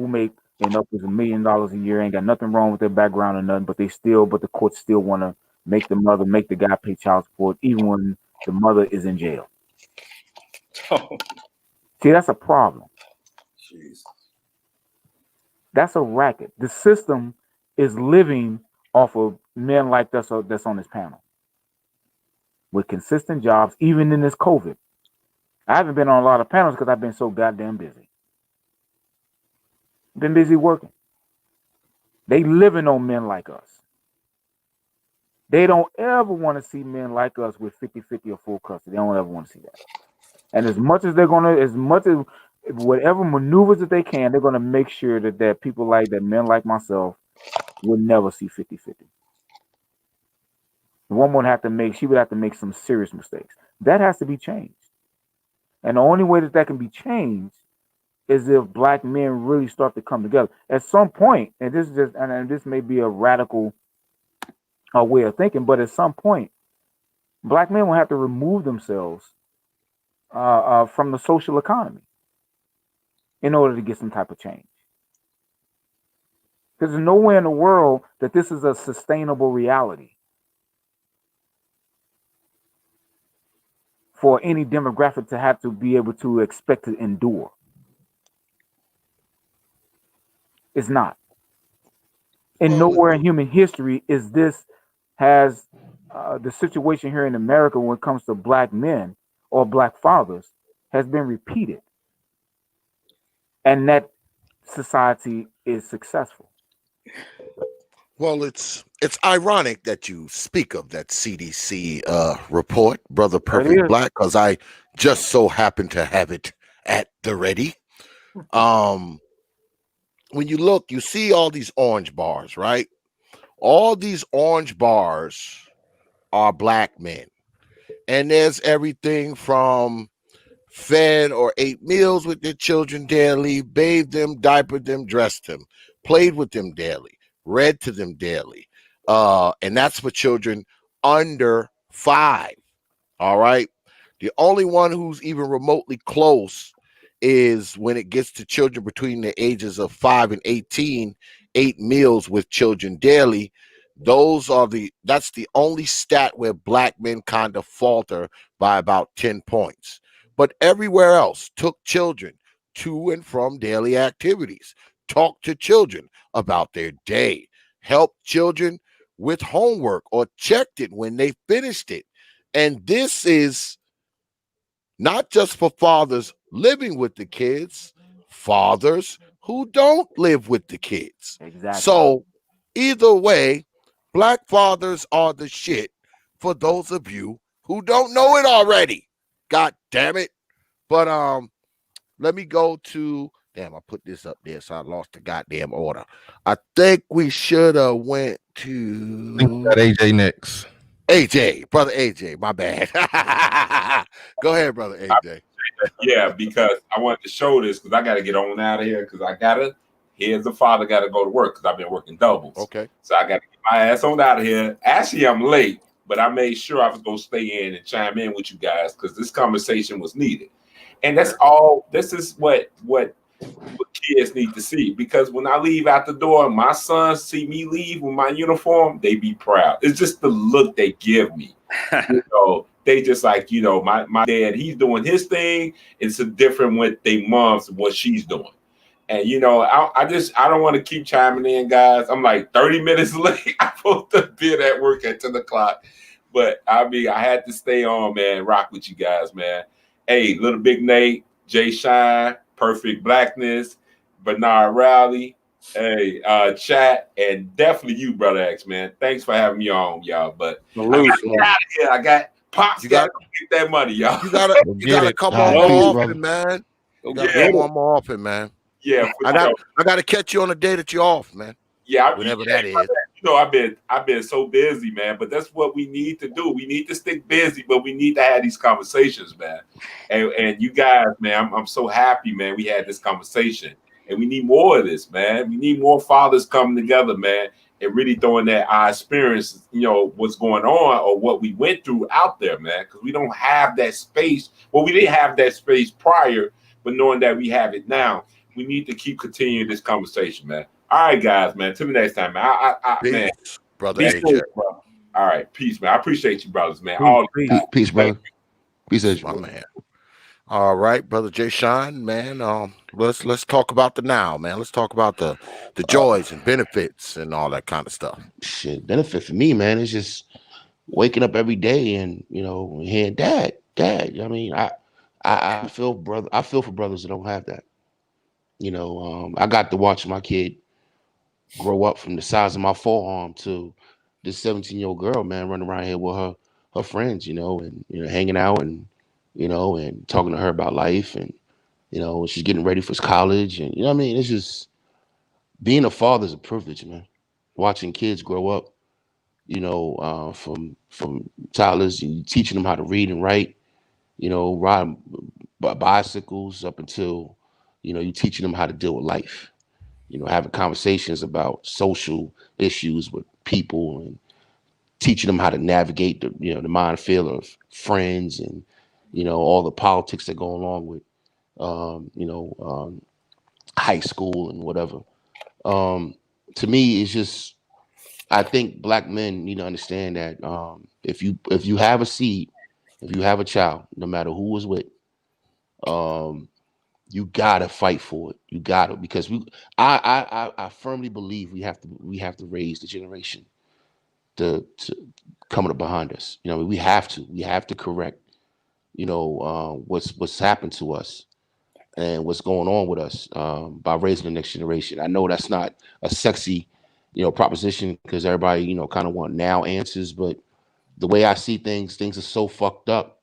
make upwards of $1 million a year, ain't got nothing wrong with their background or nothing, but the courts still want to make the guy pay child support even when the mother is in jail. See, that's a problem. Jeez. That's a racket. The system is living off of men like that's on this panel with consistent jobs, even in this COVID. I haven't been on a lot of panels because I've been so goddamn busy. Been busy working. They living on men like us. They don't ever want to see men like us with 50-50 or full custody. They don't ever want to see that. And as much as whatever maneuvers that they can, they're going to make sure that people like that, men like myself, will never see 50-50. The woman would have to make some serious mistakes. That has to be changed. And the only way that can be changed is if black men really start to come together. At some point, and this may be a radical way of thinking, but at some point, black men will have to remove themselves from the social economy in order to get some type of change. Because there's nowhere in the world that this is a sustainable reality for any demographic to have to be able to expect to endure. It's not. And nowhere in human history has the situation here in America when it comes to black men or black fathers has been repeated. And that society is successful. Well, it's ironic that you speak of that CDC report, Brother Perfect Black, because I just so happen to have it at the ready. When you look, you see all these orange bars, right? All these orange bars are black men. And there's everything from fed or ate meals with their children daily, bathed them, diapered them, dressed them, played with them daily, read to them daily. And that's for children under 5. All right. The only one who's even remotely close is when it gets to children between the ages of 5 and 18, 8 meals with children daily. That's the only stat where black men kind of falter by about 10 points. But everywhere else took children to and from daily activities, talked to children about their day, helped children with homework or checked it when they finished it. And this is not just for fathers living with the kids, fathers who don't live with the kids. Exactly. So either way, black fathers are the shit for those of you who don't know it already. God damn it. But let me go to I put this up there so I lost the goddamn order. I think we should have went to AJ next. Brother AJ, my bad. Go ahead, Brother AJ. Yeah, because I wanted to show this because I got to get on out of here because here's the father got to go to work because I've been working doubles. Okay. So I got to get my ass on out of here. Actually, I'm late, but I made sure I was going to stay in and chime in with you guys because this conversation was needed. And that's all. This is what kids need to see, because when I leave out the door, my sons see me leave with my uniform, they be proud. It's just the look they give me. They just like, my dad, he's doing his thing. It's a different with their moms and what she's doing. And I don't want to keep chiming in, guys. I'm like 30 minutes late. I'm supposed to be at work at 10 o'clock. But I had to stay on, man, rock with you guys, man. Hey, Little Big Nate, Jay Shine, Perfect Blackness, BernardRiley, hey, chat, and definitely you, Brother X, man. Thanks for having me on, y'all. But I got Pops. You got to get that money, y'all. You gotta come on more often, man. You gotta come on more often, man. Yeah, I gotta catch you on the day that you're off, man. Yeah, whatever that is. I've been so busy, man. But that's what we need to do. We need to stick busy, but we need to have these conversations, man. And you guys, man, I'm so happy, man. We had this conversation, And we need more of this, man. We need more fathers coming together, man, and really throwing that our experience, what's going on or what we went through out there, man, because we don't have that space. Well, we didn't have that space prior, but knowing that we have it now, we need to keep continuing this conversation, man. All right, guys, man. Till the next time, man. Man, brother AJ. Bro. All right, peace, man. I appreciate you, brothers, man. Peace, brother. Peace, my man. All right, brother J Shine, man. Let's talk about the now, man. Let's talk about the joys and benefits and all that kind of stuff. Shit, benefit for me, man, is just waking up every day and hearing dad. I mean, I feel for brothers that don't have that. I got to watch my kid grow up from the size of my forearm to this 17-year-old girl, man, running around here with her friends, and hanging out and and talking to her about life, and she's getting ready for college, and what I mean, it's just being a father is a privilege, man. Watching kids grow up, from toddlers, and teaching them how to read and write, ride bicycles up until you teaching them how to deal with life, having conversations about social issues with people and teaching them how to navigate the minefield of friends and all the politics that go along with high school and whatever. To me, it's just, I think black men need to understand that if you have a seed, if you have a child, no matter who is with, you gotta fight for it. You gotta, because I firmly believe we have to raise the generation to coming up behind us. We have to correct what's happened to us and what's going on with us by raising the next generation. I know that's not a sexy proposition, because everybody kind of want now answers, but the way I see things are so fucked up,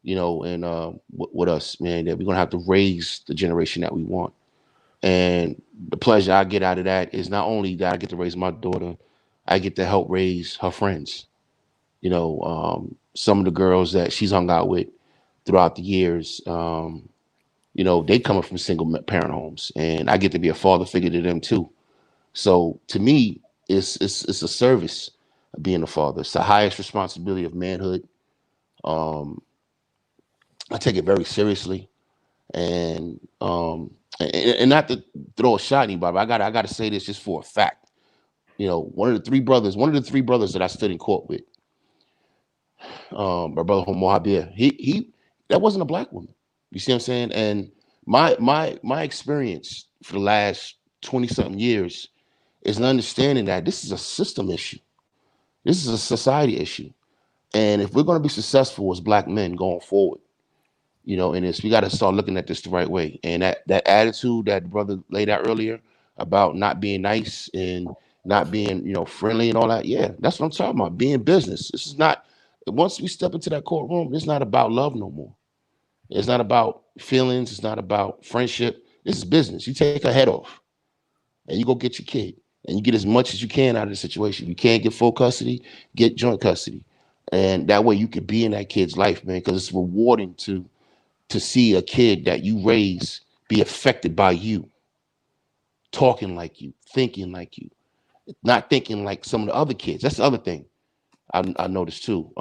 and with us, man, that we're gonna have to raise the generation that we want. And the pleasure I get out of that is not only that I get to raise my daughter, I get to help raise her friends. Some of the girls that she's hung out with throughout the years, they come up from single parent homes, and I get to be a father figure to them too. So to me, it's a service of being a father. It's the highest responsibility of manhood. I take it very seriously, and not to throw a shot at anybody, but I gotta say this just for a fact. One of the three brothers that I stood in court with, my brother Mohabir, he that wasn't a black woman. You see what I'm saying? And my experience for the last 20-something years is an understanding that this is a system issue. This is a society issue. And if we're going to be successful as black men going forward, in this, we got to start looking at this the right way. And that attitude that the brother laid out earlier about not being nice and not being, friendly and all that. Yeah, that's what I'm talking about. Being business. This is not, once we step into that courtroom, it's not about love no more. It's not about feelings. It's not about friendship. This is business. You take her head off and you go get your kid and you get as much as you can out of the situation. If you can't get full custody, get joint custody. And that way you can be in that kid's life, man, because it's rewarding to see a kid that you raise be affected by you, talking like you, thinking like you, not thinking like some of the other kids. That's the other thing I noticed too.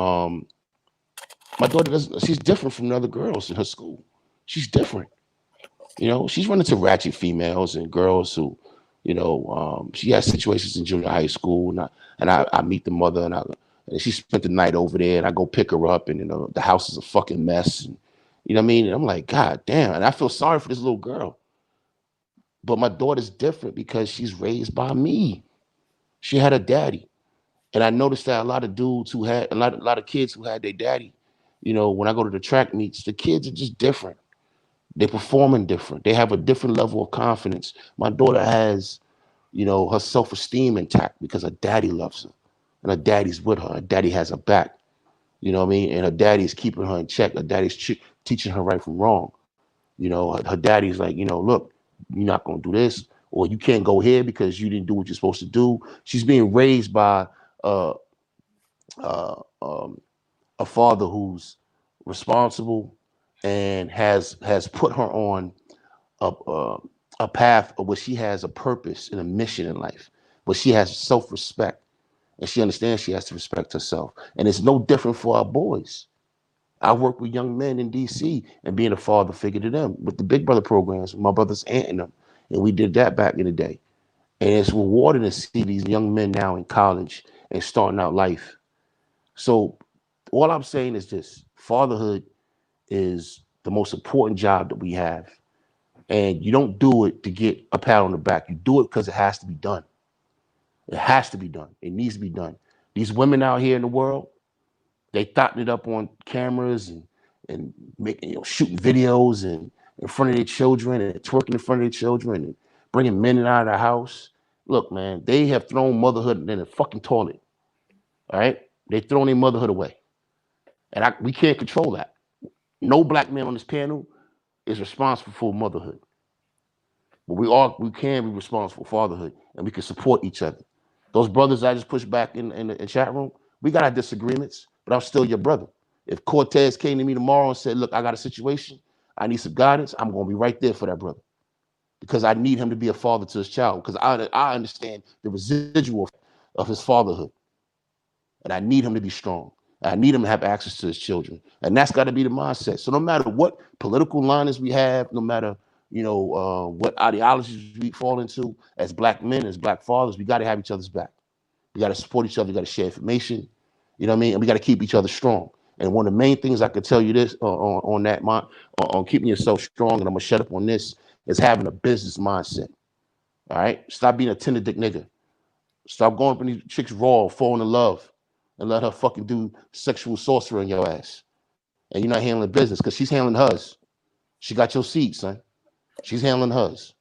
My daughter she's different from the other girls in her school. She's different. She's running to ratchet females and girls who, she has situations in junior high school, and I meet the mother, and she spent the night over there, and I go pick her up, and the house is a fucking mess, and you know what I mean? And I'm like, God damn, and I feel sorry for this little girl. But my daughter's different because she's raised by me. She had a daddy. And I noticed that a lot of dudes who had a lot of kids who had their daddy, when I go to the track meets, the kids are just different. They're performing different. They have a different level of confidence. My daughter has, her self-esteem intact because her daddy loves her. And her daddy's with her. Her daddy has her back. You know what I mean? And her daddy's keeping her in check. Her daddy's teaching her right from wrong. Her daddy's like, look, you're not going to do this, or you can't go here because you didn't do what you're supposed to do. She's being raised by a father who's responsible and has put her on a path of where she has a purpose and a mission in life, where she has self-respect, and she understands she has to respect herself. And it's no different for our boys. I work with young men in DC and being a father figure to them with the Big Brother programs, with my brother's aunt and them. And we did that back in the day. And it's rewarding to see these young men now in college and starting out life. So all I'm saying is this: fatherhood is the most important job that we have. And you don't do it to get a pat on the back. You do it because it has to be done. It has to be done. It needs to be done. These women out here in the world, they thotting it up on cameras and making, shooting videos and in front of their children and twerking in front of their children and bringing men out of the house. Look, man, they have thrown motherhood in the fucking toilet. All right, they thrown their motherhood away, and we can't control that. No black man on this panel is responsible for motherhood, but we can be responsible for fatherhood, and we can support each other. Those brothers I just pushed back in the chat room, we got our disagreements, but I'm still your brother. If Cortez came to me tomorrow and said, look, I got a situation, I need some guidance, I'm going to be right there for that brother, because I need him to be a father to his child, because I understand the residual of his fatherhood, and I need him to be strong. I need him to have access to his children, and that's got to be the mindset. So no matter what political lines we have, no matter what ideologies we fall into, as black men, as black fathers, we got to have each other's back. We got to support each other. We got to share information. You know what I mean? And we got to keep each other strong. And one of the main things I could tell you this on keeping yourself strong, and I'm gonna shut up on this, is having a business mindset. All right, stop being a tender dick nigga. Stop going up in these chicks raw, falling in love, and let her fucking do sexual sorcery in your ass. And you're not handling business because she's handling hers. She got your seat, son. She's handling hers.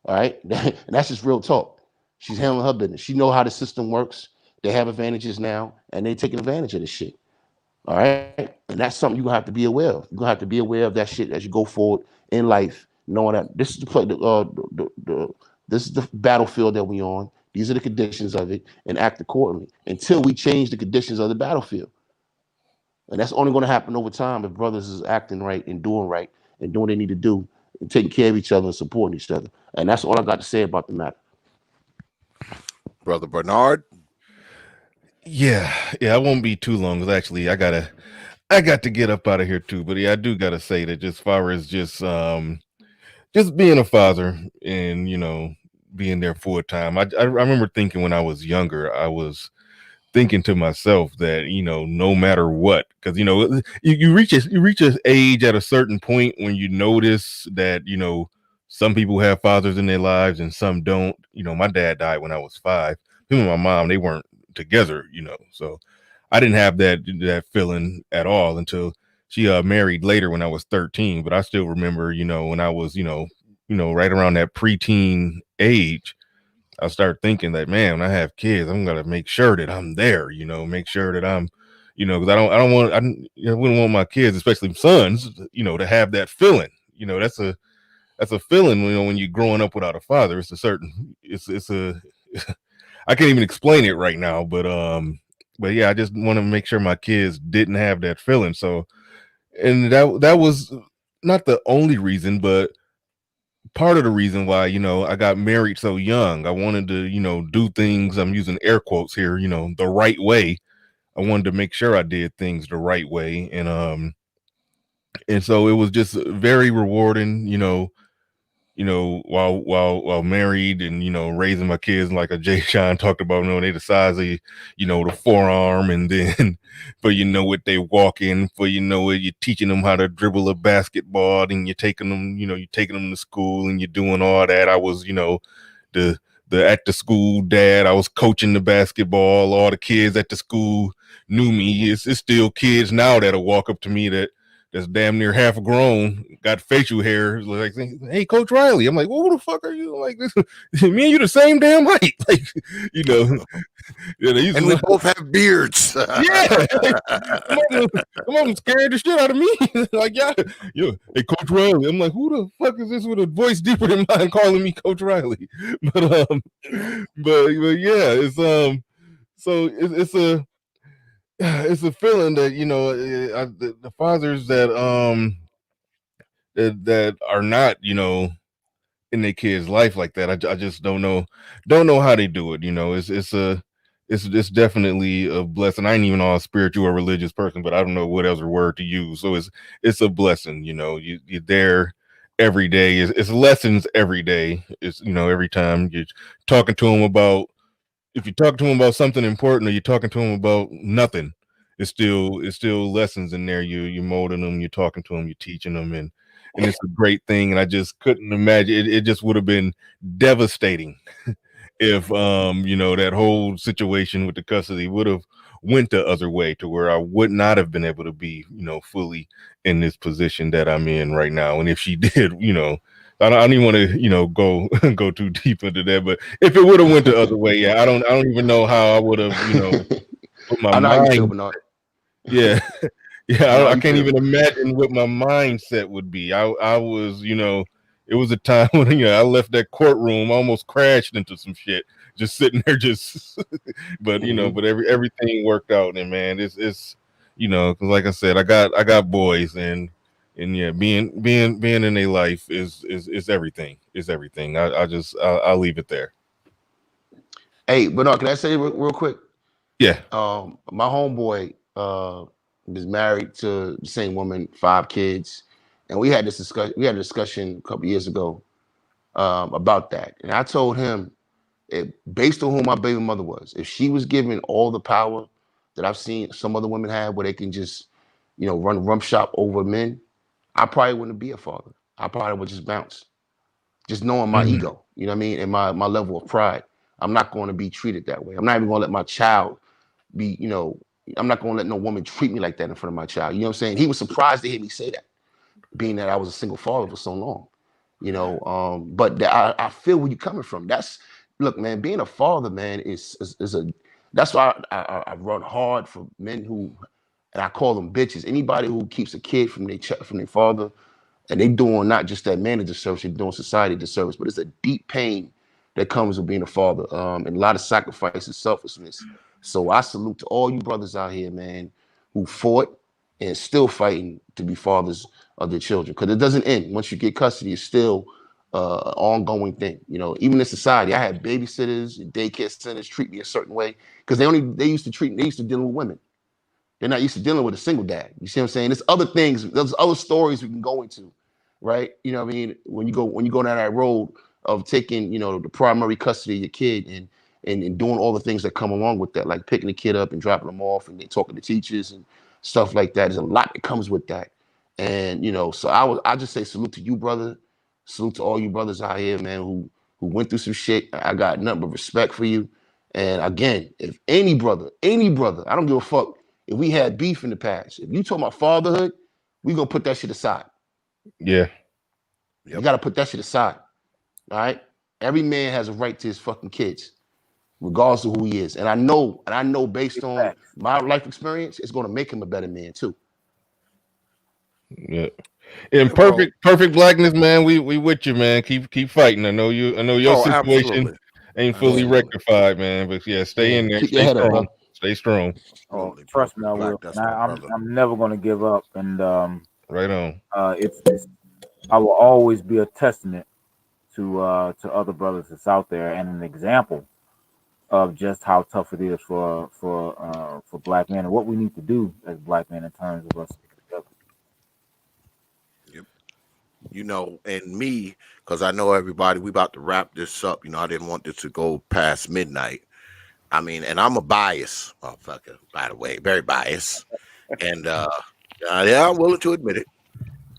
All right, and that's just real talk. She's handling her business. She know how the system works. They have advantages now, and they taking advantage of this shit. All right, and that's something you're gonna have to be aware of. You're gonna have to be aware of that shit as you go forward in life, knowing that this is this is the battlefield that we're on. These are the conditions of it, and act accordingly until we change the conditions of the battlefield. And that's only going to happen over time if brothers is acting right and doing what they need to do and taking care of each other and supporting each other. And that's all I got to say about the matter. Brother Bernard. Yeah, I won't be too long, because actually I got to get up out of here too. But yeah, I do got to say that just as far as just being a father and being there full time, I remember thinking when I was younger, I was thinking to myself that no matter what, because you reach an age at a certain point when you notice that some people have fathers in their lives and some don't. My dad died when I was 5. Him and my mom, they weren't together, so I didn't have that feeling at all until she married later when I was 13. But I still remember when I was right around that preteen age, I start thinking that, man, when I have kids, I'm gonna make sure that I'm there, make sure that I'm, because I wouldn't want my kids, especially sons, to have that feeling. That's a feeling, when you're growing up without a father. It's a I can't even explain it right now, but yeah, I just want to make sure my kids didn't have that feeling. So, and that was not the only reason, but part of the reason why I got married so young. I wanted to do things, I'm using air quotes here, the right way. I wanted to make sure I did things the right way, and so it was just very rewarding, while married and raising my kids, like a Jay Shine talked about, they the size of the forearm, and then but what they walk in for, you're teaching them how to dribble a basketball, and you're taking them to school, and you're doing all that. I was the at the school dad. I was coaching the basketball. All the kids at the school knew me. It's still kids now that'll walk up to me that's damn near half grown, got facial hair, like, hey, Coach Riley. I'm like, well, who the fuck are you? Like, this, me and you the same damn height. Like, Yeah, and we both have beards. Yeah. Some of them scared the shit out of me. Like, yeah, hey, Coach Riley. I'm like, who the fuck is this with a voice deeper than mine calling me Coach Riley? But yeah, it's so it's a feeling that the fathers that that are not in their kids' life like that. I just don't know how they do it. You know, it's definitely a blessing. I ain't even a spiritual or religious person, but I don't know what other word to use. So it's a blessing. You know, you're there every day. It's lessons every day. It's, you know, every time you're talking to them about, if you talk to them about something important or you're talking to them about nothing, it's still lessons in there. You're molding them, you're talking to them, you're teaching them, and it's a great thing. And I just couldn't imagine it just would have been devastating if you know, that whole situation with the custody would have went the other way, to where I would not have been able to be, you know, fully in this position that I'm in right now. And if she did, you know, I don't even want to, you know, go too deep into that, but if it would have went the other way, yeah, I don't even know how I would have, you know, put my mind. Yeah. Yeah, I can't even imagine what my mindset would be. I was, you know, it was a time when, you know, I left that courtroom, almost crashed into some shit, just sitting there, just. But you know, but everything worked out, and man, it's you know, because like I said, I got boys, and yeah, being in a life is everything. Is everything. I'll leave it there. Hey, Bernard, can I say real quick? Yeah. My homeboy was married to the same woman, 5 kids, and we had this discussion. We had a discussion a couple years ago about that, and I told him, based on who my baby mother was, if she was given all the power that I've seen some other women have, where they can just, you know, run rump shop over men, I probably wouldn't be a father. I probably would just bounce, just knowing my ego, you know what I mean, and my level of pride. I'm not going to be treated that way. I'm not even going to let my child be, you know, I'm not going to let no woman treat me like that in front of my child. You know what I'm saying? He was surprised to hear me say that, being that I was a single father for so long, you know. But I feel where you're coming from. Look, man, being a father, man, is that's why I run hard for men who, and I call them bitches. Anybody who keeps a kid from their father, and they doing not just that man a disservice, they're doing society a disservice. But it's a deep pain that comes with being a father, and a lot of sacrifice and selflessness. So I salute to all you brothers out here, man, who fought and still fighting to be fathers of their children, because it doesn't end once you get custody. It's still an ongoing thing. You know, even in society, I had babysitters and daycare centers treat me a certain way because they used to deal with women. They're not used to dealing with a single dad. You see what I'm saying? There's other things, there's other stories we can go into, right? You know what I mean? When you go down that road of taking, you know, the primary custody of your kid and doing all the things that come along with that, like picking the kid up and dropping them off and then talking to teachers and stuff like that. There's a lot that comes with that. And, you know, so I just say salute to you, brother. Salute to all you brothers out here, man, who went through some shit. I got nothing but respect for you. And again, if any brother, I don't give a fuck if we had beef in the past. If you talk about fatherhood, we gonna put that shit aside. Yeah. You gotta put that shit aside. All right. Every man has a right to his fucking kids, regardless of who he is. And I know based on my life experience, it's gonna make him a better man too. Yeah. In perfect blackness, man. We with you, man. Keep fighting. I know your situation absolutely. ain't fully rectified, man. But yeah, stay in there. Keep your head up, bro. Stay strong. Oh, trust me, I will. I'm never gonna give up. And right on. I will always be a testament to other brothers that's out there, and an example of just how tough it is for black men, and what we need to do as black men in terms of us together. Yep. You know, and me, because I know everybody, we about to wrap this up. You know, I didn't want this to go past midnight. I mean, and I'm a biased motherfucker, by the way, very biased. And yeah, I'm willing to admit it.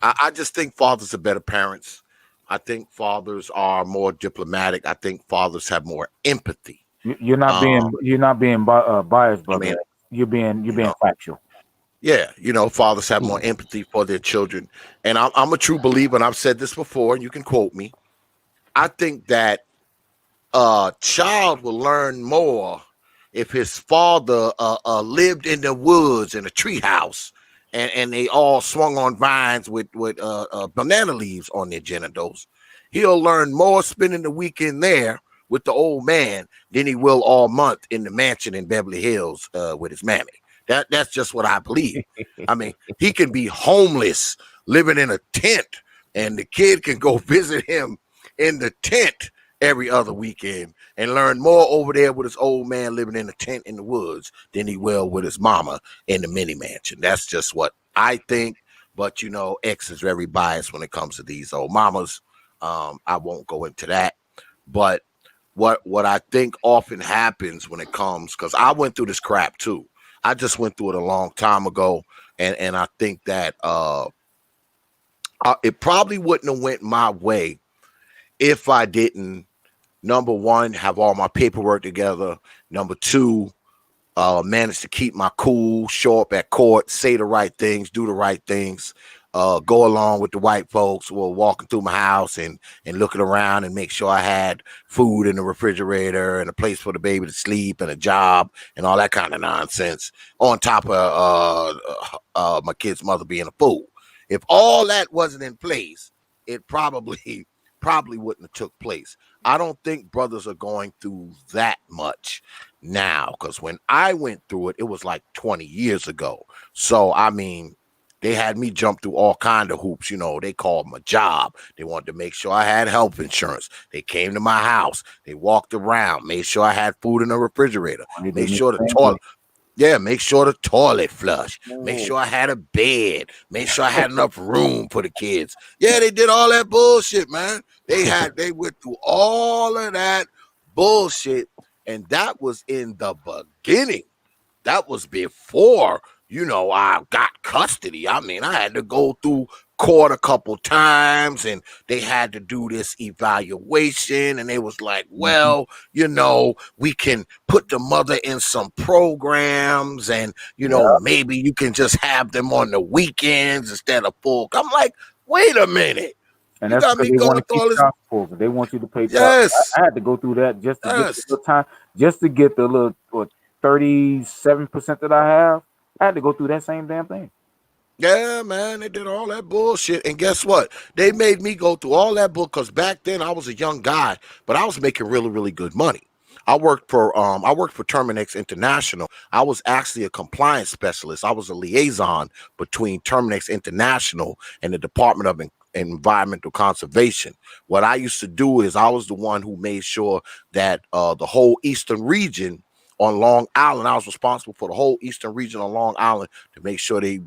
I just think fathers are better parents. I think fathers are more diplomatic. I think fathers have more empathy. You're not being biased, brother. I mean, you're being factual. Yeah, you know, fathers have more empathy for their children. And I'm a true believer, and I've said this before, and you can quote me. I think that a child will learn more if his father lived in the woods in a treehouse, and they all swung on vines with banana leaves on their genitals. He'll learn more spending the weekend there with the old man than he will all month in the mansion in Beverly Hills with his mammy. That's just what I believe. I mean, he can be homeless, living in a tent, and the kid can go visit him in the tent every other weekend and learn more over there with his old man living in a tent in the woods than he will with his mama in the mini mansion. That's just what I think. But, you know, X is very biased when it comes to these old mamas. I won't go into that. But what I think often happens when it comes, because I went through this crap too. I just went through it a long time ago. And I think that it probably wouldn't have went my way if I didn't, number one, have all my paperwork together. Number two, manage to keep my cool, show up at court, say the right things, do the right things, go along with the white folks who were walking through my house and looking around and make sure I had food in the refrigerator and a place for the baby to sleep and a job and all that kind of nonsense, on top of my kid's mother being a fool. If all that wasn't in place, it probably wouldn't have took place. I don't think brothers are going through that much now, because when I went through it, it was like 20 years ago. So, I mean, they had me jump through all kind of hoops. You know, they called my job. They wanted to make sure I had health insurance. They came to my house. They walked around, made sure I had food in the refrigerator, made sure the toilet. Yeah, make sure the toilet flush. Make sure I had a bed. Make sure I had enough room for the kids. Yeah, they did all that bullshit, man. They went through all of that bullshit, and that was in the beginning. That was before, you know, I got custody. I mean, I had to go through court a couple times, and they had to do this evaluation, and they was like, well, you know, we can put the mother in some programs, and, you know, maybe you can just have them on the weekends instead of full. I'm like, wait a minute. And that's because they want to keep child support. They want you to pay child. Yes. I had to go through that just to get the time, just to get the little 37% that I have. I had to go through that same damn thing. Yeah, man, they did all that bullshit. And guess what? They made me go through all that bull, because back then I was a young guy, but I was making really, really good money. I worked for Terminex International. I was actually a compliance specialist. I was a liaison between Terminex International and the Department of Environmental Conservation. What I used to do is I was the one who made sure that the whole eastern region on Long Island, I was responsible for the whole eastern region on Long Island to make sure they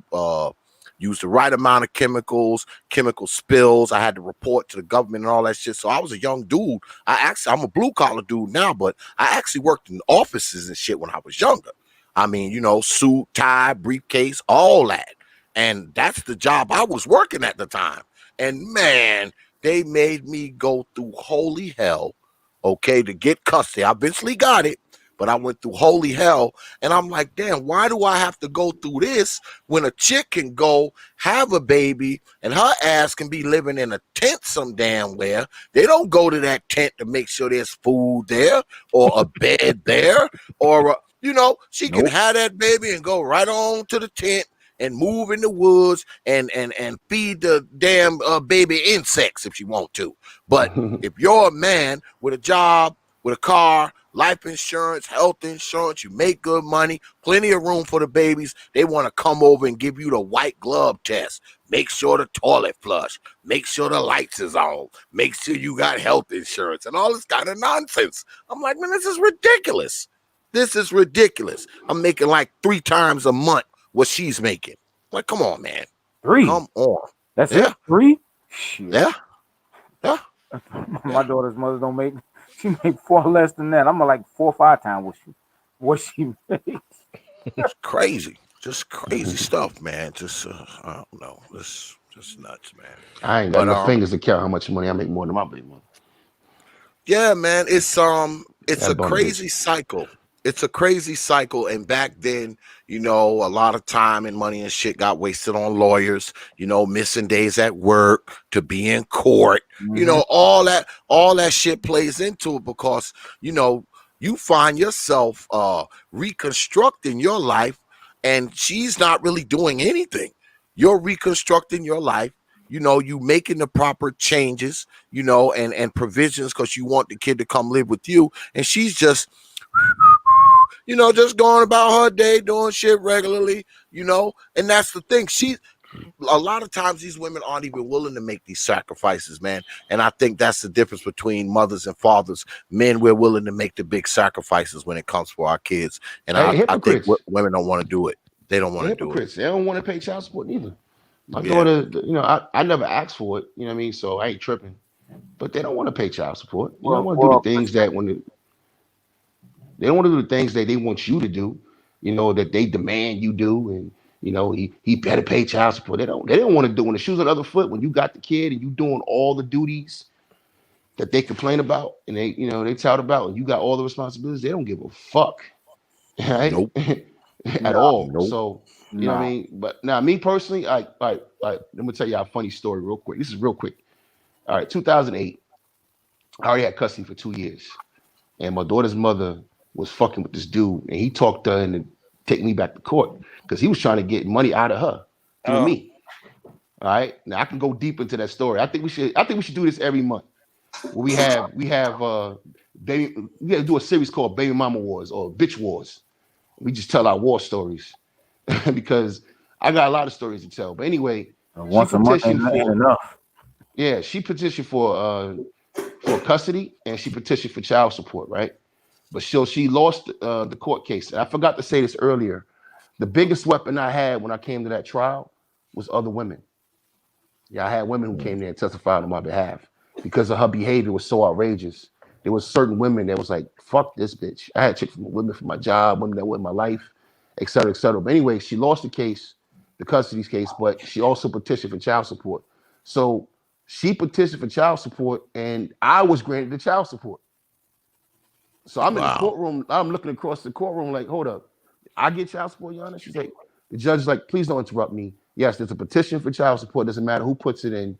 use the right amount of chemicals, chemical spills. I had to report to the government and all that shit. So I was a young dude. I'm a blue collar dude now, but I actually worked in offices and shit when I was younger. I mean, you know, suit, tie, briefcase, all that. And that's the job I was working at the time. And man, they made me go through holy hell, okay, to get custody. I eventually got it, but I went through holy hell. And I'm like, damn, why do I have to go through this when a chick can go have a baby and her ass can be living in a tent some damn where? They don't go to that tent to make sure there's food there or a bed there, or, you know, she can have that baby and go right on to the tent and move in the woods and feed the damn baby insects if she want to. But if you're a man with a job, with a car, life insurance, health insurance, you make good money, plenty of room for the babies, they want to come over and give you the white glove test. Make sure the toilet flush. Make sure the lights is on. Make sure you got health insurance and all this kind of nonsense. I'm like, man, this is ridiculous. This is ridiculous. I'm making like 3 times a month what she's making. Like, come on, man. 3? Come on. That's it? 3? Shit. Yeah. Yeah. My daughter's mother don't make, she make 4 less than that. I'm like 4 or 5 times what she makes. It's crazy. Just crazy stuff, man. Just I don't know. It's just nuts, man. I ain't got enough fingers to count how much money I make more than my baby mother. Yeah, man. It's a crazy cycle. It's a crazy cycle. And back then, you know, a lot of time and money and shit got wasted on lawyers, you know, missing days at work to be in court. You know, all that shit plays into it, because, you know, you find yourself reconstructing your life, and she's not really doing anything. You're reconstructing your life. You know, you making the proper changes, you know, and provisions, because you want the kid to come live with you. And she's just, you know, just going about her day, doing shit regularly, you know. And that's the thing. a lot of times these women aren't even willing to make these sacrifices, man. And I think that's the difference between mothers and fathers. Men, we're willing to make the big sacrifices when it comes for our kids. And I think women don't want to do it. They don't want to do it. They don't want to pay child support neither. My daughter, you know, I never asked for it, you know what I mean? So I ain't tripping. But they don't want to pay child support. You don't want to do the things that they don't want to do the things that they want you to do, you know, that they demand you do. And, you know, he better pay child support. They don't want to do when the shoes on the other foot, when you got the kid and you doing all the duties that they complain about and they, you know, they tout about, and you got all the responsibilities, they don't give a fuck. Right? Nope. At all. Nope. So, you know what I mean? But now me personally, I let me tell you a funny story real quick. This is real quick. All right, 2008. I already had custody for 2 years. And my daughter's mother was fucking with this dude, and he talked her into taking me back to court because he was trying to get money out of her through me. All right. Now I can go deep into that story. I think we should do this every month. We have we gotta do a series called Baby Mama Wars or Bitch Wars. We just tell our war stories because I got a lot of stories to tell. But anyway, once a month ain't enough. Yeah, she petitioned for custody and she petitioned for child support, right? But she lost the court case. And I forgot to say this earlier. The biggest weapon I had when I came to that trial was other women. Yeah, I had women who came there and testified on my behalf because of her behavior was so outrageous. There was certain women that was like, fuck this bitch. I had chicks from women for my job, women that were in my life, et cetera, et cetera. But anyway, she lost the case, the custody case, but she also petitioned for child support. So she petitioned for child support and I was granted the child support. So I'm in the courtroom. I'm looking across the courtroom like, hold up. I get child support, Your Honor? She's like, the judge is like, please don't interrupt me. Yes, there's a petition for child support. Doesn't matter who puts it in.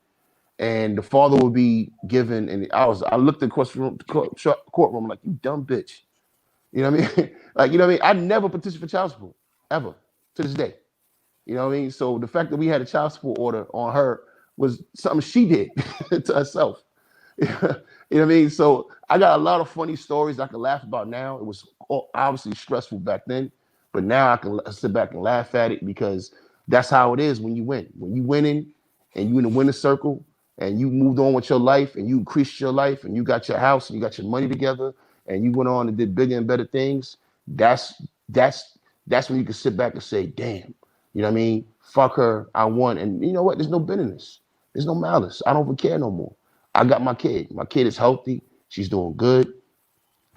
And the father will be given. And I looked across the courtroom like, you dumb bitch. You know what I mean? Like, you know what I mean? I never petitioned for child support, ever, to this day. You know what I mean? So the fact that we had a child support order on her was something she did to herself. You know what I mean? So I got a lot of funny stories I can laugh about now. It was obviously stressful back then, but now I can sit back and laugh at it because that's how it is when you win. When you winning and you in the winner's circle and you moved on with your life and you increased your life and you got your house and you got your money together and you went on and did bigger and better things, that's when you can sit back and say, damn, you know what I mean? Fuck her, I won. And you know what? There's no bitterness. There's no malice. I don't care no more. I got my kid. My kid is healthy. She's doing good.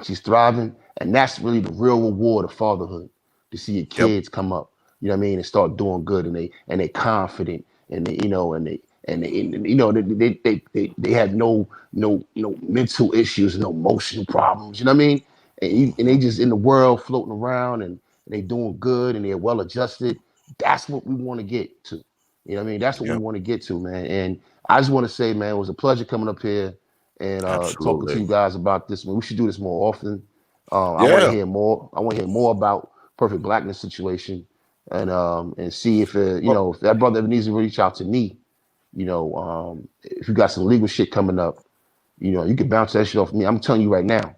She's thriving. And that's really the real reward of fatherhood, to see your kids come up, you know what I mean, and start doing good, and they confident, and they have no mental issues, no emotional problems, you know what I mean? And they just in the world floating around and they doing good and they're well adjusted. That's what we want to get to. You know what I mean? That's what we want to get to, man. And I just want to say, man, it was a pleasure coming up here and talking to you guys about this. Man, we should do this more often. I want to hear more. I want to hear more about Perfect Blackness situation and see if if that brother ever needs to reach out to me. You know, if you got some legal shit coming up, you know, you can bounce that shit off me. I'm telling you right now.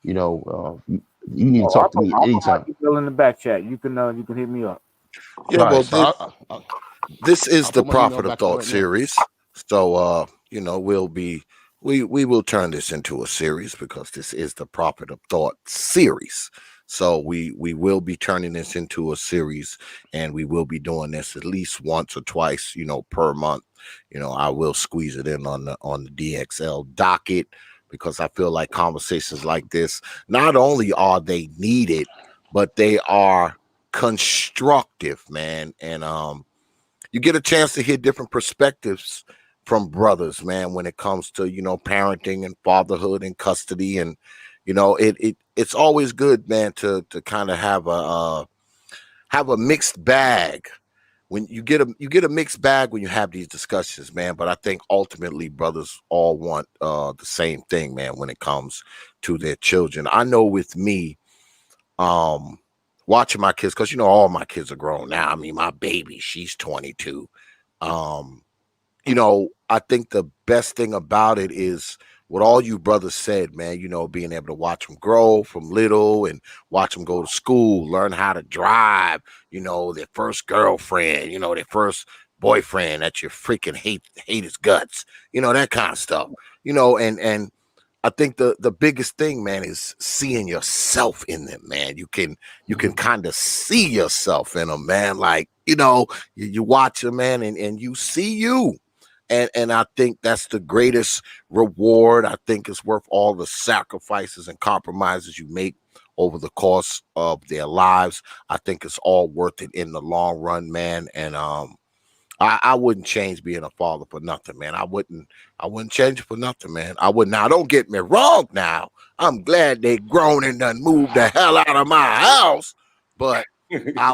You know, you need to talk to me anytime. Email in the back chat. You can hit me up. Yeah, well, this is the Prophet of Thought series. So you know, we will turn this into a series because this is the Prophet of Thought series. So we will be turning this into a series, and we will be doing this at least once or twice, you know, per month. You know, I will squeeze it in on the DXL docket because I feel like conversations like this, not only are they needed, but they are constructive, man. And you get a chance to hear different perspectives from brothers, man, when it comes to, you know, parenting and fatherhood and custody. And you know, it's always good, man, to kind of have a mixed bag. When you get a mixed bag when you have these discussions, man. But I think ultimately brothers all want the same thing, man, when it comes to their children. I know with me, watching my kids, because you know all my kids are grown now. I mean, my baby, she's 22. You know, I think the best thing about it is what all you brothers said, man, you know, being able to watch them grow from little and watch them go to school, learn how to drive, you know, their first girlfriend, you know, their first boyfriend that you freaking hate his guts, that kind of stuff, and I think the biggest thing, man, is seeing yourself in them, man. You can kind of see yourself in them, man. Like, you watch them, man, and you see you. And I think that's the greatest reward. I think it's worth all the sacrifices and compromises you make over the course of their lives. I think it's all worth it in the long run, man. And I wouldn't change being a father for nothing, man. I wouldn't change it for nothing, man. I would. Now, don't get me wrong. Now, I'm glad they grown and done moved the hell out of my house, but I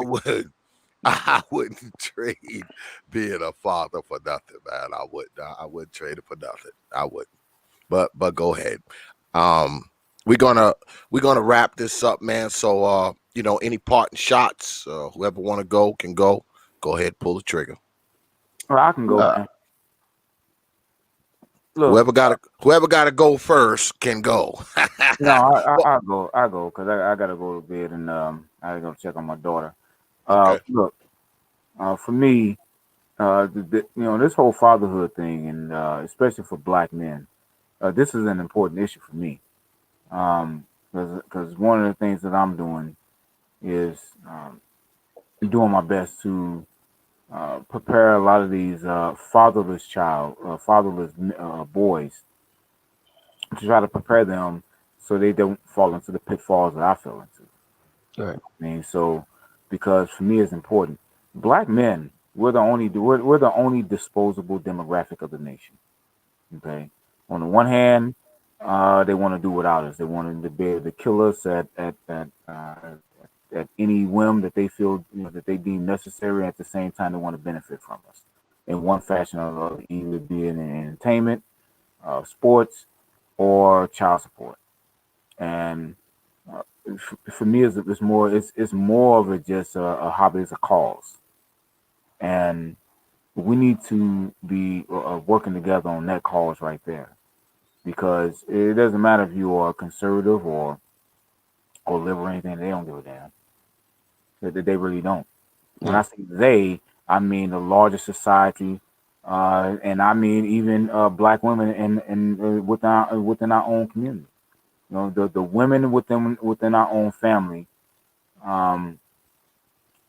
wouldn't trade being a father for nothing, man. I wouldn't trade it for nothing. I wouldn't. But go ahead. We're gonna wrap this up, man. So any parting shots, whoever want to go can go. Go ahead, pull the trigger. Well, I can go, man. Look, whoever gotta go first can go. No, I'll go because I gotta go to bed and I gotta go check on my daughter. Okay. Look, for me, this whole fatherhood thing, and especially for Black men, this is an important issue for me. Because one of the things that I'm doing is doing my best to prepare a lot of these fatherless boys, to try to prepare them so they don't fall into the pitfalls that I fell into. Right. I mean, so because for me it's important. Black men, we're the only disposable demographic of the nation. Okay. On the one hand, they want to do without us. They want to be able to kill us at any whim that they feel that they deem necessary. At the same time, they want to benefit from us in one fashion or another, either be it in entertainment, sports, or child support. And for me, it's more of just a hobby, it's a cause, and we need to be working together on that cause right there, because it doesn't matter if you are conservative or liberal or anything. They don't give a damn. They really don't. When I say they, I mean the larger society, and I mean even Black women and within our own community. The women within our own family, are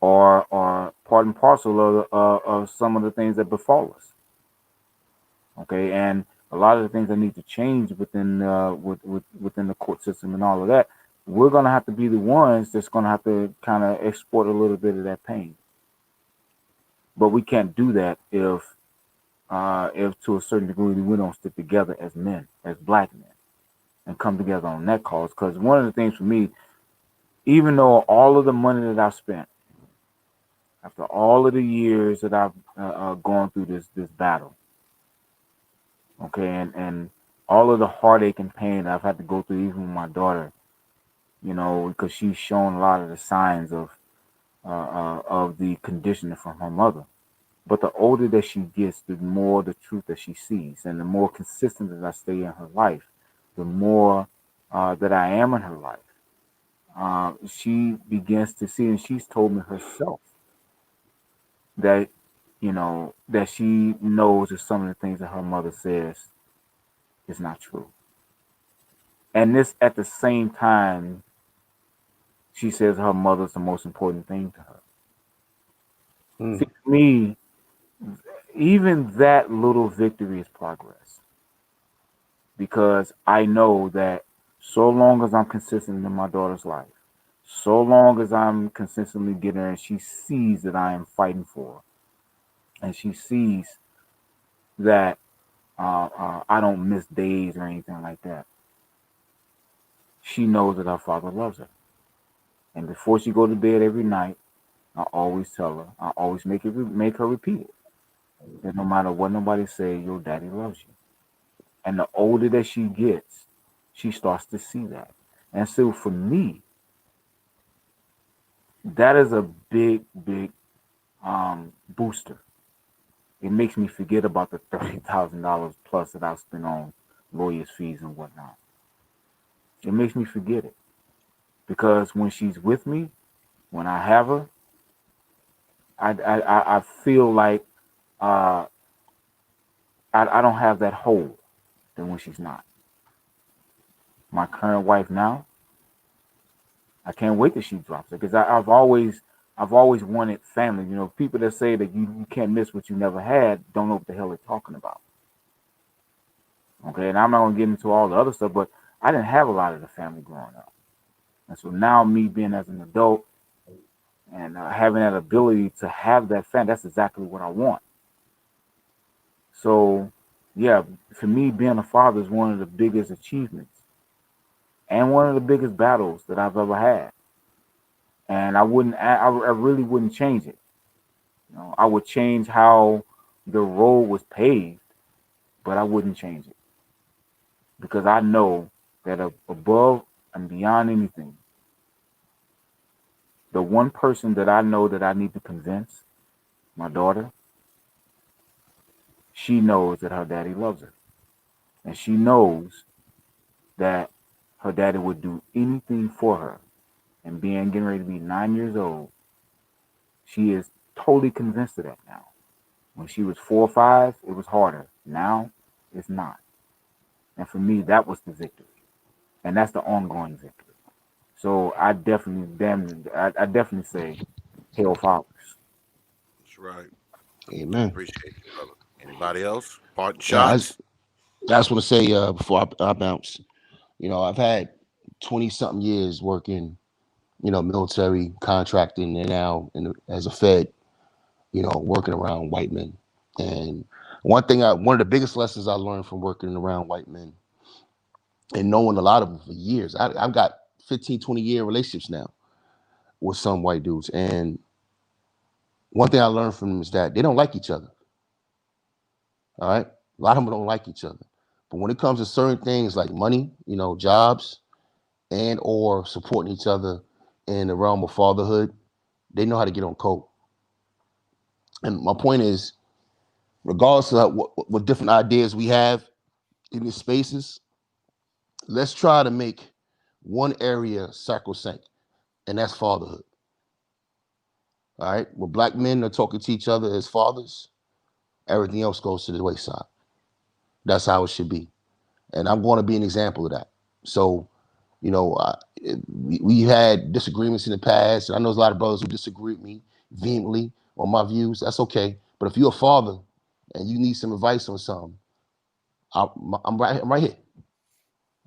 part and parcel of some of the things that befall us. Okay, and a lot of the things that need to change within within the court system and all of that, we're gonna have to be the ones that's gonna have to kind of export a little bit of that pain. But we can't do that if to a certain degree we don't stick together as men, as Black men, and come together on that cause. Because one of the things for me, even though all of the money that I've spent, after all of the years that I've gone through this battle, okay, and all of the heartache and pain that I've had to go through, even with my daughter, because she's shown a lot of the signs of the conditioning from her mother. But the older that she gets, the more the truth that she sees, and the more consistent that I stay in her life, the more that I am in her life. She begins to see, and she's told me herself that that she knows that some of the things that her mother says is not true. And this, at the same time, she says her mother's the most important thing to her. See, to me, even that little victory is progress, because I know that so long as I'm consistent in my daughter's life, so long as I'm consistently getting her, and she sees that I am fighting for her, and she sees that I don't miss days or anything like that, she knows that her father loves her. And before she go to bed every night, I always tell her, I always make her repeat it, that no matter what nobody say, your daddy loves you. And the older that she gets, she starts to see that. And so for me, that is a big booster. It makes me forget about the $30,000 plus that I've spent on lawyers' fees and whatnot. It makes me forget it, because when she's with me, when I have her, I feel like I don't have that hold than when she's not. My current wife now, I can't wait till she drops it, because I've always wanted family. You know, people that say that you can't miss what you never had don't know what the hell they're talking about. Okay, and I'm not gonna get into all the other stuff, but I didn't have a lot of the family growing up, and so now me being as an adult and having that ability to have that family, that's exactly what I want. So, yeah, for me, being a father is one of the biggest achievements and one of the biggest battles that I've ever had. And I really wouldn't change it. You know, I would change how the road was paved, but I wouldn't change it, because I know that above and beyond anything, the one person that I know that I need to convince, my daughter, she knows that her daddy loves her. And she knows that her daddy would do anything for her. And getting ready to be 9 years old, she is totally convinced of that now. When she was 4 or 5, it was harder. Now, it's not. And for me, that was the victory. And that's the ongoing victory. So I definitely say, hail fathers. That's right. Amen. Appreciate you, brother. Anybody else? Parting Yeah, shots? I just want to say before I bounce, you know, I've had 20 something years working, you know, military contracting, and now as a Fed, you know, working around white men. And one of the biggest lessons I learned from working around white men and knowing a lot of them for years, I've got 15, 20-year relationships now with some white dudes. And one thing I learned from them is that they don't like each other. All right. A lot of them don't like each other. But when it comes to certain things like money, you know, jobs, and or supporting each other in the realm of fatherhood, they know how to get on code. And my point is, regardless of what different ideas we have in these spaces, let's try to make one area sacrosanct, and that's fatherhood. All right. When black men are talking to each other as fathers, everything else goes to the wayside. That's how it should be. And I'm going to be an example of that. So, you know, we had disagreements in the past. And I know there's a lot of brothers who disagree with me vehemently on my views. That's okay. But if you're a father and you need some advice on something, I'm right here.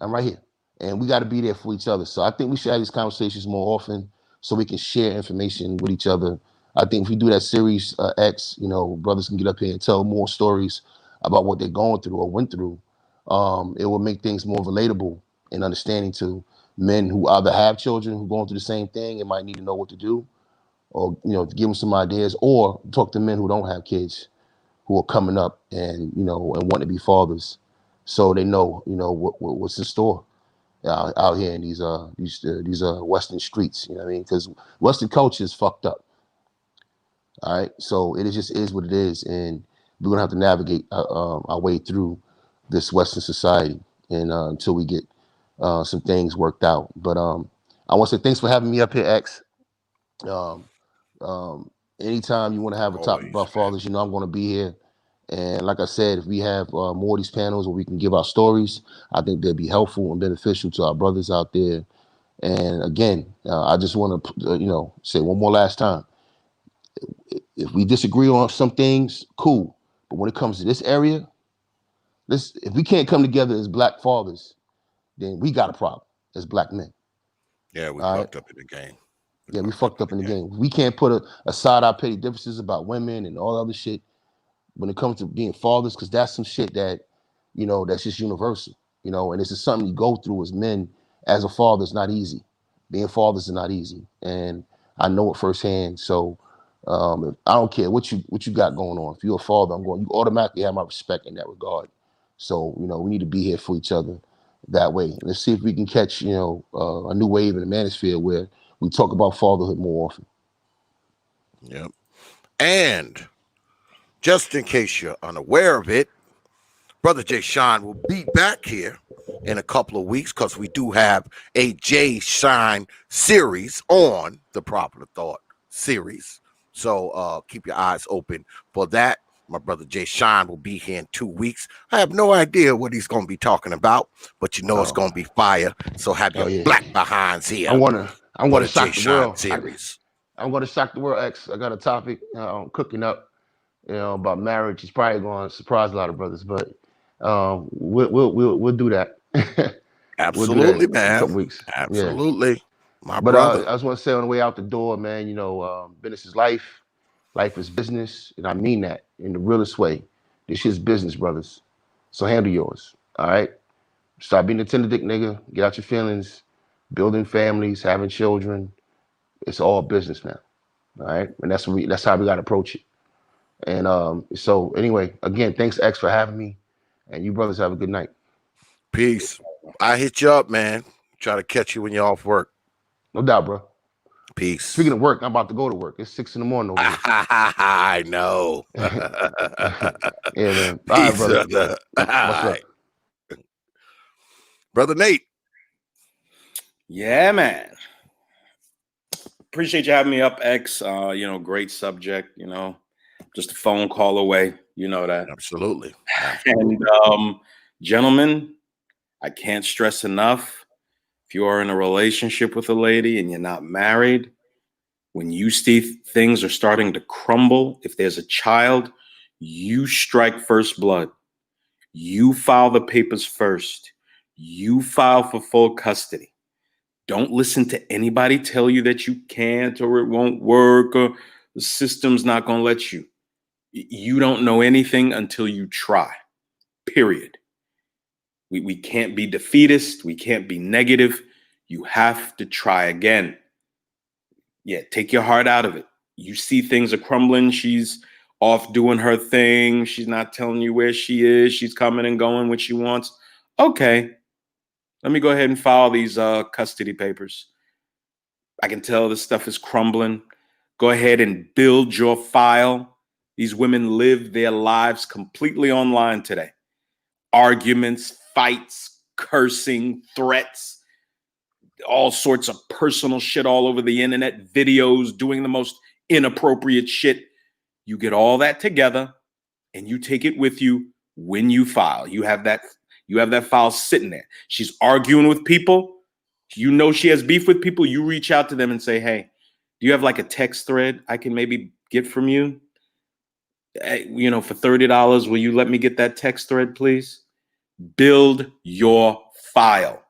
I'm right here. And we got to be there for each other. So I think we should have these conversations more often so we can share information with each other. I think if we do that series X, you know, brothers can get up here and tell more stories about what they're going through or went through. It will make things more relatable and understanding to men who either have children who are going through the same thing and might need to know what to do, or, you know, to give them some ideas, or talk to men who don't have kids who are coming up and, you know, and want to be fathers, so they know, you know, what's in store out here in these Western streets. You know what I mean? Because Western culture is fucked up. All right, so it is what it is, and we're gonna have to navigate our way through this Western society, and until we get some things worked out. But I want to say thanks for having me up here, X. Um, Anytime you want to have a topic about fathers, you know I'm going to be here. And like I said, if we have more of these panels where we can give our stories, I think they'll be helpful and beneficial to our brothers out there. And again, I just want to, you know, say one more last time. If we disagree on some things, cool. But when it comes to this area, if we can't come together as black fathers, then we got a problem as black men. Yeah, we fucked up in the game. We fucked up in the game. We can't put aside our petty differences about women and all other shit when it comes to being fathers, because that's some shit that, you know, that's just universal, you know, and this is something you go through as men. As a father, it's not easy. Being fathers is not easy, and I know it firsthand. So I don't care what you got going on. If you're a father, you automatically have my respect in that regard. So, you know, we need to be here for each other that way. Let's see if we can catch, you know, a new wave in the manosphere where we talk about fatherhood more often. Yep. And just in case you're unaware of it, Brother Jay Shine will be back here in a couple of weeks, because we do have a Jay Shine series on the Proper Thought series. So keep your eyes open for that. My brother Jay Shine will be here in 2 weeks. I have no idea what he's going to be talking about, but you know it's going to be fire. So have your black behinds here. I'm gonna shock the world. Series. I'm gonna shock the world. X. I got a topic cooking up, about marriage. It's probably going to surprise a lot of brothers, but we'll do that. Absolutely, we'll do that man. in a couple weeks. Absolutely, yeah. My but brother. I just want to say on the way out the door, man. Business is life. Life is business, and I mean that in the realest way. This shit's business, brothers. So handle yours. All right. Stop being a tender dick nigga. Get out your feelings. Building families, having children. It's all business now. All right. And that's how we got to approach it. And so anyway, again, thanks X for having me. And you brothers have a good night. Peace. I hit you up, man. Try to catch you when you're off work. No doubt, bro. Peace. Speaking of work, I'm about to go to work. It's 6 a.m. over here. I know. Yeah, man. Peace, all right, brother. What's up? Brother Nate. Yeah, man. Appreciate you having me up, X. Great subject, just a phone call away. You know that. Absolutely. And gentlemen, I can't stress enough, if you are in a relationship with a lady and you're not married, when you see things are starting to crumble, if there's a child, you strike first blood. You file the papers first. You file for full custody. Don't listen to anybody tell you that you can't or it won't work or the system's not going to let you. You don't know anything until you try, period. We can't be defeatist. We can't be negative. You have to try again. Yeah, take your heart out of it. You see things are crumbling. She's off doing her thing. She's not telling you where she is. She's coming and going when she wants. Okay, let me go ahead and file these custody papers. I can tell this stuff is crumbling. Go ahead and build your file. These women live their lives completely online today. Arguments, fights, cursing, threats, all sorts of personal shit all over the internet, videos, doing the most inappropriate shit. You get all that together and you take it with you when you file. You have that file sitting there. She's arguing with people. You know she has beef with people. You reach out to them and say, hey, do you have like a text thread I can maybe get from you? For $30, will you let me get that text thread, please? Build your file,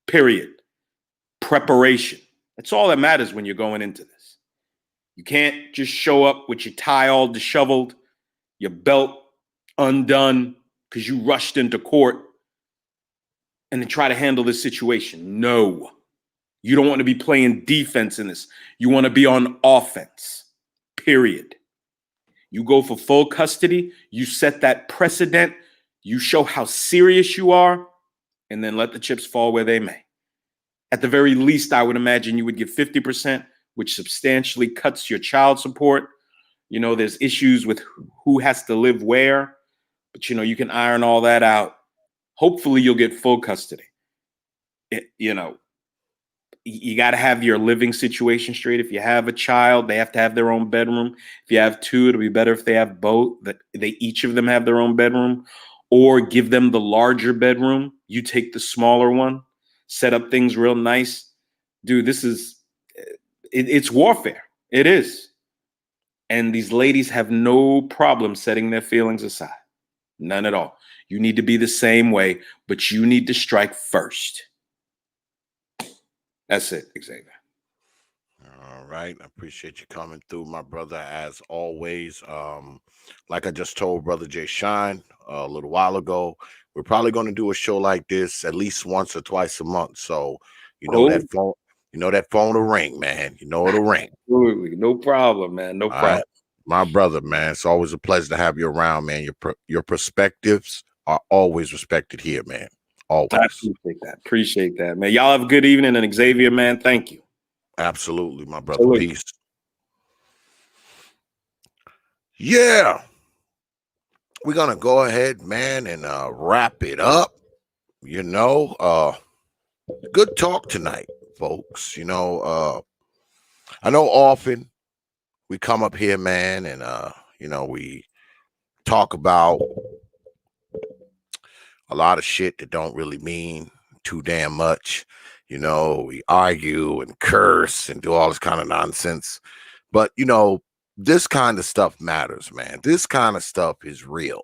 period. Preparation. That's all that matters when you're going into this. You can't just show up with your tie all disheveled, your belt undone because you rushed into court and then try to handle this situation. No, you don't want to be playing defense in this. You want to be on offense, period. You go for full custody. You set that precedent. You show how serious you are, and then let the chips fall where they may. At the very least, I would imagine you would give 50%, which substantially cuts your child support. There's issues with who has to live where, but you can iron all that out. Hopefully you'll get full custody. You got to have your living situation straight. If you have a child, they have to have their own bedroom. If you have two, it'll be better if they have both, that they each of them have their own bedroom, or give them the larger bedroom. You take the smaller one, set up things real nice. Dude, it's warfare. It is. And these ladies have no problem setting their feelings aside. None at all. You need to be the same way, but you need to strike first. That's it, Xavier. All right. I appreciate you coming through, my brother, as always. Like I just told Brother Jay Shine a little while ago, we're probably going to do a show like this at least once or twice a month. So, that phone will ring, man. It'll ring. Absolutely. No problem, man. No problem. Right. My brother, man, it's always a pleasure to have you around, man. Your perspectives are always respected here, man. Always. I appreciate that, man. Y'all have a good evening, and Xavier, man, thank you. Absolutely, my brother. Absolutely. Peace. Yeah. We're going to go ahead, man, and wrap it up. Good talk tonight, folks. I know often we come up here, man, and, we talk about a lot of shit that don't really mean too damn much. You know, we argue and curse and do all this kind of nonsense. But, you know, this kind of stuff matters, man. This kind of stuff is real.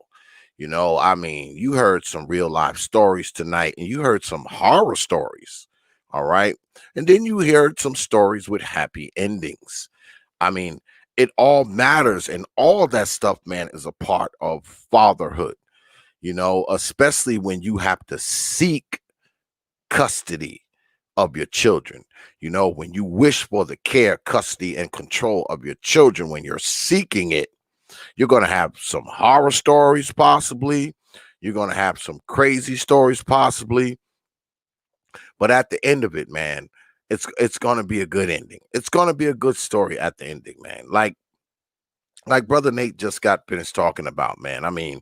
You know, I mean, you heard some real life stories tonight, and you heard some horror stories. All right. And then you heard some stories with happy endings. I mean, it all matters. And all that stuff, man, is a part of fatherhood, you know, especially when you have to seek custody of your children. You know, when you wish for the care, custody, and control of your children, when you're seeking it, you're going to have some horror stories, possibly. You're going to have some crazy stories, possibly. But at the end of it, man, it's going to be a good ending. It's going to be a good story at the ending, man. Like Brother Nate just got finished talking about, man. I mean,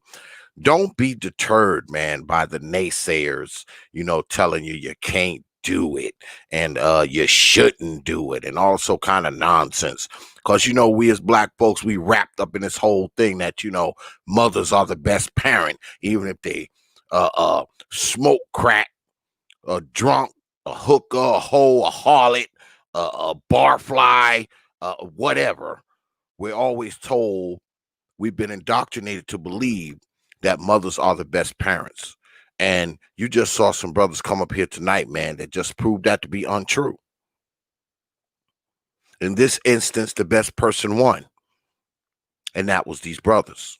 don't be deterred, man, by the naysayers, you know, telling you can't do it and you shouldn't do it and also kind of nonsense. Because, you know, we as black folks, we wrapped up in this whole thing that, you know, mothers are the best parent, even if they smoke crack, drunk, a hooker, a hoe, a harlot, a barfly, whatever. We're always told, we've been indoctrinated to believe that mothers are the best parents. And you just saw some brothers come up here tonight, man, that just proved that to be untrue. In this instance, the best person won. And that was these brothers.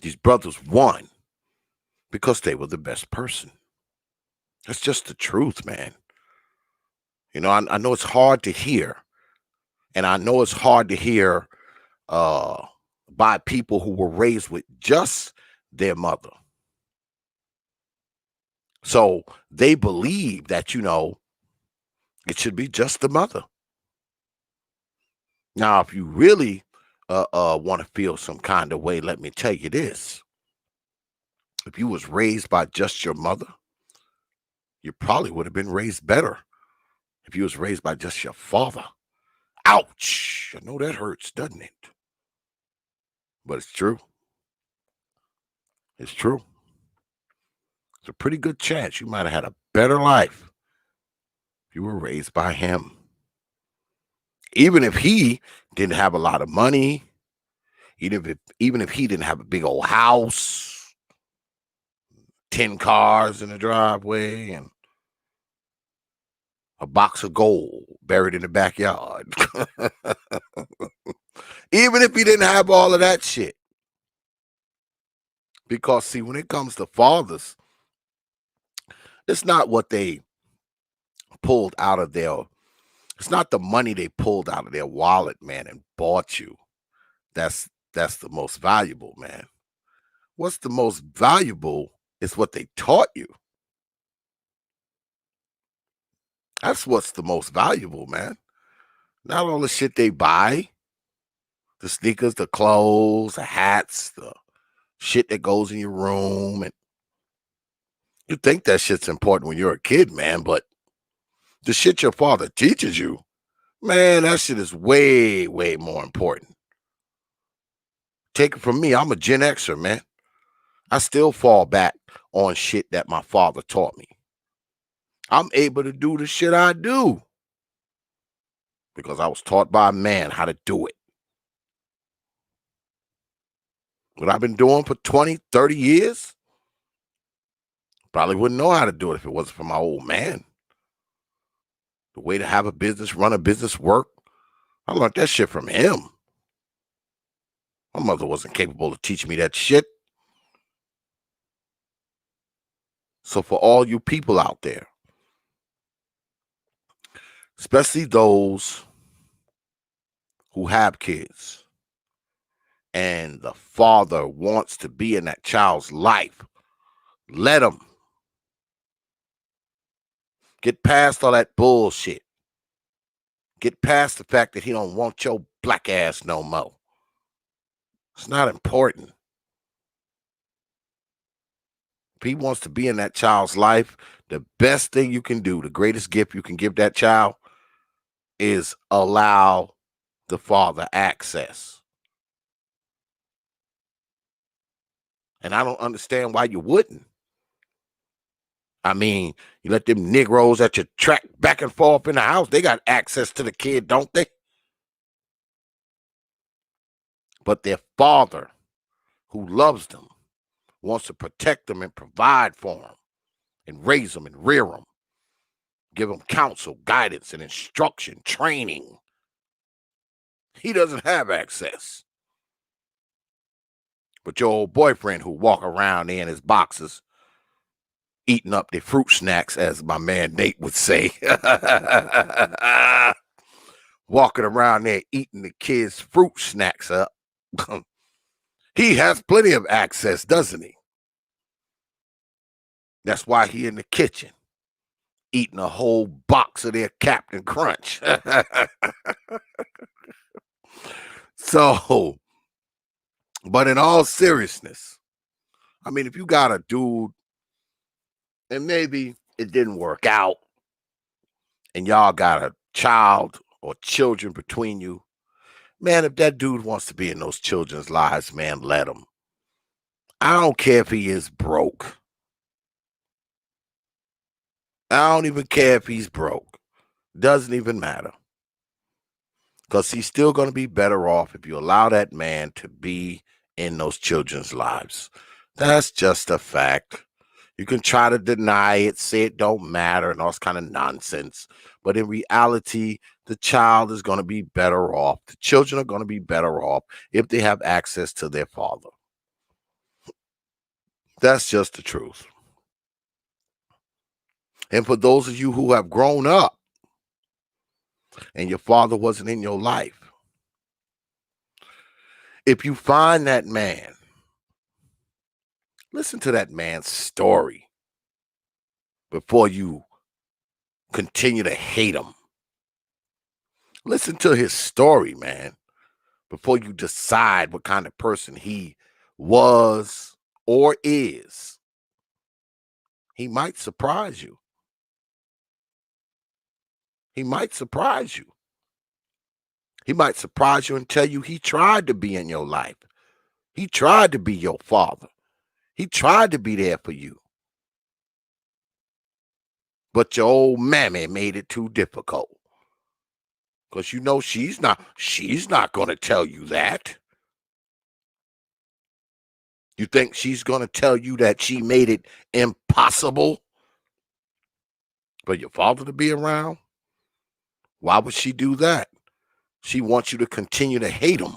These brothers won because they were the best person. That's just the truth, man. You know, I know it's hard to hear. And I know it's hard to hear by people who were raised with just their mother. So they believe that, you know, it should be just the mother. Now, if you really want to feel some kind of way, let me tell you this. If you was raised by just your mother, you probably would have been raised better if you was raised by just your father. Ouch. I know that hurts, doesn't it? But it's true. It's true. It's a pretty good chance you might have had a better life if you were raised by him. Even if he didn't have a lot of money, even if he didn't have a big old house, 10 cars in the driveway, and a box of gold buried in the backyard. Even if he didn't have all of that shit. Because, see, when it comes to fathers, it's not what they pulled out of their, it's not the money they pulled out of their wallet, man, and bought you. That's the most valuable, man. What's the most valuable is what they taught you. That's what's the most valuable, man. Not all the shit they buy. The sneakers, the clothes, the hats, the shit that goes in your room. And you think that shit's important when you're a kid, man, but the shit your father teaches you, man, that shit is way, way more important. Take it from me, I'm a Gen Xer, man. I still fall back on shit that my father taught me. I'm able to do the shit I do because I was taught by a man how to do it. What I've been doing for 20, 30 years, probably wouldn't know how to do it if it wasn't for my old man. The way to have a business, run a business, work, I learned that shit from him. My mother wasn't capable of teaching me that shit. So for all you people out there, especially those who have kids and the father wants to be in that child's life, let him. Get past all that bullshit. Get past the fact that he don't want your black ass no more. It's not important. If he wants to be in that child's life, the best thing you can do, the greatest gift you can give that child is allow the father access. And I don't understand why you wouldn't. I mean, you let them Negroes at your track back and forth in the house. They got access to the kid, don't they? But their father, who loves them, wants to protect them and provide for them and raise them and rear them, give them counsel, guidance, and instruction, training. He doesn't have access. But your old boyfriend who walk around there in his boxes, eating up the fruit snacks, as my man Nate would say. Walking around there eating the kids' fruit snacks up. He has plenty of access, doesn't he? That's why he in the kitchen eating a whole box of their Captain Crunch. So, but in all seriousness, I mean, if you got a dude and maybe it didn't work out and y'all got a child or children between you, man, if that dude wants to be in those children's lives, man, let him. I don't care if he is broke. I don't even care if he's broke. Doesn't even matter. Because he's still going to be better off if you allow that man to be in those children's lives. That's just a fact. You can try to deny it, say it don't matter, and all this kind of nonsense. But in reality, the child is going to be better off. The children are going to be better off if they have access to their father. That's just the truth. And for those of you who have grown up and your father wasn't in your life, if you find that man, listen to that man's story before you continue to hate him. Listen to his story, man, before you decide what kind of person he was or is. He might surprise you. He might surprise you. He might surprise you and tell you he tried to be in your life. He tried to be your father. He tried to be there for you. But your old mammy made it too difficult. Because you know she's not going to tell you that. You think she's going to tell you that she made it impossible for your father to be around? Why would she do that? She wants you to continue to hate him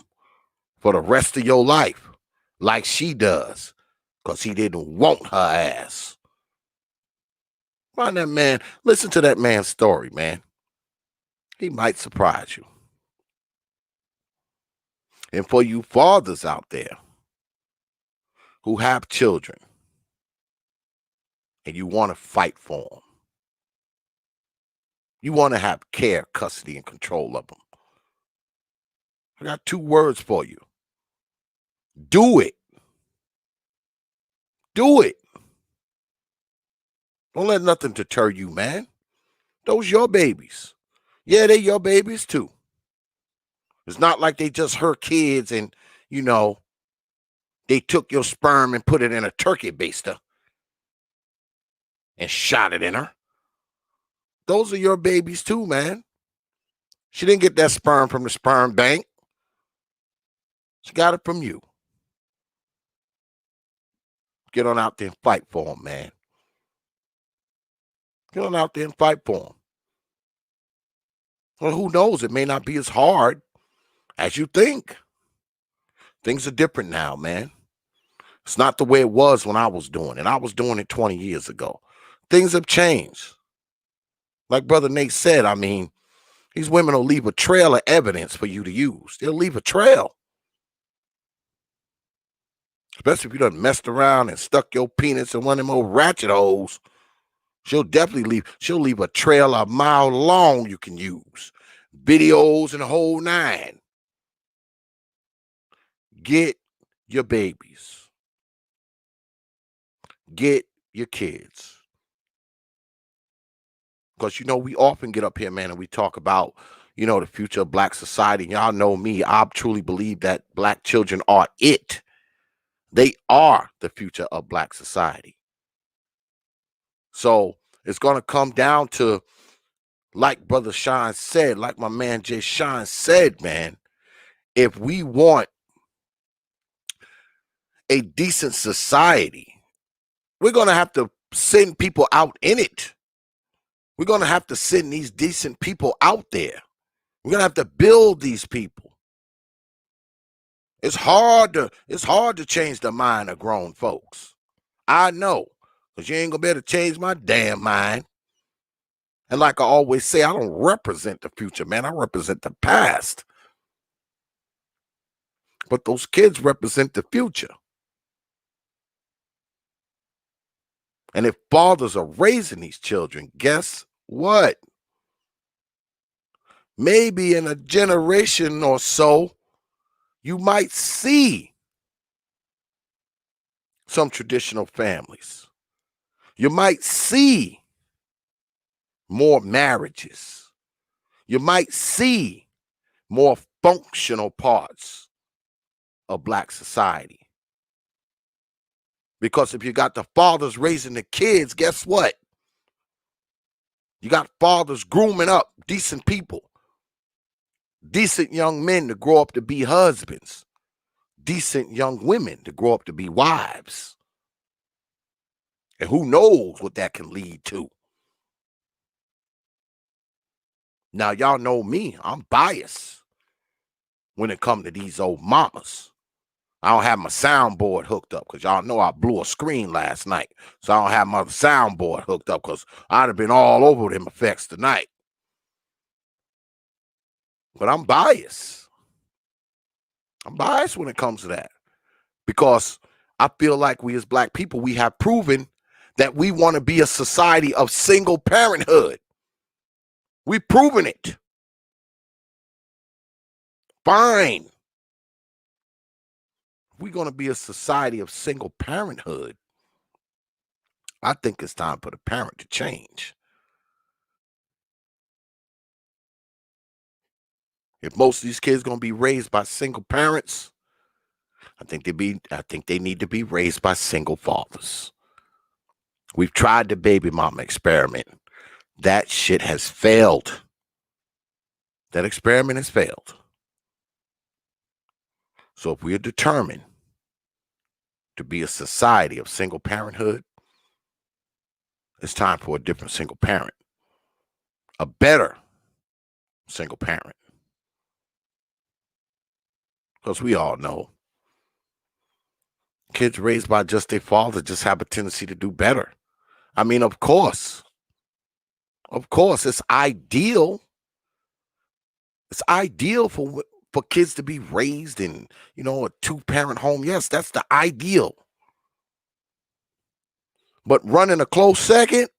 for the rest of your life, like she does, because he didn't want her ass. Find that man, listen to that man's story, man. He might surprise you. And for you fathers out there who have children and you want to fight for them, you want to have care, custody, and control of them, I got 2 words for you. Do it. Do it. Don't let nothing deter you, man. Those your babies. Yeah, they your babies too. It's not like they just her kids and, you know, they took your sperm and put it in a turkey baster and shot it in her. Those are your babies too, man. She didn't get that sperm from the sperm bank. She got it from you. Get on out there and fight for them, man. Get on out there and fight for them. Well, who knows? It may not be as hard as you think. Things are different now, man. It's not the way it was when I was doing it. I was doing it 20 years ago. Things have changed. Like Brother Nate said, I mean, these women will leave a trail of evidence for you to use. They'll leave a trail. Especially if you done messed around and stuck your penis in one of them old ratchet holes. She'll leave a trail a mile long you can use. Videos and the whole 9. Get your babies. Get your kids. Because, you know, we often get up here, man, and we talk about, you know, the future of black society. And y'all know me. I truly believe that black children are it. They are the future of Black society. So it's going to come down to, like Brother Shine said, like my man Jay Shine said, man, if we want a decent society, we're going to have to send people out in it. We're going to have to send these decent people out there. We're going to have to build these people. It's hard to change the mind of grown folks. I know, because you ain't going to be able to change my damn mind. And like I always say, I don't represent the future, man. I represent the past. But those kids represent the future. And if fathers are raising these children, guess what? Maybe in a generation or so, you might see some traditional families. You might see more marriages. You might see more functional parts of Black society. Because if you got the fathers raising the kids, guess what? You got fathers grooming up decent people, decent young men to grow up to be husbands, decent young women to grow up to be wives. And who knows what that can lead to. Now, y'all know me. I'm biased when it comes to these old mamas. I don't have my soundboard hooked up because y'all know I blew a screen last night. So I don't have my soundboard hooked up because I'd have been all over them effects tonight. But I'm biased. I'm biased when it comes to that. Because I feel like we as Black people, we have proven that we want to be a society of single parenthood. We've proven it. Fine. We're going to be a society of single parenthood. I think it's time for the parent to change. If most of these kids are going to be raised by single parents, I think they need to be raised by single fathers. We've tried the baby mama experiment. That shit has failed. That experiment has failed. So if we are determined to be a society of single parenthood, it's time for a different single parent. A better single parent. Because we all know kids raised by just their father just have a tendency to do better. I mean, of course, it's ideal. It's ideal for kids to be raised in, a two-parent home. Yes, that's the ideal. But running a close second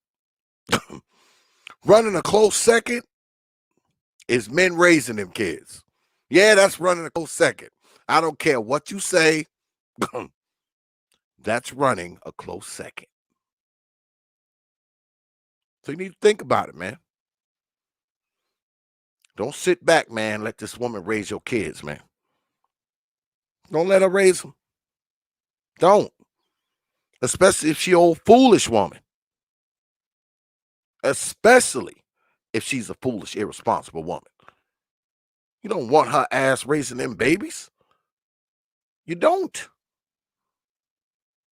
is men raising them kids. Yeah, that's running a close second. I don't care what you say. That's running a close second. So you need to think about it, man. Don't sit back, man. Let this woman raise your kids, man. Don't let her raise them. Don't. Especially if she's an old foolish woman. Especially if she's a foolish, irresponsible woman. You don't want her ass raising them babies. You don't.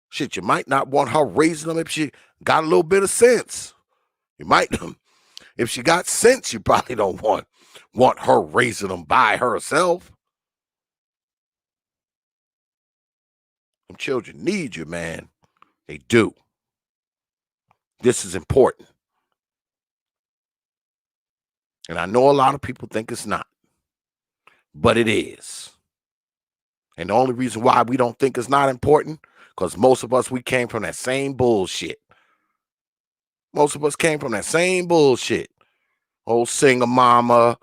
Shit, you might not want her raising them if she got a little bit of sense. You might, if she got sense, you probably don't want her raising them by herself. Them children need you, man. They do. This is important. And I know a lot of people think it's not, but it is. And the only reason why we don't think it's not important, because most of us, we came from that same bullshit. Most of us came from that same bullshit. Old single mama.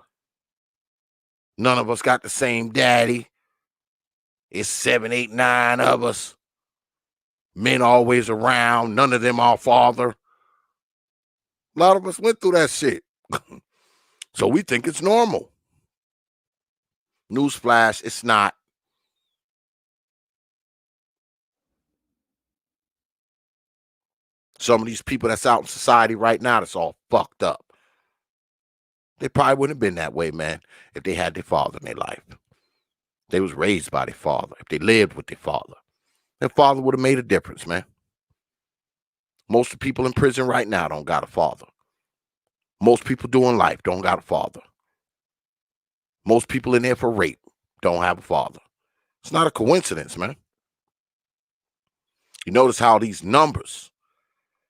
None of us got the same daddy. It's 7, 8, 9 of us. Men always around. None of them our father. A lot of us went through that shit. So we think it's normal. Newsflash, it's not. Some of these people that's out in society right now that's all fucked up. They probably wouldn't have been that way, man, if they had their father in their life. They was raised by their father. If they lived with their father would have made a difference, man. Most of the people in prison right now don't got a father. Most people doing life don't got a father. Most people in there for rape don't have a father. It's not a coincidence, man. You notice how these numbers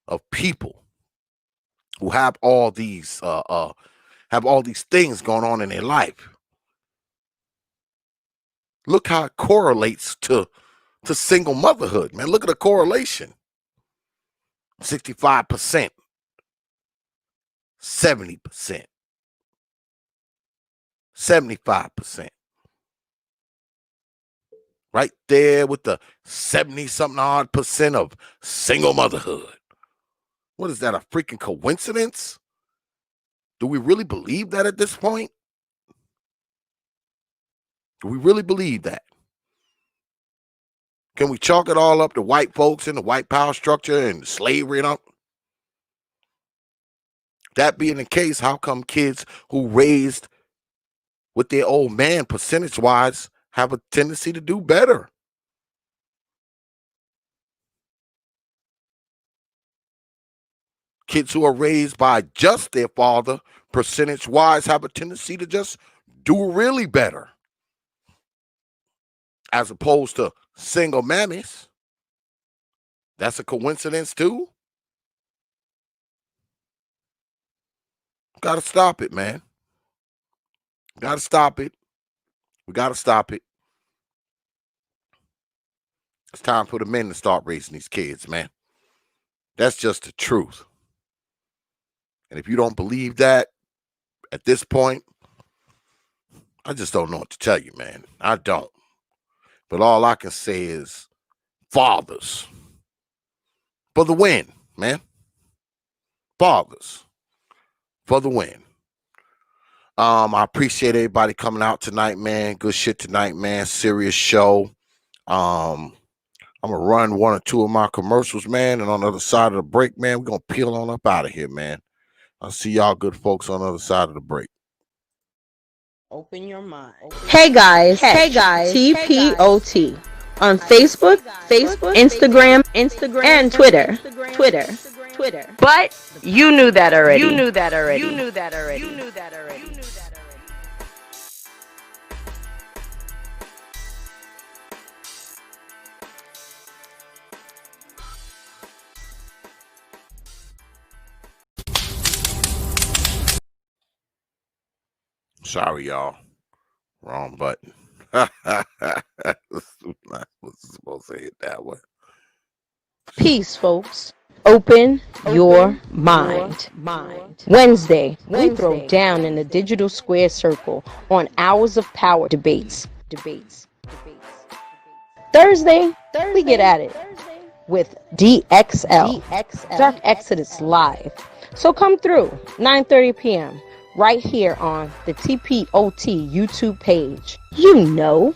of people who have all these things going on in their life. Look how it correlates to single motherhood, man. Look at the correlation. 65%, 70%, 75%. Right there with the 70-something odd percent of single motherhood. What is that, a freaking coincidence? Do we really believe that at this point? Do we really believe that? Can we chalk it all up to white folks and the white power structure and slavery and all? That being the case, how come kids who raised with their old man percentage-wise have a tendency to do better? Kids who are raised by just their father, percentage-wise, have a tendency to just do really better. As opposed to single mammies. That's a coincidence too? Gotta stop it, man. Gotta stop it. We gotta stop it. It's time for the men to start raising these kids, man. That's just the truth. And if you don't believe that at this point, I just don't know what to tell you, man. I don't. But all I can say is fathers for the win, man. Fathers for the win. I appreciate everybody coming out tonight, man. Good shit tonight, man. Serious show. I'm gonna run one or two of my commercials, man, and on the other side of the break, man, we're gonna peel on up out of here, man. I'll see y'all good folks on the other side of the break. Open your mind. Hey guys, T.P.O.T. on Facebook, Instagram, and Twitter. But you knew that already. Sorry, y'all. Wrong button. I was supposed to hit that one. Peace, folks. Open your mind. Wednesday, we throw down in the digital square circle on Hours of Power debates. Thursday, we get at it with DXL, Dark Exodus Live. So come through, 9:30 p.m., right here on the T.P.O.T YouTube page. You know.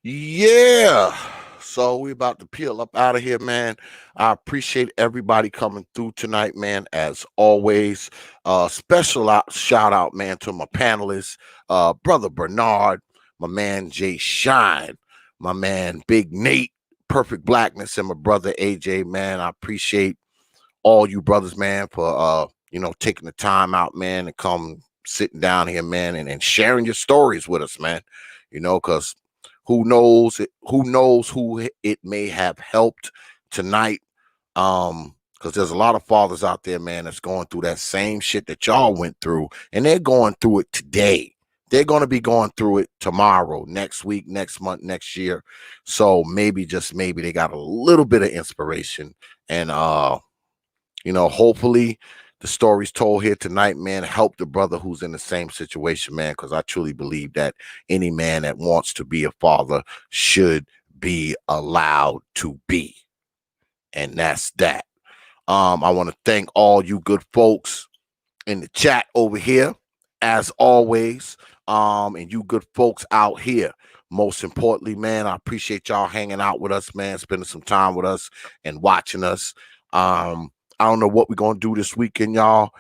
Yeah. So we about to peel up out of here, man. I appreciate everybody coming through tonight, man. As always, special shout out, man, to my panelists, brother Bernard, my man Jay Shine, my man Big Nate, Perfect Blackness, and my brother AJ, man. I appreciate all you brothers, man, for taking the time out, man, and come sitting down here, man, and sharing your stories with us, man. Because who knows who it may have helped tonight. Because there's a lot of fathers out there, man, that's going through that same shit that y'all went through, and they're going through it today. They're going to be going through it tomorrow, next week, next month, next year. So maybe, just maybe, they got a little bit of inspiration, and hopefully the stories told here tonight, man, help the brother who's in the same situation, man, because I truly believe that any man that wants to be a father should be allowed to be. And that's that. I want to thank all you good folks in the chat over here, as always. And you good folks out here. Most importantly, man, I appreciate y'all hanging out with us, man, spending some time with us and watching us. I don't know what we're gonna do this weekend, y'all.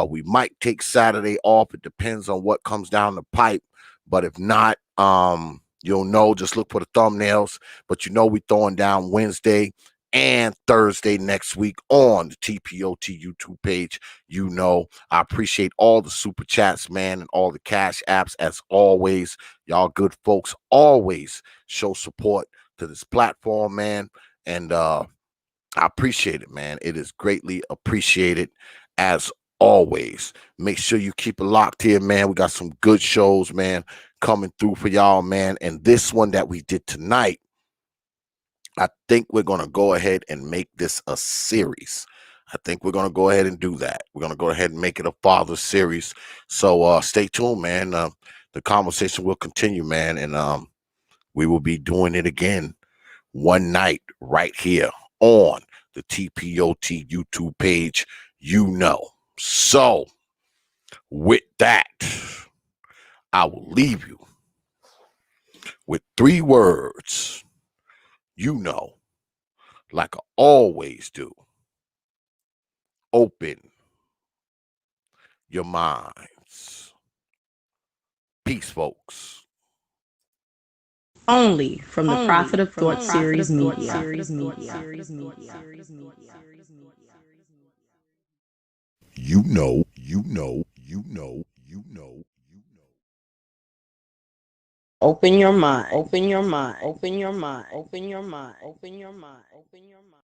We might take Saturday off. It depends on what comes down the pipe. But if not, you'll know. Just look for the thumbnails. But you know, we throwing down Wednesday and Thursday next week on the T.P.O.T YouTube page. You know, I appreciate all the super chats, man, and all the cash apps as always. Y'all good folks always show support to this platform, man. And I appreciate it, man. It is greatly appreciated as always. Make sure you keep it locked here, man. We got some good shows, man, coming through for y'all, man. And this one that we did tonight, I think we're going to go ahead and make this a series. I think we're going to go ahead and do that. We're going to go ahead and make it a father series. So stay tuned, man. The conversation will continue, man. And we will be doing it again one night right here on the T.P.O.T YouTube page, you know. So with that, I will leave you with 3 words, you know, like I always do. Open your minds. Peace, folks. Only from the Prophet of Thought Series Media. You know, you know, you know, you know, you know. Open your mind. Open your mind. Open your mind. Open your mind. Open your mind. Open your mind.